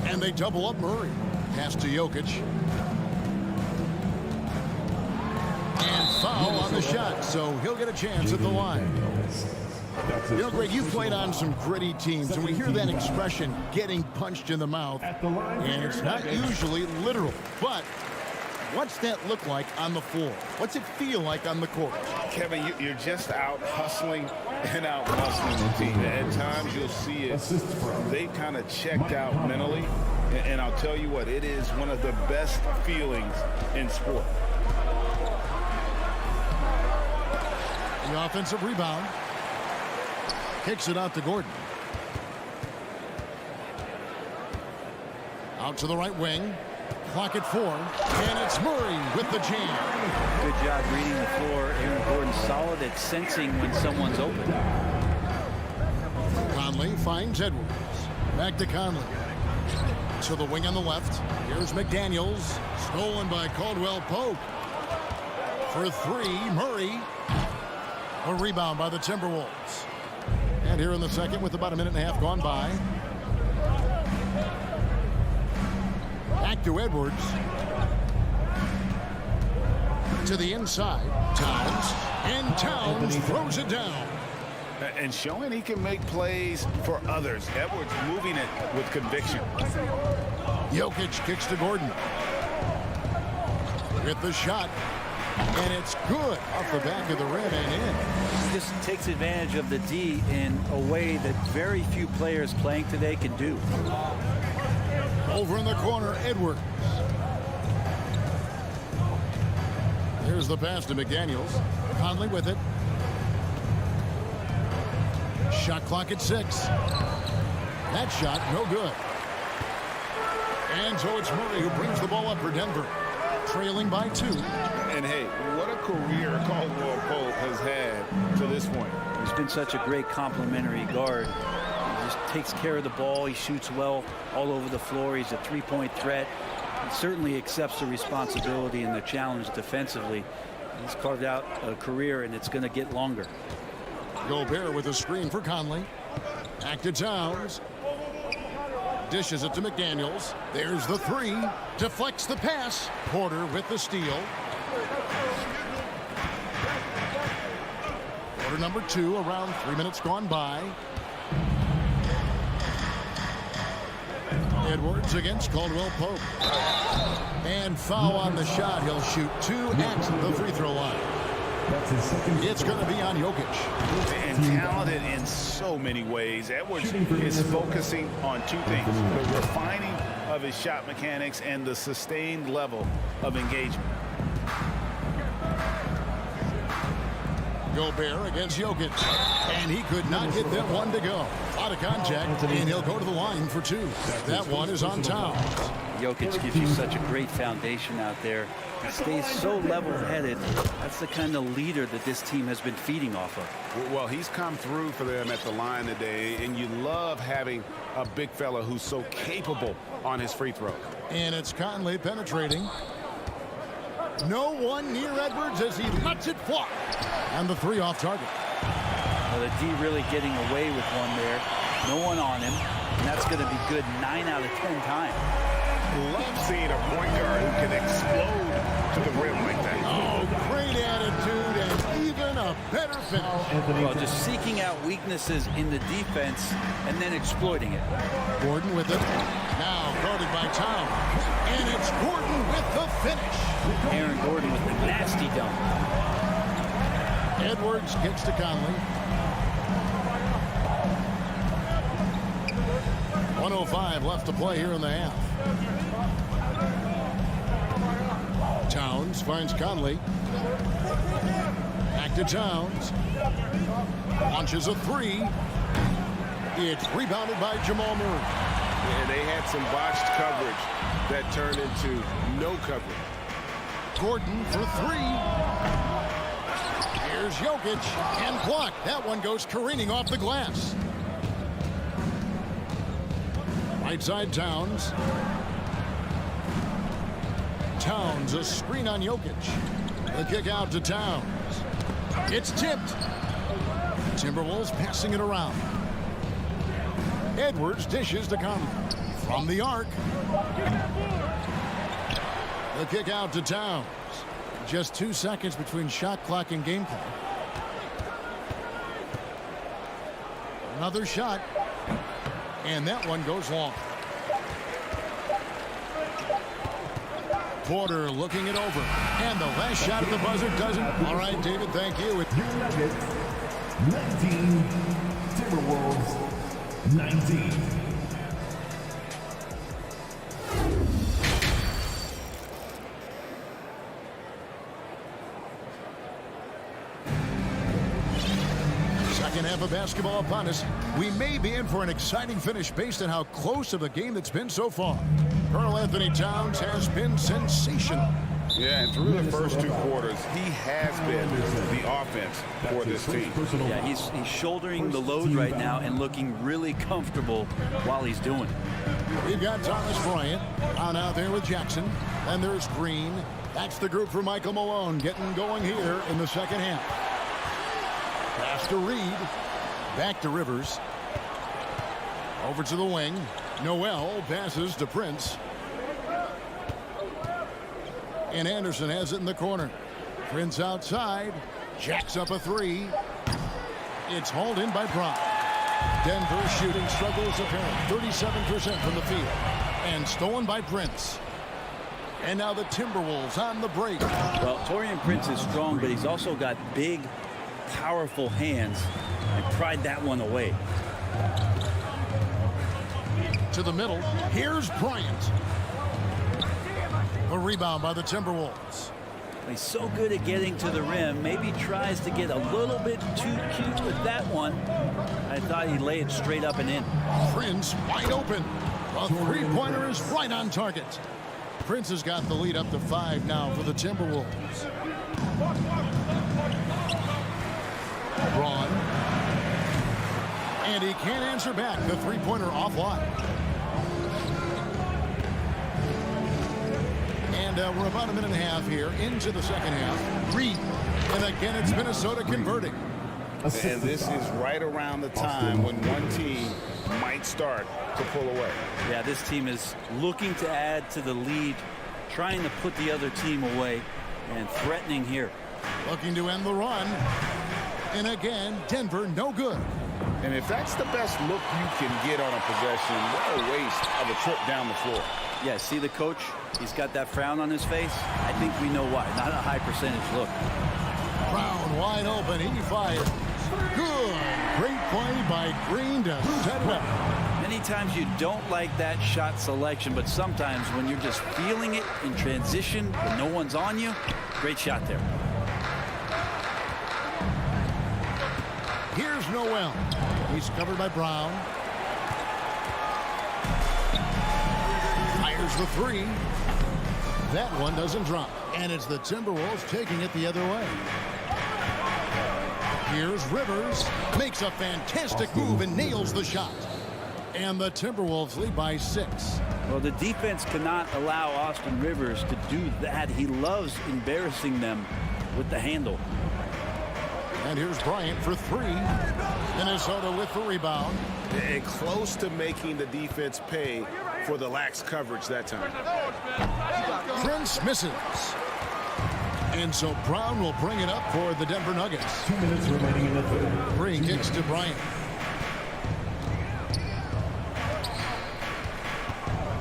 And they double up Murray. Pass to Jokic. And foul on the shot, so he'll get a chance at the line. You know, Greg, you've played on some gritty teams, and we hear that expression, getting punched in the mouth, and it's not usually literal. But what's that look like on the floor? What's it feel like on the court? Kevin, you're just out hustling and out hustling the team. At times you'll see it. They kind of checked out mentally, and I'll tell you what, it is one of the best feelings in sport. The offensive rebound. Kicks it out to Gordon. Out to the right wing. Clock at 4. And it's Murray with the jam. Good job reading the floor. Aaron Gordon solid at sensing when someone's open. Conley finds Edwards. Back to Conley. To the wing on the left. Here's McDaniels. Stolen by Caldwell Pope. For 3, Murray. A rebound by the Timberwolves. And here in the second with about a minute and a half gone by. Back to Edwards. To the inside. Towns. And Towns throws it down. And showing he can make plays for others. Edwards moving it with conviction. Jokic kicks to Gordon. With the shot. And it's good off the back of the rim and in. He just takes advantage of the D in a way that very few players playing today can do. Over in the corner, Edwards. Here's the pass to McDaniels. Conley with it. Shot clock at 6. That shot, no good. And so it's Murray who brings the ball up for Denver. Trailing by 2. And hey, what a career Caldwell Pope has had to this point. He's been such a great complementary guard. He just takes care of the ball. He shoots well all over the floor. He's a three-point threat. He certainly accepts the responsibility and the challenge defensively. He's carved out a career, and it's going to get longer. Gobert with a screen for Conley. Back to Towns. Dishes it to McDaniels. There's the 3. Deflects the pass. Porter with the steal. Quarter number 2, around 3 minutes gone by. Edwards against Caldwell Pope. And foul on the shot. He'll shoot 2 at the free throw line. It's going to be on Jokic. And talented in so many ways. Edwards is focusing on 2 things. The refining of his shot mechanics and the sustained level of engagement. Gobert against Jokic. And he could not get that one to go. Out of contact, and he'll go to the line for 2. That one is on Towns. Jokic gives you such a great foundation out there. He stays so level-headed. That's the kind of leader that this team has been feeding off of. Well, he's come through for them at the line today, and you love having a big fella who's so capable on his free throw. And it's Conley penetrating. No one near Edwards as he lets it fly. And the 3 off target. Well, the D really getting away with one there. No one on him. And that's going to be good 9 out of 10 times. Love seeing a point guard who can explode to the rim like that. Oh, great attitude and even a better finish. Well, just seeking out weaknesses in the defense and then exploiting it. Gordon with it. Now guarded by Towns. And it's Gordon with the finish. Aaron Gordon with the nasty dunk. Edwards kicks to Conley. 1:05 left to play here in the half. Towns finds Conley. Back to Towns. Launches a 3. It's rebounded by Jamal Murray. And they had some botched coverage that turned into no coverage. Gordon for 3. Here's Jokic and blocked. That one goes careening off the glass. Right side Towns. Towns, a screen on Jokic. The kick out to Towns. It's tipped. Timberwolves passing it around. Edwards dishes to Conley. From the arc. The kick out to Towns. Just 2 seconds between shot clock and gameplay. Another shot. And that one goes long. Porter looking it over. And the last shot at the buzzer doesn't. All right, David, thank you. United 19, Timberwolves 19. Second half of basketball upon us. We may be in for an exciting finish based on how close of a game that's been so far. Colonel Anthony Towns has been sensational. Yeah, and through the first 2 quarters, he has been the offense for this team. Yeah, he's shouldering the load right now and looking really comfortable while he's doing it. We've got Thomas Bryant on out there with Jackson. And there's Green. That's the group for Michael Malone getting going here in the second half. Pass to Reed. Back to Rivers. Over to the wing. Noel passes to Prince. And Anderson has it in the corner. Prince outside. Jacks up a 3. It's hauled in by Brown. Denver shooting struggles apparent. 37% from the field. And stolen by Prince. And now the Timberwolves on the break. Well, Taurean Prince is strong, but he's also got big, powerful hands. And pried that one away. To the middle. Here's Bryant. A rebound by the Timberwolves. He's so good at getting to the rim. Maybe tries to get a little bit too cute with that one. I thought he'd lay it straight up and in. Prince wide open. A 3-pointer is right on target. Prince has got the lead up to 5 now for the Timberwolves. Braun. And he can't answer back. The 3-pointer offline. And we're about a minute and a half here into the second half. Reed. And again, it's Minnesota converting. And this is right around the time when one team might start to pull away. Yeah, this team is looking to add to the lead, trying to put the other team away, and threatening here. Looking to end the run. And again, Denver no good. And if that's the best look you can get on a possession, what a waste of a trip down the floor. Yeah, see the coach? He's got that frown on his face. I think we know why. Not a high percentage look. Brown wide open. He fired. Good. Great play by Green to set it up. Many times you don't like that shot selection, but sometimes when you're just feeling it in transition, when no one's on you, great shot there. Here's Noel. He's covered by Brown. Fires the three. That one doesn't drop. And it's the Timberwolves taking it the other way. Here's Rivers. Makes a fantastic move and nails the shot. And the Timberwolves lead by 6. Well, the defense cannot allow Austin Rivers to do that. He loves embarrassing them with the handle. And here's Bryant for 3. Minnesota with the rebound. And close to making the defense pay for the lax coverage that time. Prince misses. And so Brown will bring it up for the Denver Nuggets. 2 minutes remaining in the third. 3 kicks to Bryant.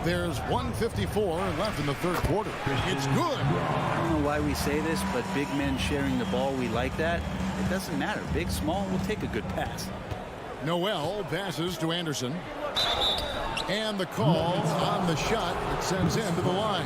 There's 1:54 left in the third quarter. It's good. I don't know why we say this, but big men sharing the ball, we like that. It doesn't matter. Big, small, we'll take a good pass. Noel passes to Anderson. And the call on the shot that sends him to the line.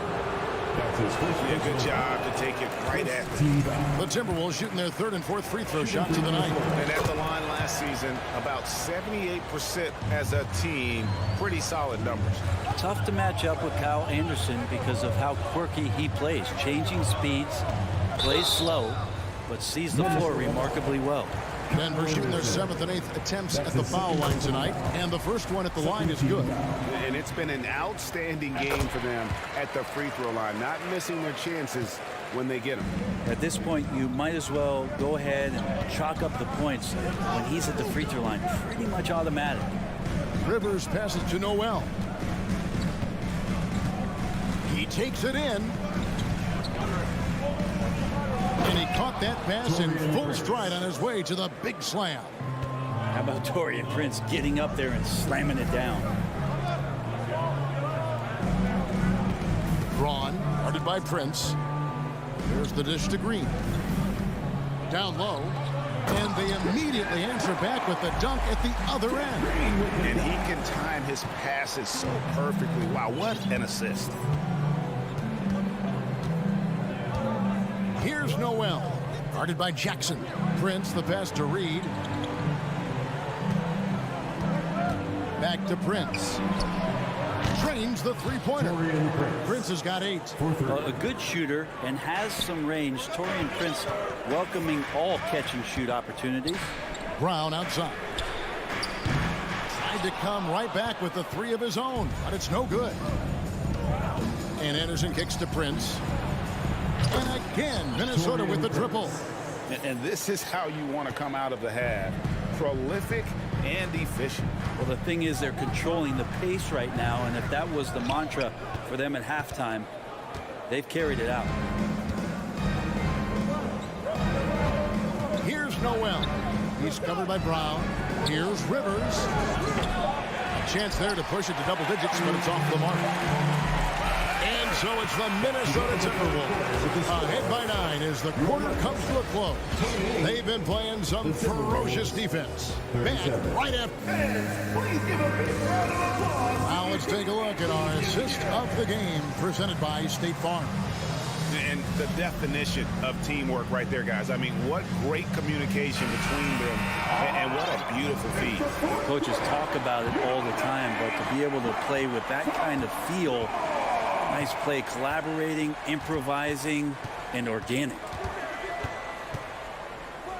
Yeah, good job to take it right at them. The Timberwolves shooting their 3rd and 4th free throw shots of the night. And at the line last season, about 78% as a team. Pretty solid numbers. Tough to match up with Kyle Anderson because of how quirky he plays. Changing speeds, plays slow, but sees the floor remarkably well. Denver shooting their 7th and 8th attempts at the foul line tonight. And the first one at the line is good. And it's been an outstanding game for them at the free throw line. Not missing their chances when they get them. At this point, you might as well go ahead and chalk up the points when he's at the free throw line. Pretty much automatic. Rivers passes to Noel. He takes it in. And he caught that pass in full stride on his way to the big slam. How about Taurean Prince getting up there and slamming it down? Braun, guarded by Prince. There's the dish to Green. Down low. And they immediately answer back with the dunk at the other end. And he can time his passes so perfectly. Wow, what an assist. Here's Noel, guarded by Jackson. Prince, the pass to Reed. Back to Prince. Drains the three-pointer. Prince has got 8. A good shooter and has some range. Taurean Prince welcoming all catch-and-shoot opportunities. Brown outside. Tried to come right back with the 3 of his own, but it's no good. And Anderson kicks to Prince. And again, Minnesota with the triple. And this is how you want to come out of the half. Prolific and efficient. Well, the thing is they're controlling the pace right now, and if that was the mantra for them at halftime, they've carried it out. Here's Noel. He's covered by Brown. Here's Rivers. A chance there to push it to double digits, but it's off the mark. And so it's the Minnesota Timberwolves ahead by 9 as the quarter comes to a close. They've been playing some ferocious defense. Back right after. Now let's take a look at our assist of the game presented by State Farm. And the definition of teamwork right there, guys. I mean, what great communication between them, and what a beautiful feat. Coaches talk about it all the time, but to be able to play with that kind of feel, nice play, collaborating, improvising, and organic.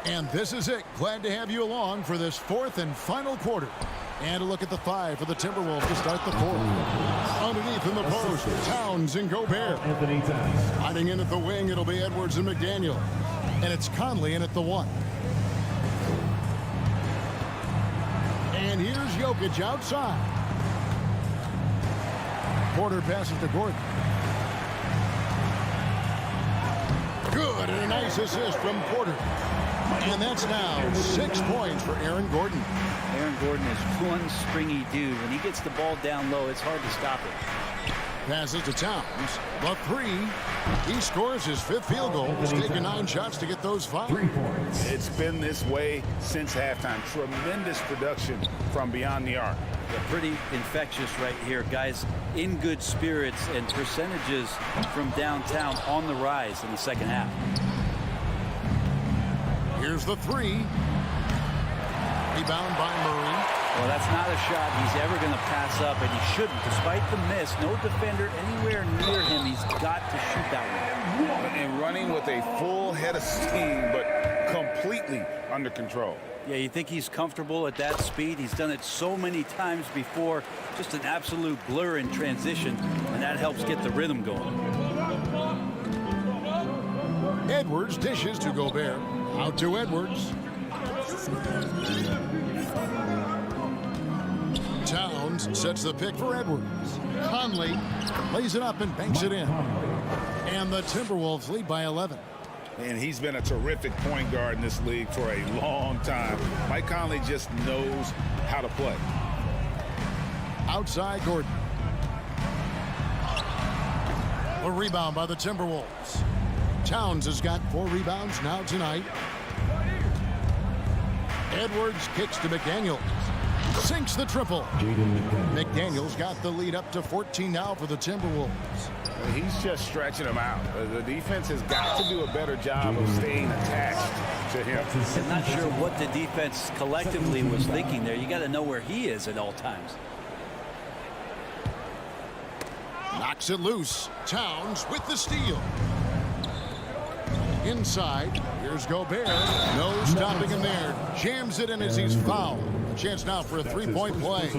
And this is it. Glad to have you along for this 4th and final quarter. And a look at the 5 for the Timberwolves to start the 4th. Underneath in the post, Towns and Gobert. Hiding in at the wing, it'll be Edwards and McDaniel. And it's Conley in at the 1. And here's Jokic outside. Porter passes to Gordon. Good, and a nice assist from Porter. And that's now 6 points for Aaron Gordon. Aaron Gordon is one springy dude. When he gets the ball down low, it's hard to stop it. Passes to Towns. The 3. He scores his 5th field goal. He's taken 9 shots to get those 5. 3 points. It's been this way since halftime. Tremendous production from beyond the arc. They're pretty infectious right here. Guys in good spirits, and percentages from downtown on the rise in the second half. Here's the 3. Rebound by Murray. Well, that's not a shot he's ever going to pass up, and he shouldn't. Despite the miss, no defender anywhere near him. He's got to shoot that one. And running with a full head of steam, but completely under control. Yeah, you think he's comfortable at that speed? He's done it so many times before. Just an absolute blur in transition, and that helps get the rhythm going. Edwards dishes to Gobert. Out to Edwards. Towns sets the pick for Edwards. Conley lays it up and banks it in. And the Timberwolves lead by 11. And he's been a terrific point guard in this league for a long time. Mike Conley just knows how to play. Outside Gordon. A rebound by the Timberwolves. Towns has got 4 rebounds now tonight. Edwards kicks to McDaniels. Sinks the triple. McDaniels got the lead up to 14 now for the Timberwolves. He's just stretching them out. The defense has got to do a better job of staying attached to him. I'm not sure what the defense collectively was thinking there. You got to know where he is at all times. Knocks it loose. Towns with the steal. Inside, here's Gobert. No stopping him there. Jams it in as he's fouled. A chance now for a three-point play.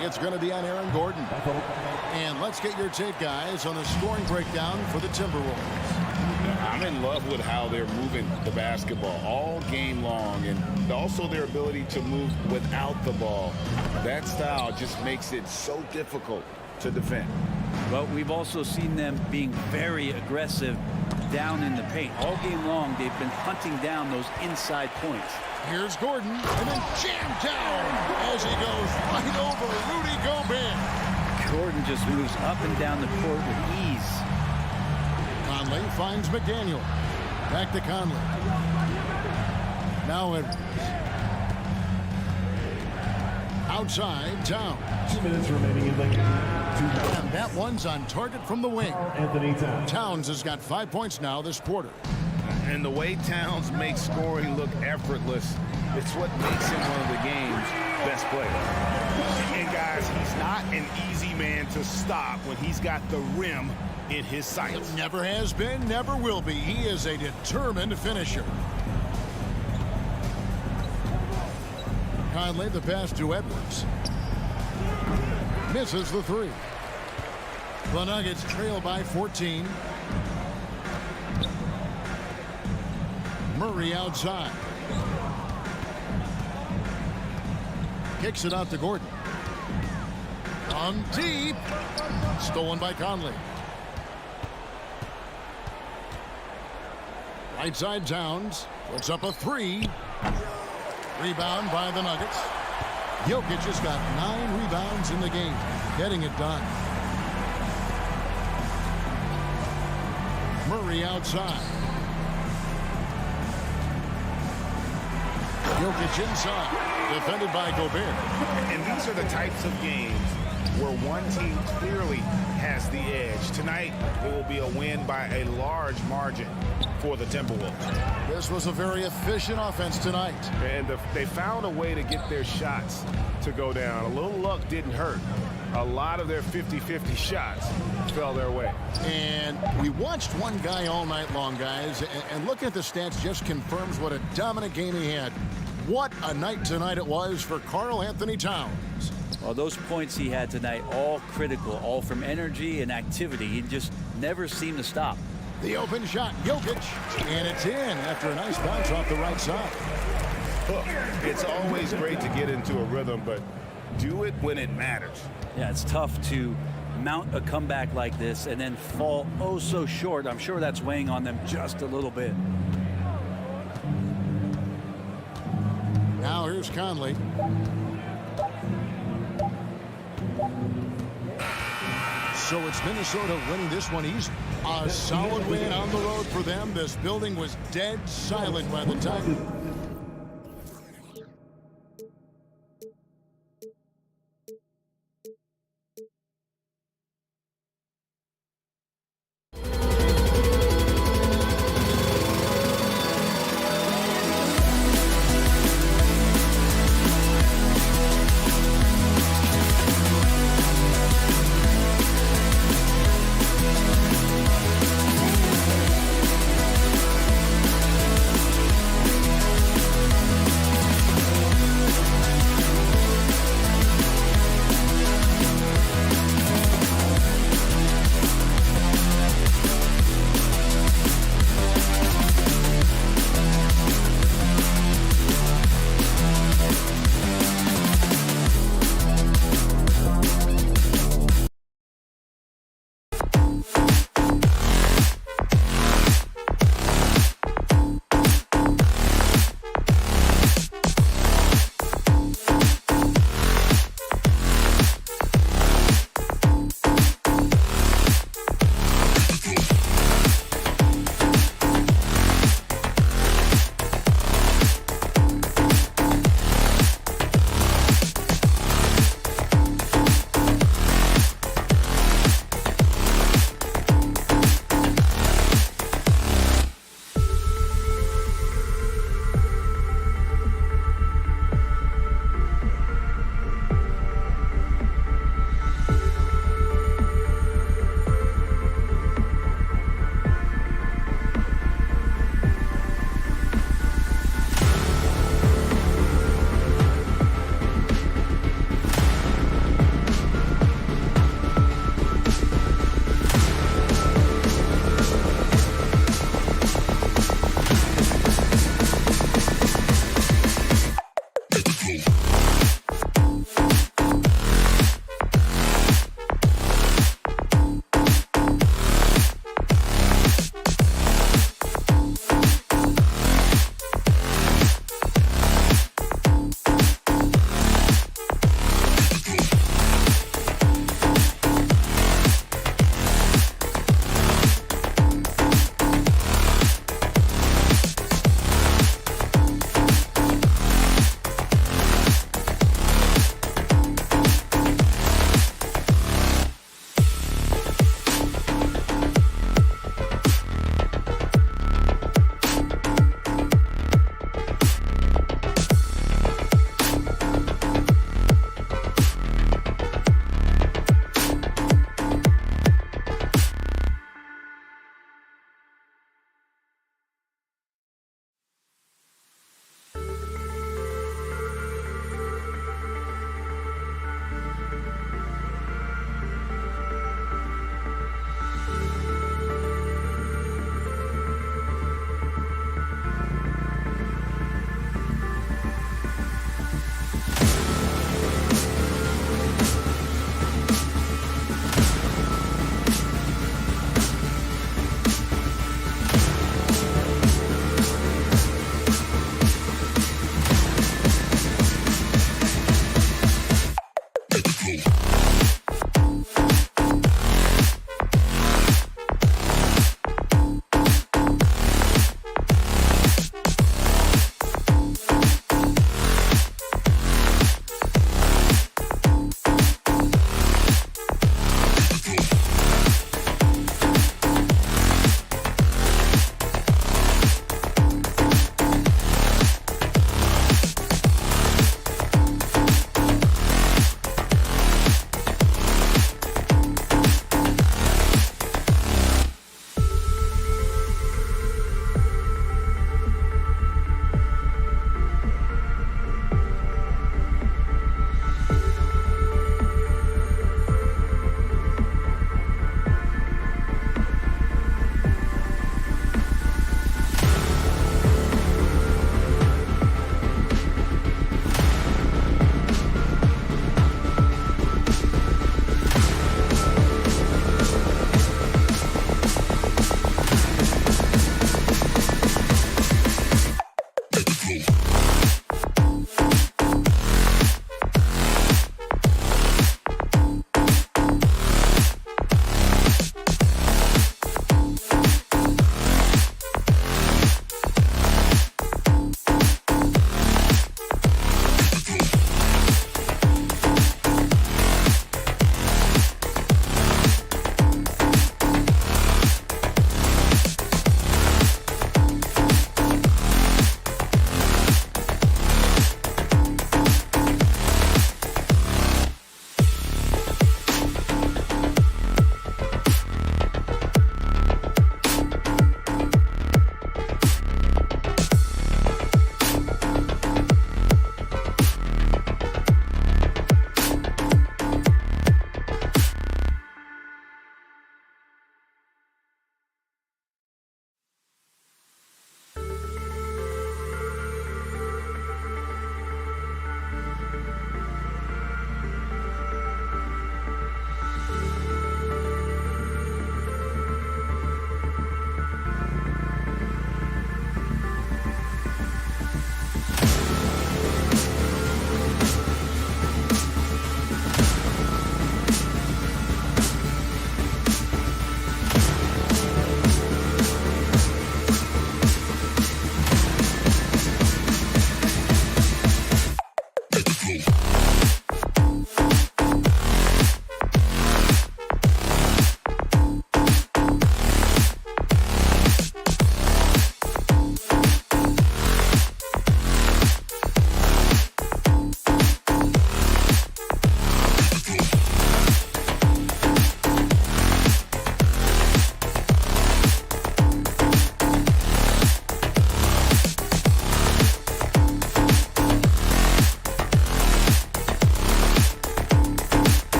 It's going to be on Aaron Gordon. And let's get your take, guys, on the scoring breakdown for the Timberwolves. I'm in love with how they're moving the basketball all game long, and also their ability to move without the ball. That style just makes it so difficult to defend. But we've also seen them being very aggressive down in the paint. All game long, they've been hunting down those inside points. Here's Gordon, and then jammed down as he goes right over Rudy Gobert. Gordon just moves up and down the court with ease. Conley finds McDaniel. Back to Conley. Now Edwards. Outside, Towns. 2 minutes remaining in the game. And that one's on target from the wing. Anthony Towns. Towns has got 5 points now this quarter. And the way Towns makes scoring look effortless, it's what makes him one of the game's best players. And guys, he's not an easy man to stop when he's got the rim in his sights. Never has been, never will be. He is a determined finisher. Conley, the pass to Edwards. Misses the three. The Nuggets trail by 14. Murray outside. Kicks it out to Gordon. On deep. Stolen by Conley. Right side Towns. Puts up a three. Rebound by the Nuggets. Jokic has got 9 rebounds in the game. Getting it done. Murray outside. Jokic inside. Defended by Gobert. And these are the types of games where one team clearly has the edge. Tonight, it will be a win by a large margin for the Timberwolves. This was a very efficient offense tonight. And they found a way to get their shots to go down. A little luck didn't hurt. A lot of their 50-50 shots fell their way. And we watched one guy all night long, guys, and looking at the stats just confirms what a dominant game he had. What a night tonight it was for Karl Anthony Towns. Well, those points he had tonight, all critical, all from energy and activity. He just never seemed to stop. The open shot, Jokic, and it's in after a nice bounce off the right side. Look, it's always great to get into a rhythm, but do it when it matters. Yeah, it's tough to mount a comeback like this and then fall oh so short. I'm sure that's weighing on them just a little bit. Now here's Conley. So it's Minnesota winning this one easy. A solid win on the road for them. This building was dead silent by the time.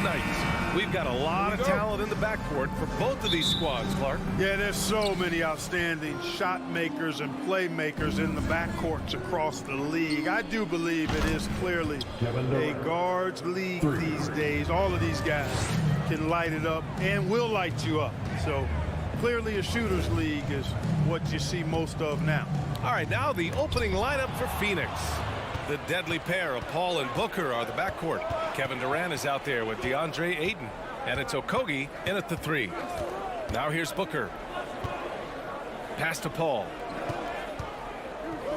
tonight. We've got a lot of talent in the backcourt for both of these squads, Clark. Yeah, there's so many outstanding shot makers and playmakers in the backcourts across the league. I do believe it is clearly a guards league these days. All of these guys can light it up and will light you up. So clearly a shooters league is what you see most of now. All right, now the opening lineup for Phoenix. The deadly pair of Paul and Booker are the backcourt. Kevin Durant is out there with DeAndre Ayton, and it's Okogie in at the 3. Now here's Booker. Pass to Paul.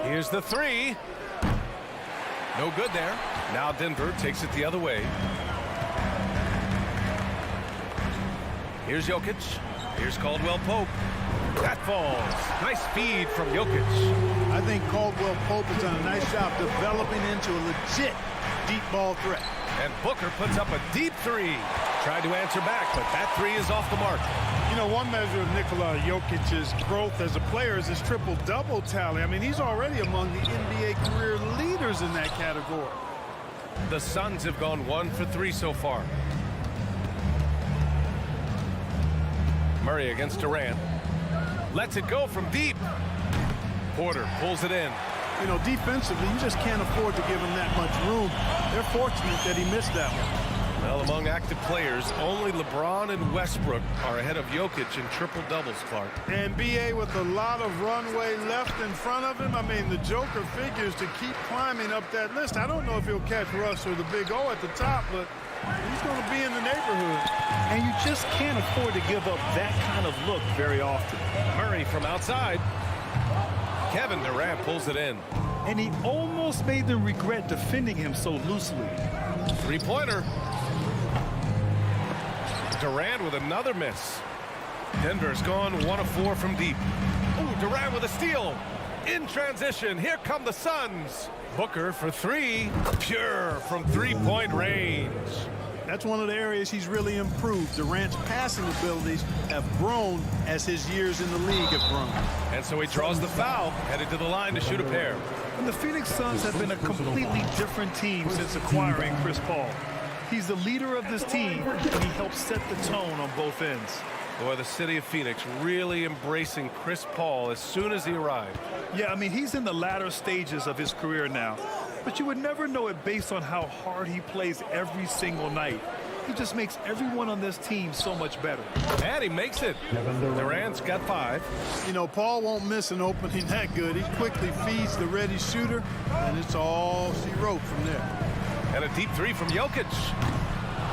Here's the 3. No good there. Now Denver takes it the other way. Here's Jokic. Here's Caldwell Pope. That falls. Nice feed from Jokic. I think Caldwell Pope has done a nice job developing into a legit deep ball threat. And Booker puts up a deep 3. Tried to answer back, but that 3 is off the mark. You know, one measure of Nikola Jokic's growth as a player is his triple-double tally. I mean, he's already among the NBA career leaders in that category. The Suns have gone 1 for 3 so far. Murray against Durant. Lets it go from deep. Porter pulls it in. You know, defensively, you just can't afford to give him that much room. They're fortunate that he missed that one. Well, among active players, only LeBron and Westbrook are ahead of Jokic in triple-doubles, Clark. And B.A. with a lot of runway left in front of him. I mean, the Joker figures to keep climbing up that list. I don't know if he'll catch Russ or the Big O at the top, but he's going to be in the neighborhood. And you just can't afford to give up that kind of look very often. Murray from outside. Kevin Durant pulls it in. And he almost made them regret defending him so loosely. Three-pointer. Durant with another miss. Denver's gone 1 of 4 from deep. Oh, Durant with a steal. In transition, here come the Suns. Booker for 3. Pure from three-point range. That's one of the areas he's really improved. Durant's passing abilities have grown as his years in the league have grown. And so he draws the foul, headed to the line to shoot a pair. And the Phoenix Suns have been a completely different team since acquiring Chris Paul. He's the leader of this team, and he helps set the tone on both ends. Boy, the city of Phoenix really embracing Chris Paul as soon as he arrived. Yeah, I mean, he's in the latter stages of his career now. But you would never know it based on how hard he plays every single night. He just makes everyone on this team so much better. And he makes it. Durant's got 5. You know, Paul won't miss an opening that good. He quickly feeds the ready shooter, and it's all she wrote from there. And a deep 3 from Jokic.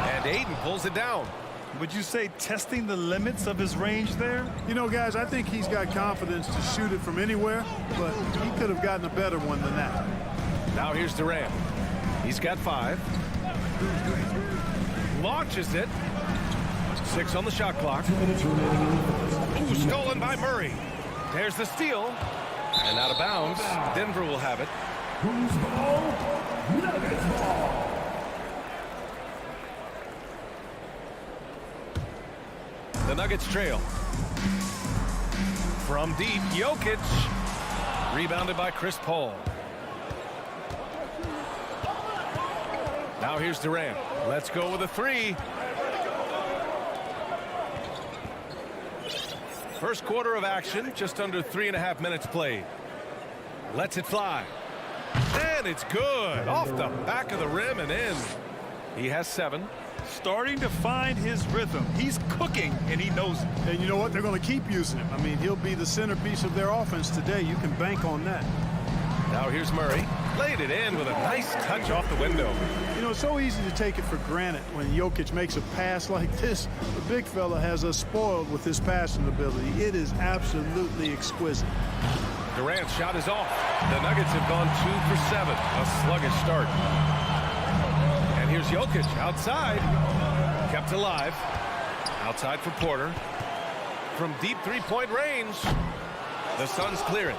And Ayton pulls it down. Would you say testing the limits of his range there? You know, guys, I think he's got confidence to shoot it from anywhere, but he could have gotten a better one than that. Now here's Durant. He's got 5. Launches it. 6 on the shot clock. Ooh, stolen by Murray. There's the steal. And out of bounds. Denver will have it. Nuggets ball. The Nuggets trail. From deep, Jokic. Rebounded by Chris Paul. Now here's Durant. Let's go with a 3. First quarter of action, just under 3.5 minutes played. Lets it fly. And it's good. Off the back of the rim and in. He has 7. Starting to find his rhythm. He's cooking, and he knows it. And you know what? They're going to keep using him. I mean, he'll be the centerpiece of their offense today. You can bank on that. Now here's Murray. Laid it in with a nice touch off the window. You know, it's so easy to take it for granted when Jokic makes a pass like this. The big fella has us spoiled with his passing ability. It is absolutely exquisite. Durant's shot is off. The Nuggets have gone 2 for 7. A sluggish start. And here's Jokic outside. Kept alive. Outside for Porter. From deep three-point range. The Suns clear it.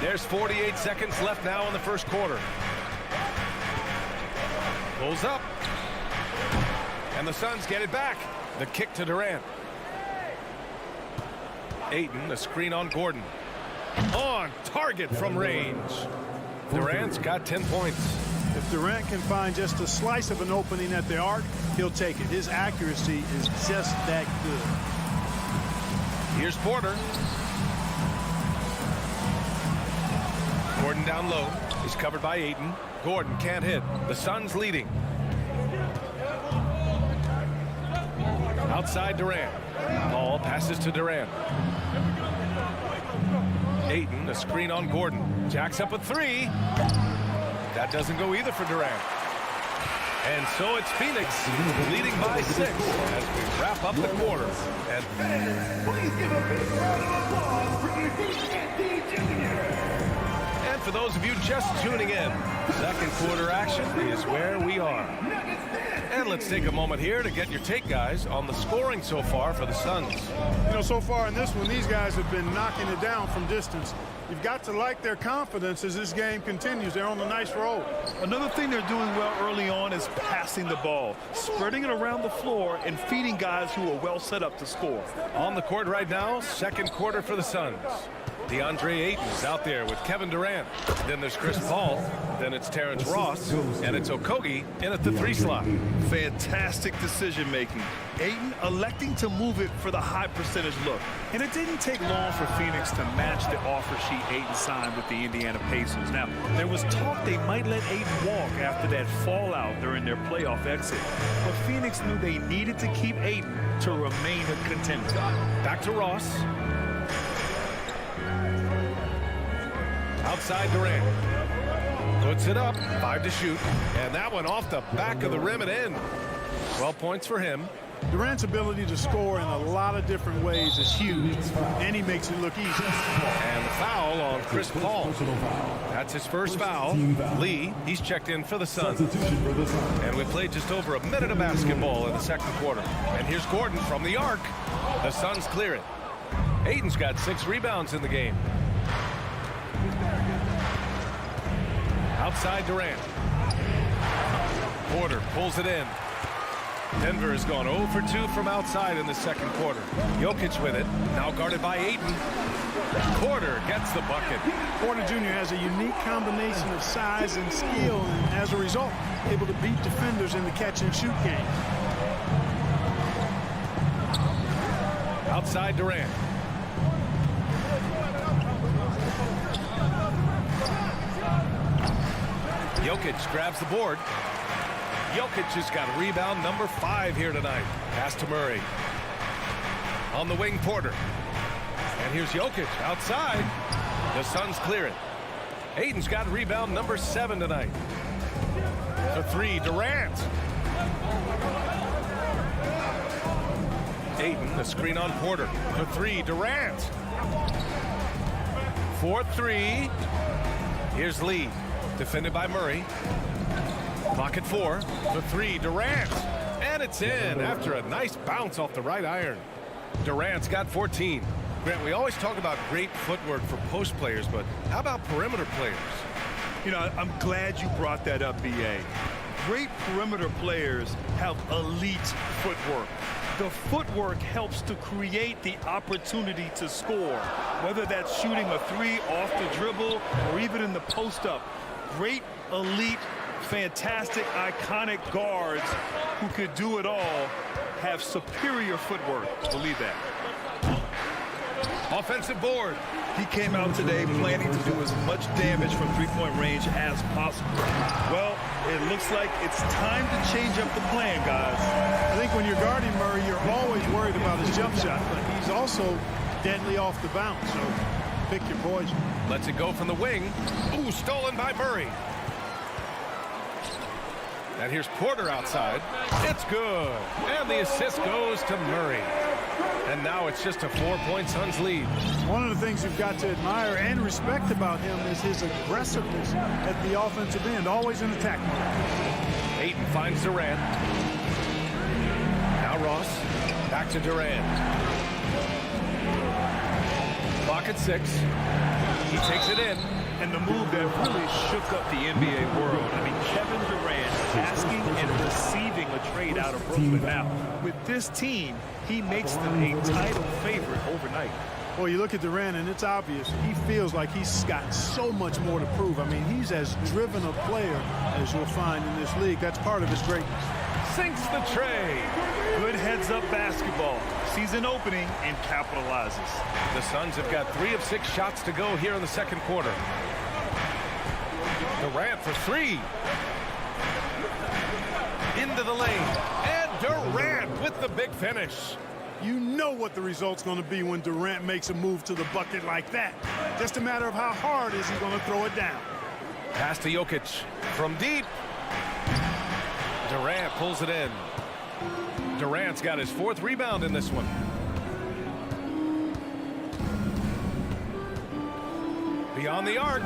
There's 48 seconds left now in the first quarter. Pulls up. And the Suns get it back. The kick to Durant. Ayton, a screen on Gordon. On target from range. Durant's got 10 points. If Durant can find just a slice of an opening at the arc, he'll take it. His accuracy is just that good. Here's Porter. Gordon down low. He's covered by Ayton. Gordon can't hit. The Suns leading. Outside Durant. Paul passes to Durant. Ayton, a screen on Gordon. Jacks up a three. That doesn't go either for Durant. And so it's Phoenix leading by 6 as we wrap up the quarter. And Please give a big round of applause for ED Jr. And for those of you just tuning in, second quarter action is where we are. And let's take a moment here to get your take, guys, on the scoring so far for the Suns. You know, so far in this one, these guys have been knocking it down from distance. You've got to like their confidence as this game continues. They're on a nice roll. Another thing they're doing well early on is passing the ball, spreading it around the floor and feeding guys who are well set up to score. On the court right now, second quarter for the Suns. DeAndre Ayton is out there with Kevin Durant. Then there's Chris Paul. Then it's Terrence Ross. And it's Okogie in at the 3 slot. Fantastic decision making. Ayton electing to move it for the high percentage look. And it didn't take long for Phoenix to match the offer sheet Ayton signed with the Indiana Pacers. Now, there was talk they might let Ayton walk after that fallout during their playoff exit. But Phoenix knew they needed to keep Ayton to remain a contender. Back to Ross. Outside Durant. Puts it up. 5 to shoot. And that one off the back of the rim and in. 12 points for him. Durant's ability to score in a lot of different ways is huge, and he makes it look easy. And the foul on Chris Paul. That's his first foul. Lee, he's checked in for the Suns. And we played just over a minute of basketball in the second quarter. And here's Gordon from the arc. The Suns clear it. Ayton's got 6 rebounds in the game. Outside Durant. Porter pulls it in. Denver has gone 0 for 2 from outside in the second quarter. Jokic with it. Now guarded by Ayton. Porter gets the bucket. Porter Jr. has a unique combination of size and skill, and as a result, able to beat defenders in the catch-and-shoot game. Outside Durant. Jokic grabs the board. Jokic has got rebound number 5 here tonight. Pass to Murray. On the wing, Porter. And here's Jokic outside. The Suns clear it. Ayton's got rebound number 7 tonight. The 3, Durant. Ayton, the screen on Porter. The 3, Durant. 4-3. Here's Lee. Defended by Murray. Clock at 4. The 3, Durant. And it's in after a nice bounce off the right iron. Durant's got 14. Grant, we always talk about great footwork for post players, but how about perimeter players? You know, I'm glad you brought that up, B.A. Great perimeter players have elite footwork. The footwork helps to create the opportunity to score, whether that's shooting a 3 off the dribble or even in the post-up. Great, elite, fantastic, iconic guards who could do it all have superior footwork. Believe that. Offensive board. He came out today planning to do as much damage from three-point range as possible. Well, it looks like it's time to change up the plan, guys. I think when you're guarding Murray, you're always worried about his jump shot, but he's also deadly off the bounce, so pick your poison. Lets it go from the wing. Ooh, stolen by Murray. And here's Porter outside. It's good. And the assist goes to Murray. And now it's just a 4-point Suns lead. One of the things you've got to admire and respect about him is his aggressiveness at the offensive end, always in attack mode. Ayton finds Durant. Now Ross. Back to Durant. Clock at 6. He takes it in. And the move that really shook up the NBA world. I mean, Kevin Durant asking and receiving a trade out of Brooklyn. Now, with this team, he makes them a title favorite overnight. Well, you look at Durant, and it's obvious. He feels like he's got so much more to prove. I mean, he's as driven a player as you'll find in this league. That's part of his greatness. Sinks the tray. Good heads-up basketball. Sees an opening and capitalizes. The Suns have got 3 of 6 shots to go here in the second quarter. Durant for 3. Into the lane. And Durant with the big finish. You know what the result's going to be when Durant makes a move to the bucket like that. Just a matter of how hard is he going to throw it down. Pass to Jokic from deep. Durant pulls it in. Durant's got his 4th rebound in this one. Beyond the arc.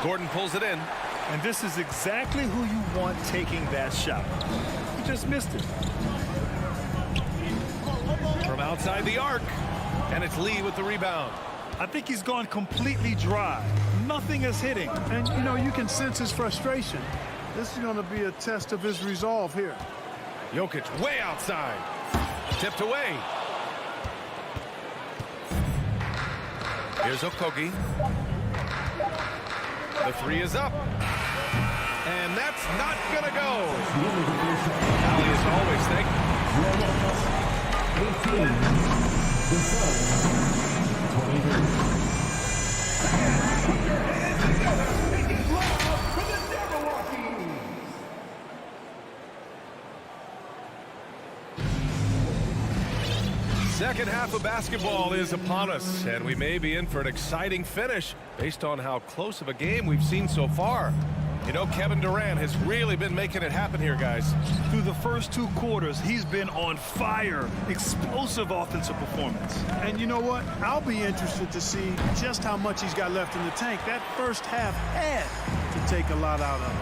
Gordon pulls it in. And this is exactly who you want taking that shot. He just missed it. From outside the arc. And it's Lee with the rebound. I think he's gone completely dry. Nothing is hitting. And, you know, you can sense his frustration. This is going to be a test of his resolve here. Jokic way outside. Tipped away. Here's Okogie. The 3 is up. And that's not going to go. Ali is always thinking. 18. The Suns. 23. Second half of basketball is upon us, and we may be in for an exciting finish based on how close of a game we've seen so far. You know, Kevin Durant has really been making it happen here, guys. Through the first 2 quarters, he's been on fire. Explosive offensive performance. And you know what? I'll be interested to see just how much he's got left in the tank. That first half had to take a lot out of him.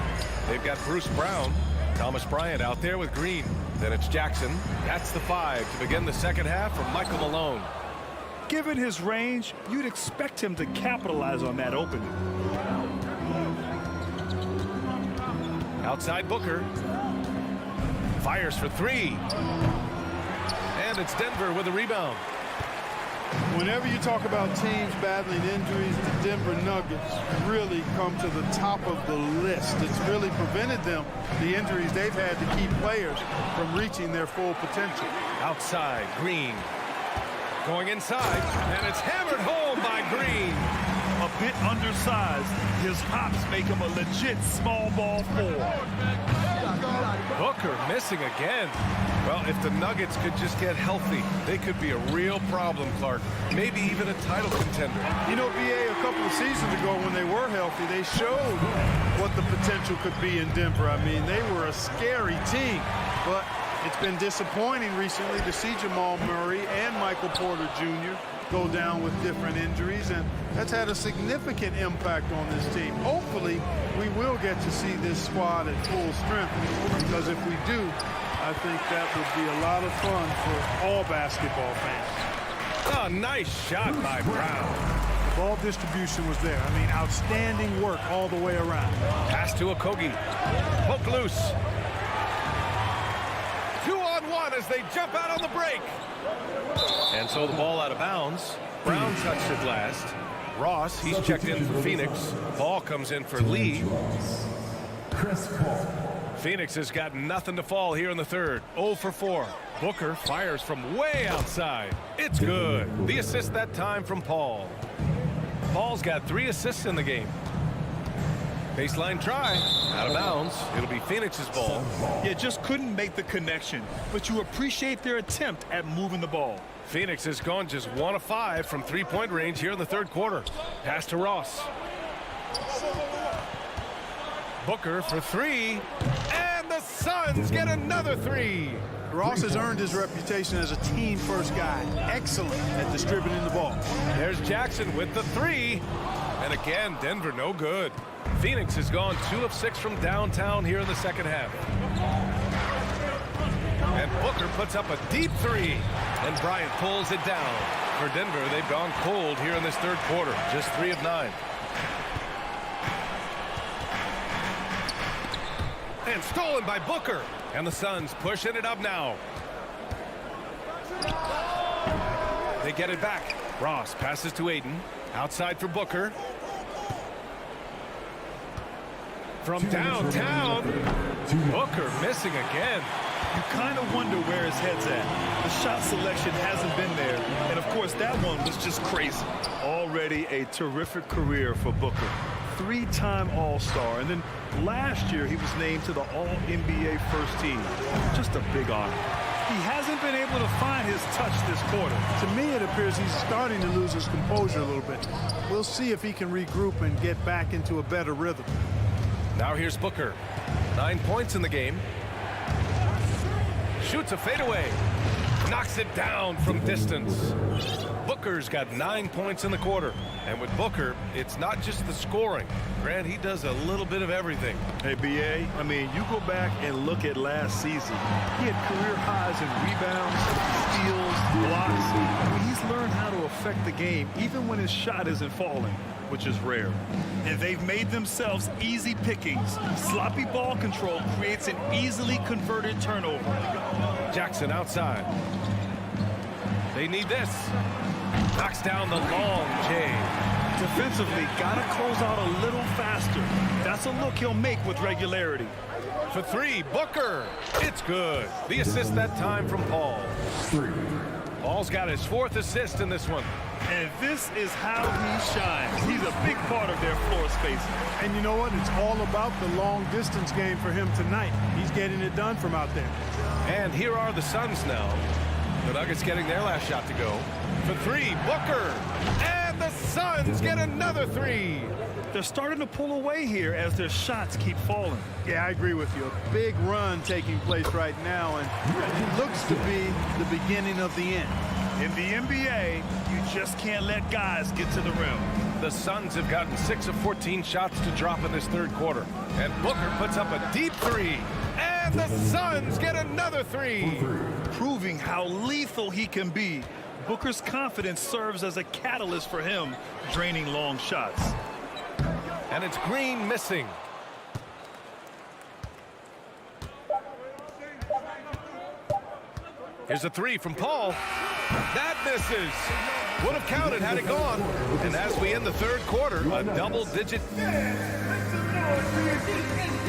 They've got Bruce Brown, Thomas Bryant out there with Green. Then it's Jackson. That's the 5 to begin the second half from Michael Malone. Given his range, you'd expect him to capitalize on that opening. Outside Booker. Fires for 3. And it's Denver with a rebound. Whenever you talk about teams battling injuries, the Denver Nuggets really come to the top of the list. It's really prevented them, the injuries they've had, to keep players from reaching their full potential. Outside, Green. Going inside, and it's hammered home by Green. A bit undersized, his hops make him a legit small ball 4. Booker missing again. Well, if the Nuggets could just get healthy, they could be a real problem, Clark. Maybe even a title contender. You know, BA, a couple of seasons ago when they were healthy, they showed what the potential could be in Denver. I mean, they were a scary team, but it's been disappointing recently to see Jamal Murray and Michael Porter Jr. go down with different injuries, and that's had a significant impact on this team. Hopefully, we will get to see this squad at full strength, because if we do, I think that would be a lot of fun for all basketball fans. Oh, nice shot by Brown. Ball distribution was there. I mean, outstanding work all the way around. Pass to Okogie. Poke loose. 2-on-1 as they jump out on the break. And so the ball out of bounds. Brown touched it last. Ross, he's checked in for Phoenix. Ball comes in for Lee. Phoenix has got nothing to fall here in the third. 0 for 4. Booker fires from way outside. It's good. The assist that time from Paul. Paul's got 3 assists in the game. Baseline try. Out of bounds. It'll be Phoenix's ball. Yeah, just couldn't make the connection. But you appreciate their attempt at moving the ball. Phoenix has gone just 1 of 5 from 3-point range here in the third quarter. Pass to Ross. Booker for 3. And the Suns get another 3. Ross has earned his reputation as a team-first guy. Excellent at distributing the ball. There's Jackson with the 3. And again, Denver no good. Phoenix has gone 2 of 6 from downtown here in the second half. And Booker puts up a deep 3. And Bryant pulls it down. For Denver, they've gone cold here in this third quarter. Just 3 of 9. And stolen by Booker. And the Suns pushing it up now. They get it back. Ross passes to Aiden. Outside for Booker. From downtown, Booker missing again. You kind of wonder where his head's at. The shot selection hasn't been there. And, of course, that one was just crazy. Already a terrific career for Booker. 3-time All-Star. And then last year, he was named to the All-NBA first team. Just a big honor. He hasn't been able to find his touch this quarter. To me, it appears he's starting to lose his composure a little bit. We'll see if he can regroup and get back into a better rhythm. Now here's Booker. 9 points in the game. Shoots a fadeaway. Knocks it down from distance. Booker's got 9 points in the quarter. And with Booker, it's not just the scoring. Grant, he does a little bit of everything. Hey, B.A., I mean, you go back and look at last season. He had career highs in rebounds, steals, blocks. I mean, he's learned how to affect the game, even when his shot isn't falling, which is rare. And they've made themselves easy pickings. Sloppy ball control creates an easily converted turnover. Jackson outside. They need this. Knocks down the long J. Defensively, gotta close out a little faster. That's a look he'll make with regularity. For 3, Booker. It's good. The assist that time from Paul. Paul's got his 4th assist in this one. And this is how he shines. He's a big part of their floor space. And you know what? It's all about the long distance game for him tonight. He's getting it done from out there. And here are the Suns now. The Nuggets getting their last shot to go. For 3, Booker. And the Suns get another 3. They're starting to pull away here as their shots keep falling. Yeah, I agree with you. A big run taking place right now, and it looks to be the beginning of the end. In the NBA, you just can't let guys get to the rim. The Suns have gotten 6 of 14 shots to drop in this third quarter. And Booker puts up a deep 3. And the Suns get another 3. Proving how lethal he can be. Booker's confidence serves as a catalyst for him, draining long shots. And it's Green missing. Here's a 3 from Paul. That misses. Would have counted had it gone. And as we end the third quarter, a double-digit.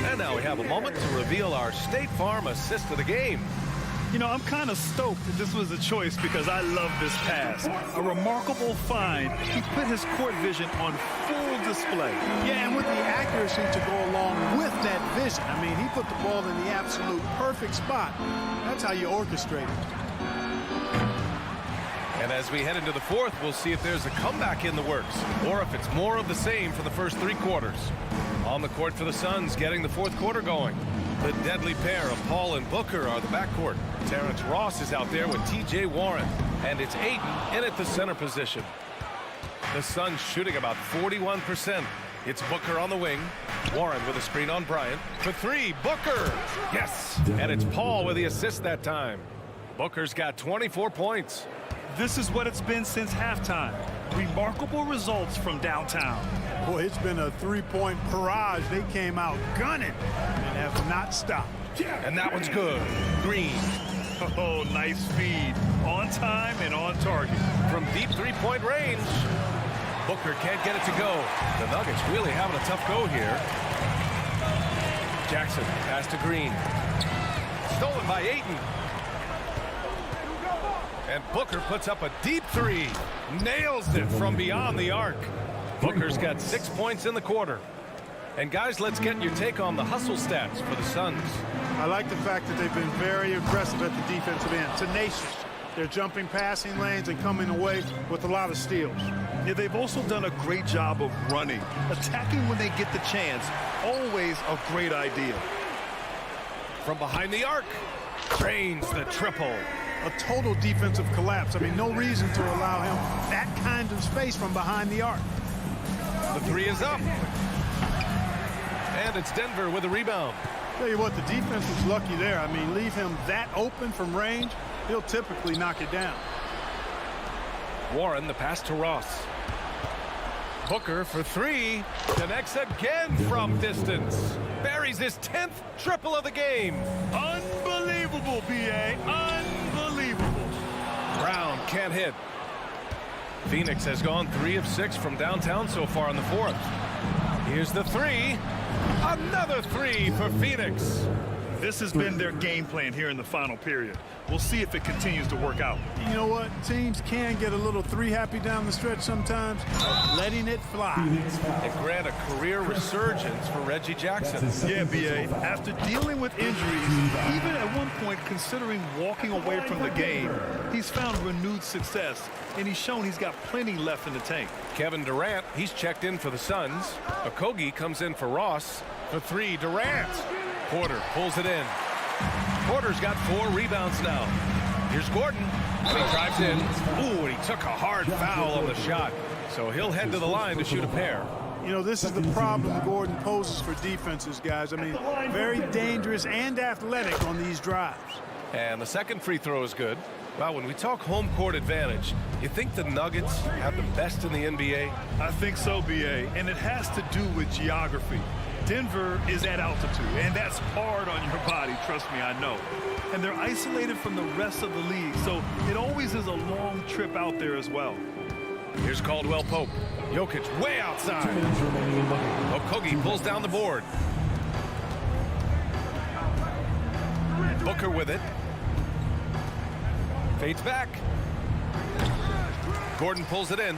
And now we have a moment to reveal our State Farm assist of the game. You know, I'm kind of stoked that this was a choice because I love this pass. A remarkable find. He put his court vision on full display. Yeah, and with the accuracy to go along with that vision. I mean, he put the ball in the absolute perfect spot. That's how you orchestrate it. And as we head into the fourth, we'll see if there's a comeback in the works or if it's more of the same for the first 3 quarters. On the court for the Suns, getting the fourth quarter going. The deadly pair of Paul and Booker are the backcourt. Terrence Ross is out there with T.J. Warren. And it's Aiden in at the center position. The Suns shooting about 41%. It's Booker on the wing. Warren with a screen on Bryant. For 3, Booker! Yes! And it's Paul with the assist that time. Booker's got 24 points. This is what it's been since halftime. Remarkable results from downtown. Boy, it's been a 3-point barrage. They came out gunning and have not stopped. And that one's good. Green. Oh, nice feed. On time and on target. From deep 3-point range. Booker can't get it to go. The Nuggets really having a tough go here. Jackson pass to Green. Stolen by Ayton. And Booker puts up a deep 3. Nails it from beyond the arc. Booker's got 6 points in the quarter. And guys, let's get your take on the hustle stats for the Suns. I like the fact that they've been very aggressive at the defensive end. Tenacious. They're jumping passing lanes and coming away with a lot of steals. Yeah, they've also done a great job of running. Attacking when they get the chance. Always a great idea. From behind the arc. Drains the triple. A total defensive collapse. I mean, no reason to allow him that kind of space from behind the arc. The 3 is up. And it's Denver with a rebound. Tell you what, the defense was lucky there. I mean, leave him that open from range, he'll typically knock it down. Warren, the pass to Ross. Booker for 3. Connects again from distance. Buries his 10th triple of the game. Unbelievable, B.A. Unbelievable. Brown can't hit. Phoenix has gone 3 of 6 from downtown so far in the fourth. Here's the three. Another three for Phoenix. This has been their game plan here in the final period. We'll see if it continues to work out. You know what? Teams can get a little three-happy down the stretch sometimes, letting it fly. And grant a career resurgence for Reggie Jackson. Yeah, B.A. After dealing with injuries, even at one point considering walking away from the game, he's found renewed success, and he's shown he's got plenty left in the tank. Kevin Durant, he's checked in for the Suns. Okogie comes in for Ross. For three, Durant. Porter pulls it in. Porter's got 4 rebounds now. Here's Gordon, and he drives in. Ooh, and he took a hard foul on the shot. So he'll head to the line to shoot a pair. You know, this is the problem Gordon poses for defenses, guys. I mean, very dangerous and athletic on these drives. And the second free throw is good. Well, when we talk home court advantage, you think the Nuggets have the best in the NBA? I think so, B.A., and it has to do with geography. Denver is at altitude, and that's hard on your body, trust me, I know. And they're isolated from the rest of the league, so it always is a long trip out there as well. Here's Caldwell Pope. Jokic way outside. Okogie pulls down the board. Booker with it. Fades back. Gordon pulls it in.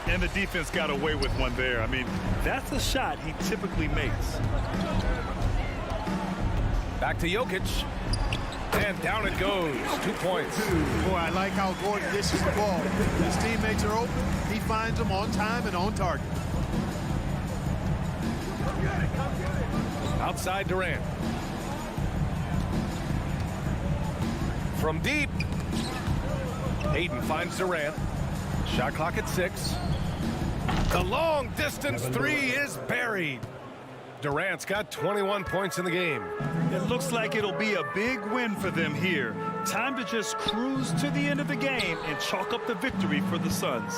And the defense got away with one there. I mean, that's a shot he typically makes. Back to Jokic. And down it goes. 2 points. Boy, I like how Gordon dishes the ball. His teammates are open. He finds them on time and on target. Outside Durant. From deep. Hayden finds Durant. Shot clock at 6. The long distance three is buried. Durant's got 21 points in the game. It looks like it'll be a big win for them here. Time to just cruise to the end of the game and chalk up the victory for the Suns.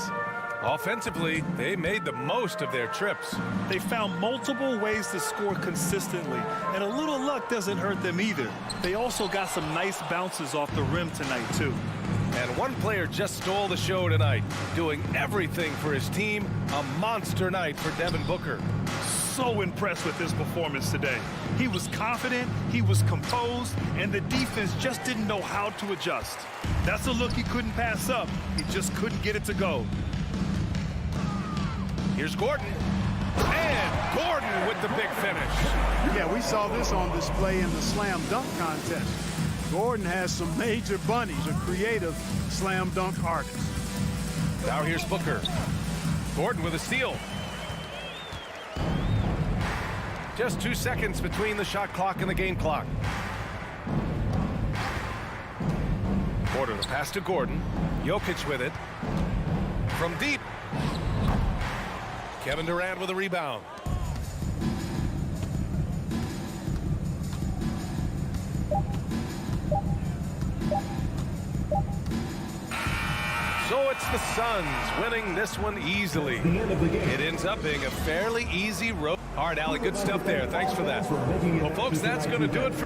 Offensively, they made the most of their trips. They found multiple ways to score consistently, and a little luck doesn't hurt them either. They also got some nice bounces off the rim tonight, too. And one player just stole the show tonight, doing everything for his team. A monster night for Devin Booker. So impressed with his performance today. He was confident, he was composed, and the defense just didn't know how to adjust. That's a look he couldn't pass up. He just couldn't get it to go. Here's Gordon. And Gordon with the big finish. Yeah, we saw this on display in the slam dunk contest. Gordon has some major bunnies, a creative slam dunk artist. Now here's Booker. Gordon with a steal. Just 2 seconds between the shot clock and the game clock. Porter the pass to Gordon. Jokic with it. From deep. Kevin Durant with a rebound. So it's the Suns winning this one easily. It ends up being a fairly easy road. All right, Allie, good stuff there. Thanks for that. Well, folks, that's going to do it for...